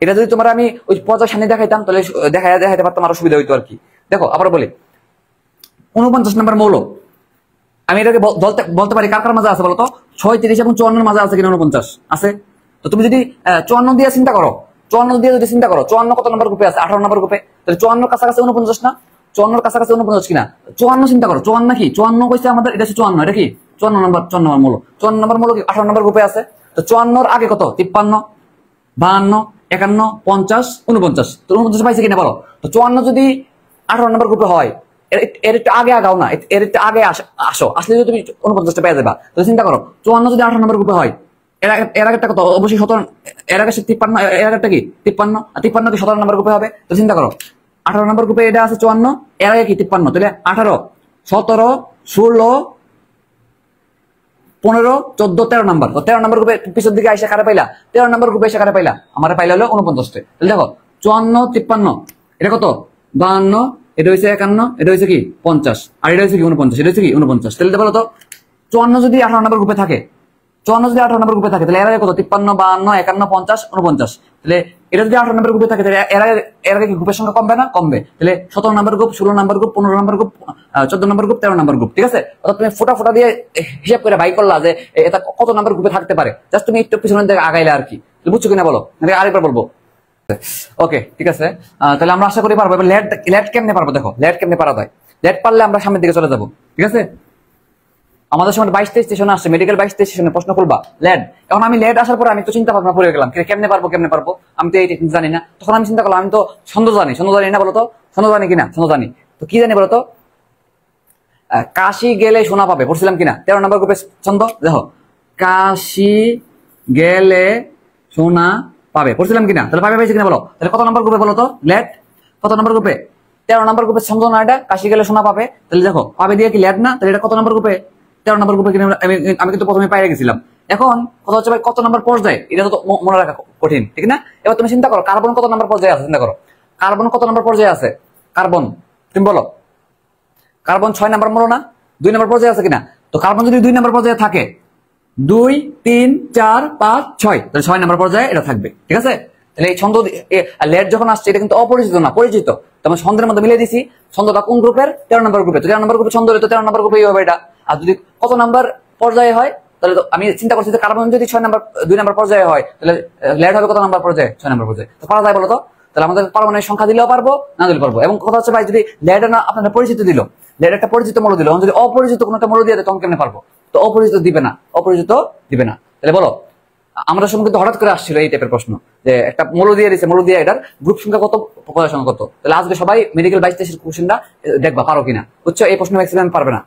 এটা যদি তোমার আমি ওই পর্যায় সামনে দেখাইতাম তাহলে দেখাইতে পারতাম, আরো সুবিধা হইতো আর কি। দেখো আবার বলি 49 নম্বর মৌল, আমি এটাকে বলতে পারি কার কার মাঝে আছে বলতো? 36 এবং 54 মাঝে আছে কিনা 49 আছে। তো তুমি যদি 54 দিয়ে চিন্তা করো, 54 দিয়ে যদি চিন্তা করো, 54 কত নম্বর গ্রুপে আছে? 18 নম্বর গ্রুপে। তাহলে 54 কাছাকাছি 49 না? 54 কাছাকাছি 49 কিনা? 54 চিন্তা করো, 54 কি 54 কইছে আমাদের, এটা হচ্ছে 54, এটা কি 54 নম্বর, 54 নম্বর মৌল। 54 নম্বর মৌল কি 18 নম্বর গ্রুপে আছে। তো 54 আগে কত? 53, 52, 51, 50, 49। তো 49 পাইছে কিনা বলো? তো 54 যদি 18 নম্বর গ্রুপে হয়, এর একটু আগে আগাও না, এর একটু আগে আসো, আসলে যদি তুমি 49টা পেয়ে যাবা। তো চিন্তা করো 54 যদি 18 নম্বর গ্রুপে হয়, এর আগেরটা কত? অবশ্যই 17, এর আগে 53, এর আগেরটা কি 53, আর 53 কি 17 নম্বর গ্রুপে হবে। তো চিন্তা করো 18 নম্বর গ্রুপে এটা আছে 54, এর আগে কি 53, তাহলে 18, 17, 16, 15, 14, 13 নম্বর। তো 13 নম্বর গ্রুপে পিছর দিকে আইসা কারে পাইলা? 13 নম্বর গ্রুপে এসে কারে পাইলা? আমার পাইলা হলো 49। তাহলে দেখো 54, 53, এটা কত? 52, এটা হচ্ছে 51, এটা হচ্ছে কি 50, আর এটা হচ্ছে কি 49, এটা হচ্ছে কি 49। তাহলে বলো তো 54 যদি 18 নম্বর গ্রুপে থাকে, 54 যদি 18 নম্বর গ্রুপে থাকে, তাহলে এর আগে কত? 53, 52, 51, 50, 49। তাহলে এটা যদি 18 নম্বর গ্রুপে থাকে, তাহলে এর আগে কি গ্রুপের সংখ্যা কমবে না? কমবে। তাহলে 17 নম্বর গ্রুপ, 16 নম্বর গ্রুপ, 15 নম্বর গ্রুপ, 14 নম্বর গ্রুপ, 13 নম্বর গ্রুপ। ঠিক আছে? অর্থাৎ তুমি ফোটা দিয়ে হিসাব করে বাই করলা যে এটা কত নম্বর গ্রুপে থাকতে পারে। জাস্ট তুমি একটু পিছনের দিকে আগাইলে আর কি। বুঝছো কিনা বলো? আরেকবার বলবো। ওকে, ঠিক আছে। তাহলে আমরা আশা করি পারবো। এবার লেট কেমনে পারবো? দেখো লেট কেমনে পারা যায়। লেট পারলে আমরা সামনের দিকে চলে যাবো। ঠিক আছে? আমাদের সময় 22-23 স্টেশনে আসছে, মেডিকেল 22-23 স্টেশনে প্রশ্ন করবা লেট। এখন আমি লেট আসার পর আমি তো চিন্তা ভাবনা পড়ে গেলাম, কেমনে পারবো, আমি তো এই টেকনিক জানি না। তখন আমি চিন্তা করলাম, আমি তো ছন্দ জানি না বলতো? ছন্দ জানি কিনা? ছন্দ জানি। তো কি জানি বলতো? কাশি গেলে সোনা পাবে, পড়ছিলাম কিনা? 13 নম্বর গ্রুপে ছন্দ, দেখো কাশি গেলে সোনা পাবে, পড়ছিলাম কিনা? তাহলে পাবে পাইছে কিনা বলো? তাহলে কত নম্বর গ্রুপে বলো তো? লেট কত নম্বর গ্রুপে? 13 নম্বর গ্রুপে ছন্দ না এটা, কাশি গেলে সোনা পাবে। তাহলে দেখো পাবে দিয়ে কি লেট না? তাহলে এটা কত নম্বর গ্রুপে? 13 নম্বর গ্রুপে কিনা? আমি কিন্তু প্রথমে পাইয়া গেছিলাম। এখন কথা হচ্ছে ভাই কত নম্বর পর্যায়ে, এটা তো মনে রাখা কঠিন, ঠিক না? এবার তুমি চিন্তা করো কার্বন কত নম্বর পর্যায়ে আছে, চিন্তা করো কার্বন কত নম্বর পর্যায়ে আছে। কার্বন তুমি বলো, কার্বন 6 নম্বর মৌল না? 2 নম্বর পর্যায়ে আছে কিনা? তো কার্বন যদি 2 নম্বর পর্যায়ে থাকে, 2, 3, 4, 5, 6, তাহলে 6 নম্বর পর্যায়ে এটা থাকবে। ঠিক আছে? তাহলে এই ছন্দ লেট যখন আসছে, এটা কিন্তু অপরিচিত না, পরিচিত। তোমার ছন্দের মধ্যে মিলিয়ে দিছি, ছন্দটা কোন গ্রুপের? 13 নম্বর গ্রুপে। তো 13 নম্বর গ্রুপে ছন্দ হলে তো 13 নম্বর গ্রুপেই হবে এটা। আর যদি কত নাম্বার পর্যায়ে হয়, তাহলে তো আমি চিন্তা করছি যে কার্বন যদি 6 নম্বর 2 নম্বর পর্যায়ে হয়, তাহলে লেট হবে কত নম্বর পর্যায়ে? 6 নম্বর পর্যায়ে। তো পারা যায় বলো তো? তাহলে আমাদের পারমাণবিক সংখ্যা দিলেও পারবো, না দিলেও পারবো। এবং কথা হচ্ছে ভাই, যদি লেট না আপনাদের পরিচিত দিল, লেট একটা পরিচিত মৌল দিল, যদি অপরিচিত কোনো একটা মৌল দিয়ে দেয় তখন কেমনে পারবো? তো অপরিচিত দিবে না, অপরিচিত দিবে না। তাহলে বলো, আমাদের সময় কিন্তু হঠাৎ করে আসছিল এই টাইপের প্রশ্ন, যে একটা মৌল দিয়ে দিচ্ছে, মৌল দিয়ে এটার গ্রুপ সংখ্যা কত, পর্যায় সংখ্যা কত। তাহলে আজকে সবাই মেডিকেল 22-23 কোশ্চেনটা দেখবা পারো কিনা। বুঝছো? এই প্রশ্ন ম্যাক্সিমাম পারবে না।